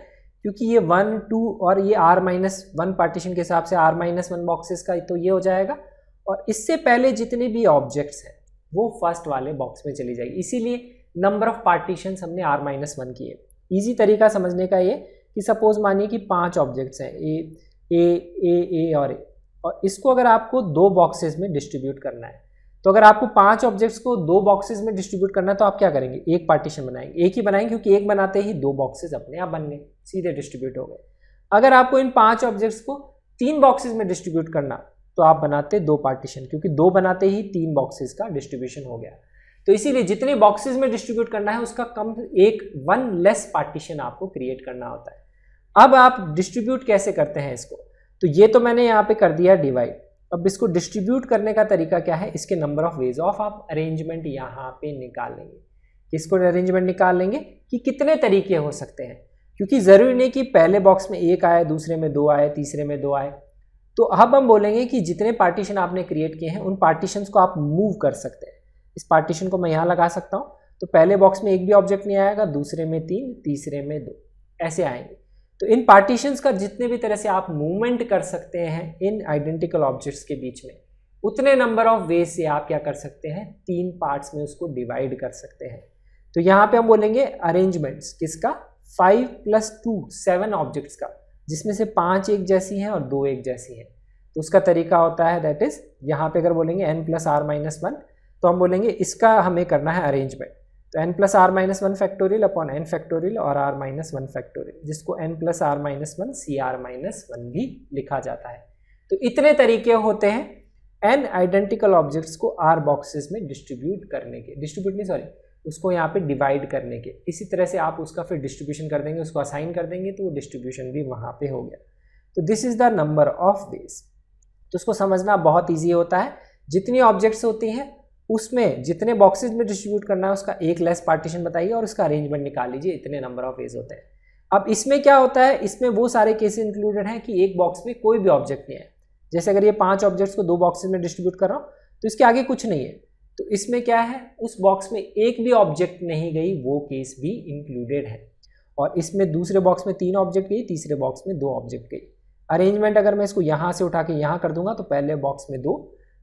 क्योंकि ये 1, 2 और ये r-1 पार्टीशन के हिसाब से r-1 बॉक्सेस का तो ये हो जाएगा, और इससे पहले जितने भी ऑब्जेक्ट्स हैं वो फर्स्ट वाले बॉक्स में चली जाएगी। इसीलिए नंबर ऑफ पार्टीशन हमने r-1 किए। इजी तरीका समझने का ये कि सपोज मानिए कि 5 ऑब्जेक्ट्स हैं ए और इसको अगर आपको 2 बॉक्सेस में डिस्ट्रीब्यूट करना है, तो अगर आपको 5 ऑब्जेक्ट्स को 2 बॉक्सेस में डिस्ट्रीब्यूट करना है तो आप क्या करेंगे, एक पार्टीशन बनाएंगे, एक ही बनाएंगे क्योंकि एक बनाते ही 2 बॉक्सेस अपने आप बन गए, सीधे डिस्ट्रीब्यूट हो गए। अगर आपको इन 5 ऑब्जेक्ट्स को 3 बॉक्सेस में डिस्ट्रीब्यूट करना तो आप बनाते 2 पार्टीशन, क्योंकि 2 बनाते ही 3 बॉक्सेस का डिस्ट्रीब्यूशन हो गया। तो इसीलिए जितने बॉक्सेस में डिस्ट्रीब्यूट करना है उसका कम 1 लेस पार्टीशन आपको क्रिएट करना होता है। अब आप डिस्ट्रीब्यूट कैसे करते हैं इसको, तो ये तो मैंने यहाँ पे कर दिया डिवाइड। अब इसको डिस्ट्रीब्यूट करने का तरीका क्या है, इसके नंबर ऑफ वेज ऑफ आप अरेंजमेंट यहाँ पे निकाल लेंगे। किसको अरेंजमेंट निकाल लेंगे कि कितने तरीके हो सकते हैं, क्योंकि ज़रूरी नहीं कि पहले बॉक्स में 1 आए, दूसरे में 2 आए, तीसरे में 2 आए। तो अब हम बोलेंगे कि जितने पार्टीशन आपने क्रिएट किए हैं उन पार्टीशंस को आप मूव कर सकते हैं। इस पार्टीशन को मैं यहाँ लगा सकता हूँ, तो पहले बॉक्स में एक भी ऑब्जेक्ट नहीं आएगा, दूसरे में 3, तीसरे में 2, ऐसे आएंगे। तो इन पार्टीशंस का जितने भी तरह से आप मूवमेंट कर सकते हैं इन आइडेंटिकल ऑब्जेक्ट्स के बीच में, उतने नंबर ऑफ वेज से आप क्या कर सकते हैं, 3 पार्ट्स में उसको डिवाइड कर सकते हैं। तो यहाँ पे हम बोलेंगे अरेंजमेंट्स किसका, 5 + 2 7 ऑब्जेक्ट्स का, जिसमें से 5 एक जैसी हैं और 2 एक जैसी हैं। तो उसका तरीका होता है दैट इज, यहाँ पे अगर बोलेंगे n + r-1, तो हम बोलेंगे इसका हमें करना है अरेंजमेंट। तो n + r-1 factorial upon n factorial और r-1 फैक्टोरियल, जिसको n + r-1 cr-1 भी लिखा जाता है। तो इतने तरीके होते हैं n आइडेंटिकल ऑब्जेक्ट्स को r बॉक्सेस में डिस्ट्रीब्यूट करने के, उसको यहाँ पे डिवाइड करने के। इसी तरह से आप उसका फिर डिस्ट्रीब्यूशन कर देंगे, उसको असाइन कर देंगे, तो वो डिस्ट्रीब्यूशन भी वहाँ पे हो गया। तो this is the number of veg. तो उसको समझना बहुत ईजी होता है। जितनी ऑब्जेक्ट्स होती हैं उसमें जितने बॉक्सेस में डिस्ट्रीब्यूट करना है उसका एक लेस पार्टीशन बताइए और उसका अरेंजमेंट निकाल लीजिए, इतने नंबर ऑफ वेज होते हैं। अब इसमें क्या होता है, इसमें वो सारे केसेस इंक्लूडेड हैं कि एक बॉक्स में कोई भी ऑब्जेक्ट नहीं है। जैसे अगर ये 5 ऑब्जेक्ट्स को 2 बॉक्सेस में डिस्ट्रीब्यूट कर रहा हूँ तो इसके आगे कुछ नहीं है, तो इसमें क्या है, उस बॉक्स में एक भी ऑब्जेक्ट नहीं गई, वो केस भी इंक्लूडेड है। और इसमें दूसरे बॉक्स में 3 ऑब्जेक्ट गई, तीसरे बॉक्स में 2 ऑब्जेक्ट गई। अरेंजमेंट अगर मैं इसको यहाँ से उठा के यहाँ कर दूंगा तो पहले बॉक्स में 2,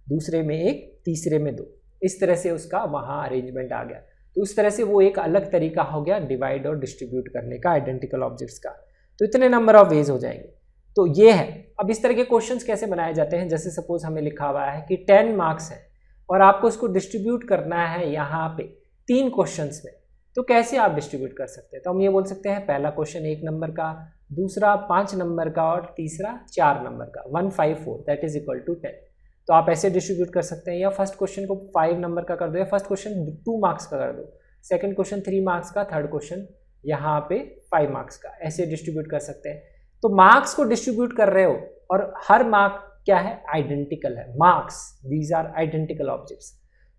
दूसरे में 1, तीसरे में 2, इस तरह से उसका वहाँ अरेंजमेंट आ गया। तो उस तरह से वो एक अलग तरीका हो गया डिवाइड और डिस्ट्रीब्यूट करने का आइडेंटिकल ऑब्जेक्ट्स का। तो इतने नंबर ऑफ वेज हो जाएंगे। तो ये है। अब इस तरह के क्वेश्चंस कैसे बनाए जाते हैं, जैसे सपोज हमें लिखा हुआ है कि 10 मार्क्स हैं और आपको इसको डिस्ट्रीब्यूट करना है यहाँ पे 3 क्वेश्चंस में, तो कैसे आप डिस्ट्रीब्यूट कर सकते हैं? तो हम ये बोल सकते हैं पहला क्वेश्चन 1 नंबर का, दूसरा 5 नंबर का और तीसरा 4 नंबर का, 1 5 4 दैट इज इक्वल टू 10। तो आप ऐसे डिस्ट्रीब्यूट कर सकते हैं, या फर्स्ट क्वेश्चन को 5 नंबर का कर दो, या फर्स्ट क्वेश्चन 2 मार्क्स का कर दो, सेकंड क्वेश्चन 3 मार्क्स का, थर्ड क्वेश्चन यहाँ पे 5 मार्क्स का, ऐसे डिस्ट्रीब्यूट कर सकते हैं। तो मार्क्स को डिस्ट्रीब्यूट कर रहे हो और हर मार्क क्या है? आइडेंटिकल है। Marks these are identical objects.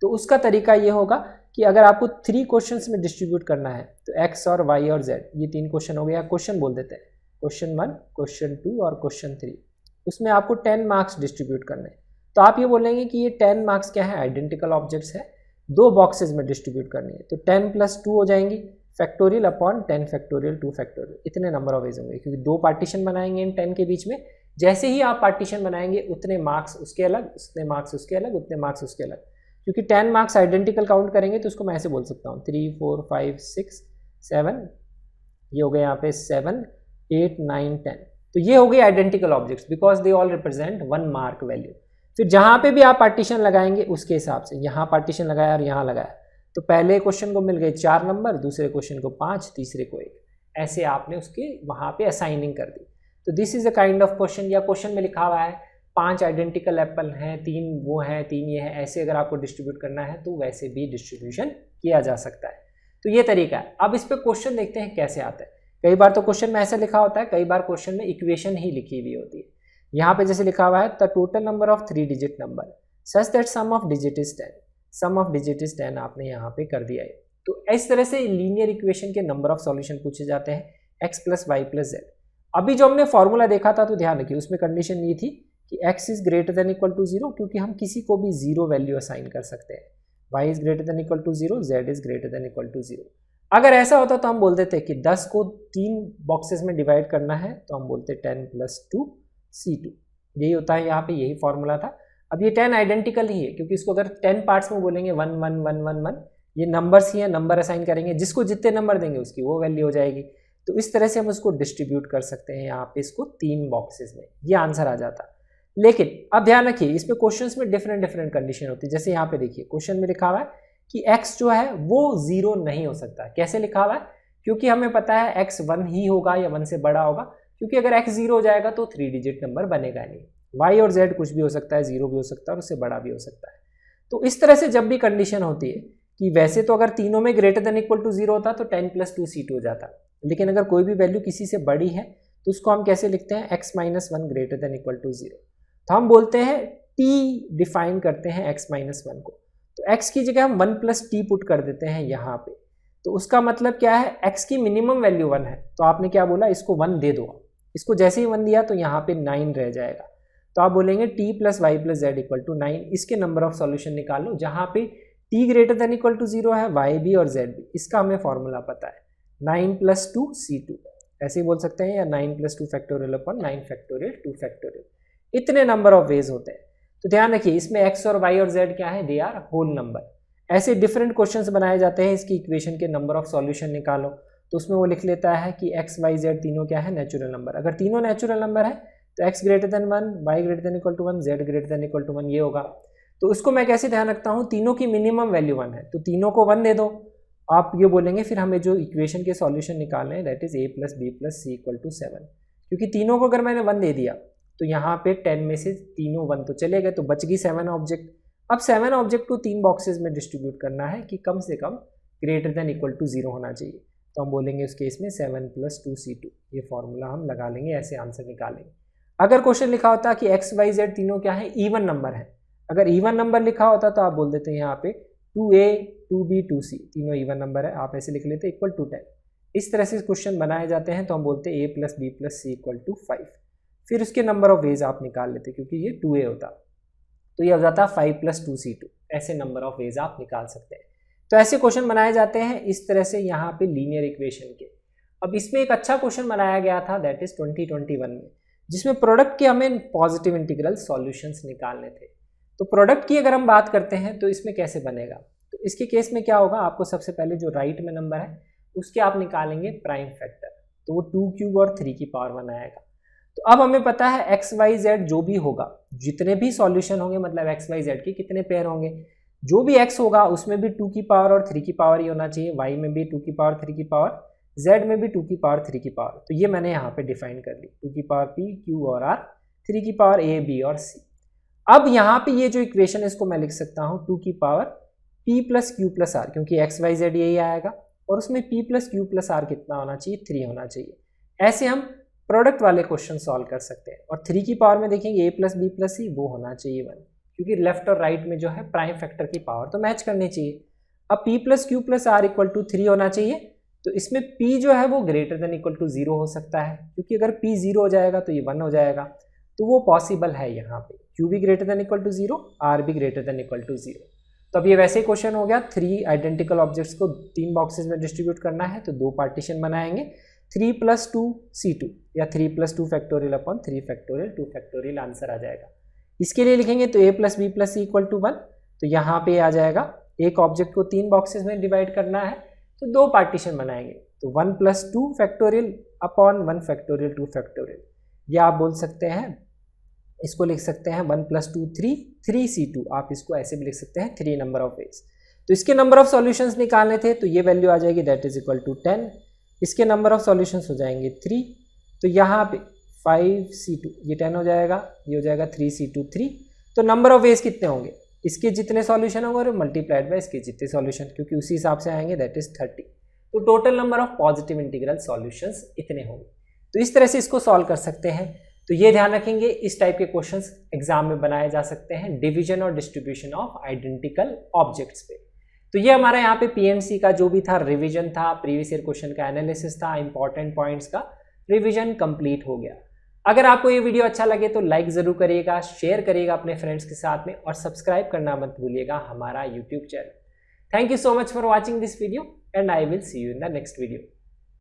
तो उसका तरीका ये होगा कि अगर आपको 3 क्वेश्चंस में डिस्ट्रीब्यूट करना है तो एक्स और वाई और जेड, ये 3 क्वेश्चन हो गए, या क्वेश्चन बोल देते हैं, क्वेश्चन 1, क्वेश्चन 2 और क्वेश्चन 3, उसमें आपको 10 मार्क्स डिस्ट्रीब्यूट करने हैं। तो आप ये बोलेंगे कि ये 10 मार्क्स क्या है? आइडेंटिकल ऑब्जेक्ट्स है, 2 बॉक्सेज में डिस्ट्रीब्यूट करनी है। तो 10 + 2 हो जाएंगी, फैक्टोरियल अपॉन 10 फैक्टोरियल 2 फैक्टोरियल, इतने नंबर ऑफ वेज होंगे, क्योंकि 2 पार्टीशन बनाएंगे इन 10 के बीच में। जैसे ही आप पार्टीशन बनाएंगे उतने मार्क्स उसके अलग, उतने मार्क्स उसके अलग, उतने मार्क्स उसके अलग, क्योंकि 10 मार्क्स आइडेंटिकल काउंट करेंगे तो उसको मैं ऐसे बोल सकता हूँ 3 4 5 6 7, ये हो गए यहाँ पे 7 8 9 10। तो ये हो गई identical objects because they all represent 1 mark value. फिर जहाँ पे भी आप पार्टीशन लगाएंगे उसके हिसाब से, यहाँ पार्टीशन लगाया और यहाँ लगाया, तो पहले क्वेश्चन को मिल गए 4 नंबर, दूसरे क्वेश्चन को 5, तीसरे को 1, ऐसे आपने उसके वहाँ पे असाइनिंग कर दी। तो this is a kind of question. या क्वेश्चन में लिखा हुआ है 5 आइडेंटिकल एप्पल हैं, 3 वो हैं, 3 ये हैं, ऐसे अगर आपको डिस्ट्रीब्यूट करना है तो वैसे भी डिस्ट्रीब्यूशन किया जा सकता है। तो ये तरीका है। अब इस पर क्वेश्चन देखते हैं कैसे आता है। कई बार तो क्वेश्चन में ऐसा लिखा होता है, कई बार क्वेश्चन में इक्वेशन ही लिखी हुई होती है। यहाँ पे जैसे लिखा हुआ है the total number of 3 digit number such that sum of digit is 10, sum of digit is 10 आपने यहाँ पे कर दिया है। तो इस तरह से लीनियर इक्वेशन के नंबर ऑफ सॉल्यूशन पूछे जाते हैं, x + y + z। अभी जो हमने फॉर्मूला देखा था तो ध्यान रखिए उसमें कंडीशन ये थी कि x is greater than equal to 0, क्योंकि हम किसी को भी 0 वैल्यू असाइन कर सकते हैं। y is greater than equal to 0, z is greater than equal to 0। अगर ऐसा होता तो हम बोलते थे कि 10 को 3 बॉक्सेस में डिवाइड करना है, तो हम बोलते 10 + 2 c2, यही होता है यहाँ पे, यही फॉर्मूला था। अब ये 10 आइडेंटिकल ही है, क्योंकि इसको अगर 10 पार्ट्स में बोलेंगे 1 1 1 1 1, ये नंबर्स ही हैं, नंबर असाइन करेंगे, जिसको जितने नंबर देंगे उसकी वो वैल्यू हो जाएगी। तो इस तरह से हम उसको डिस्ट्रीब्यूट कर सकते हैं यहाँ पे इसको 3 बॉक्सेस में, ये आंसर आ जाता। लेकिन अब ध्यान रखिए इसमें क्वेश्चंस में डिफरेंट कंडीशन होती है। जैसे यहाँ पे देखिए क्वेश्चन में लिखा हुआ है कि x जो है वो 0 नहीं हो सकता। कैसे लिखा हुआ है? क्योंकि हमें पता है x 1 ही होगा या 1 से बड़ा होगा, क्योंकि अगर x 0 हो जाएगा तो 3 डिजिट नंबर बनेगा नहीं। y और z कुछ भी हो सकता है, 0 भी हो सकता है और उससे बड़ा भी हो सकता है। तो इस तरह से जब भी कंडीशन होती है कि वैसे तो अगर तीनों में ग्रेटर देन इक्वल टू 0 होता तो 10 + 2 c2 हो जाता, लेकिन अगर कोई भी वैल्यू किसी से बड़ी है तो उसको हम कैसे लिखते हैं? x - 1 greater than equal to 0। तो हम बोलते हैं t डिफाइन करते हैं x - 1 को, तो x की जगह हम 1 + t पुट कर देते हैं यहाँ पे। तो उसका मतलब क्या है? x की मिनिमम वैल्यू 1 है, तो आपने क्या बोला? इसको 1 दे दो। इसको जैसे ही 1 दिया तो यहाँ पे 9 रह जाएगा, तो आप बोलेंगे t + y + z equal to 9। इसके नंबर ऑफ सॉल्यूशन निकालो, जहाँ पे t greater than equal to 0 है, y भी और z भी, इसका हमें फॉर्मूला पता है 9 + 2 c2, ऐसे ही बोल सकते हैं, या 9 + 2 फैक्टोरियल अपॉन 9 फैक्टोरियल 2 फैक्टोरियल। इतने नंबर ऑफ वेज होते हैं। तो ध्यान रखिए इसमें x और y और z क्या है? They are whole number. ऐसे डिफरेंट क्वेश्चंस बनाए जाते हैं, इसकी इक्वेशन के नंबर ऑफ सॉल्यूशन निकालो, तो उसमें वो लिख लेता है कि x y z तीनों क्या है? Natural number. अगर तीनों नेचुरल नंबर है तो x greater than 1, y greater than equal to 1, z greater than equal to 1, ये होगा। तो उसको मैं कैसे ध्यान रखता हूँ? तीनों की मिनिमम वैल्यू 1 है, तो तीनों को 1 दे दो। आप ये बोलेंगे फिर हमें जो इक्वेशन के सॉल्यूशन निकालने हैं that is a + b + c equal to 7, क्योंकि तीनों को अगर मैंने 1 दे दिया तो यहाँ पे 10 में से तीनों 1 तो चले गए, तो बच गई 7 ऑब्जेक्ट। अब 7 ऑब्जेक्ट को 3 बॉक्सेस में डिस्ट्रीब्यूट करना है कि कम से कम ग्रेटर देन इक्वल टू 0 होना चाहिए, तो हम बोलेंगे उस केस में 7 + 2 c2, ये फॉर्मूला हम लगा लेंगे, ऐसे आंसर निकालेंगे। अगर क्वेश्चन लिखा होता कि x y z तीनों क्या है? इवन नंबर है। अगर इवन नंबर लिखा होता तो आप बोल देते हैं यहाँ पे 2a 2b 2c तीनों इवन नंबर है, आप ऐसे लिख लेते इक्वल टू 10। इस तरह से क्वेश्चन बनाए जाते हैं, तो हम बोलते हैं a + b + c equal to 5। फिर उसके नंबर ऑफ वेज आप निकाल लेते, क्योंकि ये 2a होता तो ये हो जाता 5 + 2 c2। ऐसे नंबर ऑफ वेज आप निकाल सकते हैं। तो ऐसे क्वेश्चन बनाए जाते हैं इस तरह से यहाँ पे लीनियर इक्वेशन के। अब इसमें एक अच्छा क्वेश्चन बनाया गया था दैट इज 2021 में, जिसमें प्रोडक्ट के हमें पॉजिटिव इंटीग्रल सॉल्यूशंस निकालने थे। तो प्रोडक्ट की अगर हम बात करते हैं तो इसमें कैसे बनेगा? तो इसके केस में क्या होगा? आपको सबसे पहले जो राइट में नंबर है उसके आप निकालेंगे प्राइम फैक्टर, तो वो 2³ और 3 की पावर 1 आएगा। तो अब हमें पता है x y z जो भी होगा, जितने भी सॉल्यूशन होंगे, मतलब x y z के कितने पेयर होंगे, जो भी x होगा उसमें भी 2 की पावर और 3 की पावर ही होना चाहिए, y में भी 2 की पावर 3 की पावर, z में भी 2 की पावर 3 की पावर। तो ये मैंने यहाँ पे डिफाइन कर ली, 2 की पावर p, q और r, 3 की पावर a, b और c। अब यहाँ पे ये जो इक्वेशन है इसको मैं लिख सकता हूँ 2 की power p plus Q plus R, क्योंकि x y z यही आएगा, और उसमें p plus Q plus R कितना होना चाहिए, 3 होना चाहिए। ऐसे हम प्रोडक्ट वाले क्वेश्चन सॉल्व कर सकते हैं। और 3 की पावर में देखेंगे a प्लस बी प्लस सी, वो होना चाहिए 1, क्योंकि लेफ्ट और राइट में जो है प्राइम फैक्टर की पावर तो मैच करनी चाहिए। अब p plus Q plus R equal to 3 होना चाहिए, तो इसमें p जो है वो ग्रेटर देन इक्वल टू 0 हो सकता है, क्योंकि अगर p 0 हो जाएगा तो ये 1 हो जाएगा, तो वो पॉसिबल है यहाँ पे। q भी greater than equal to 0, r भी ग्रेटर देन इक्वल टू 0। तो अब ये वैसे ही क्वेश्चन हो गया, 3 आइडेंटिकल ऑब्जेक्ट्स को 3 बॉक्सेस में डिस्ट्रीब्यूट करना है, तो 2 पार्टीशन बनाएंगे, 3 प्लस 2 C2 या 3 plus 2 factorial upon 3 factorial 2 factorial answer आ जाएगा। इसके लिए लिखेंगे तो a plus B plus C equal to 1, तो यहाँ पे आ जाएगा, एक ऑब्जेक्ट को 3 बॉक्सेस में डिवाइड करना है तो 2 पार्टीशन बनाएंगे, तो 1 plus 2 factorial upon 1 factorial 2 factorial, या आप बोल सकते हैं इसको लिख सकते हैं 1 प्लस 2 3 C2, आप इसको ऐसे भी लिख सकते हैं 3 नंबर ऑफ वेज। तो इसके नंबर ऑफ सॉल्यूशंस निकालने थे, तो ये वैल्यू आ जाएगी दैट इज इक्वल टू 10, इसके नंबर ऑफ सॉल्यूशंस हो जाएंगे 3, तो यहाँ पे 5C2, ये 10 हो जाएगा, ये हो जाएगा 3C2 3, तो नंबर ऑफ वेज कितने होंगे, इसके जितने सॉल्यूशन होंगे और मल्टीप्लाइड बाय इसके जितने सॉल्यूशन, क्योंकि उसी हिसाब से आएंगे दैट इज 30। तो total number of positive integral solutions इतने होंगे। तो इस तरह से इसको सॉल्व कर सकते हैं। तो ये ध्यान रखेंगे, इस टाइप के क्वेश्चंस एग्जाम में बनाए जा सकते हैं डिवीजन और डिस्ट्रीब्यूशन ऑफ आइडेंटिकल ऑब्जेक्ट्स पे। तो ये हमारा यहाँ पे पीएमसी का जो भी था रिवीजन था, प्रीवियस ईयर क्वेश्चन का एनालिसिस था, इंपॉर्टेंट पॉइंट्स का रिवीजन कंप्लीट हो गया। अगर आपको ये वीडियो अच्छा लगे तो लाइक जरूर करिएगा, शेयर करिएगा अपने फ्रेंड्स के साथ में, और सब्सक्राइब करना मत भूलिएगा हमारा YouTube channel. Thank you so much for watching this video and I will see you in the next video.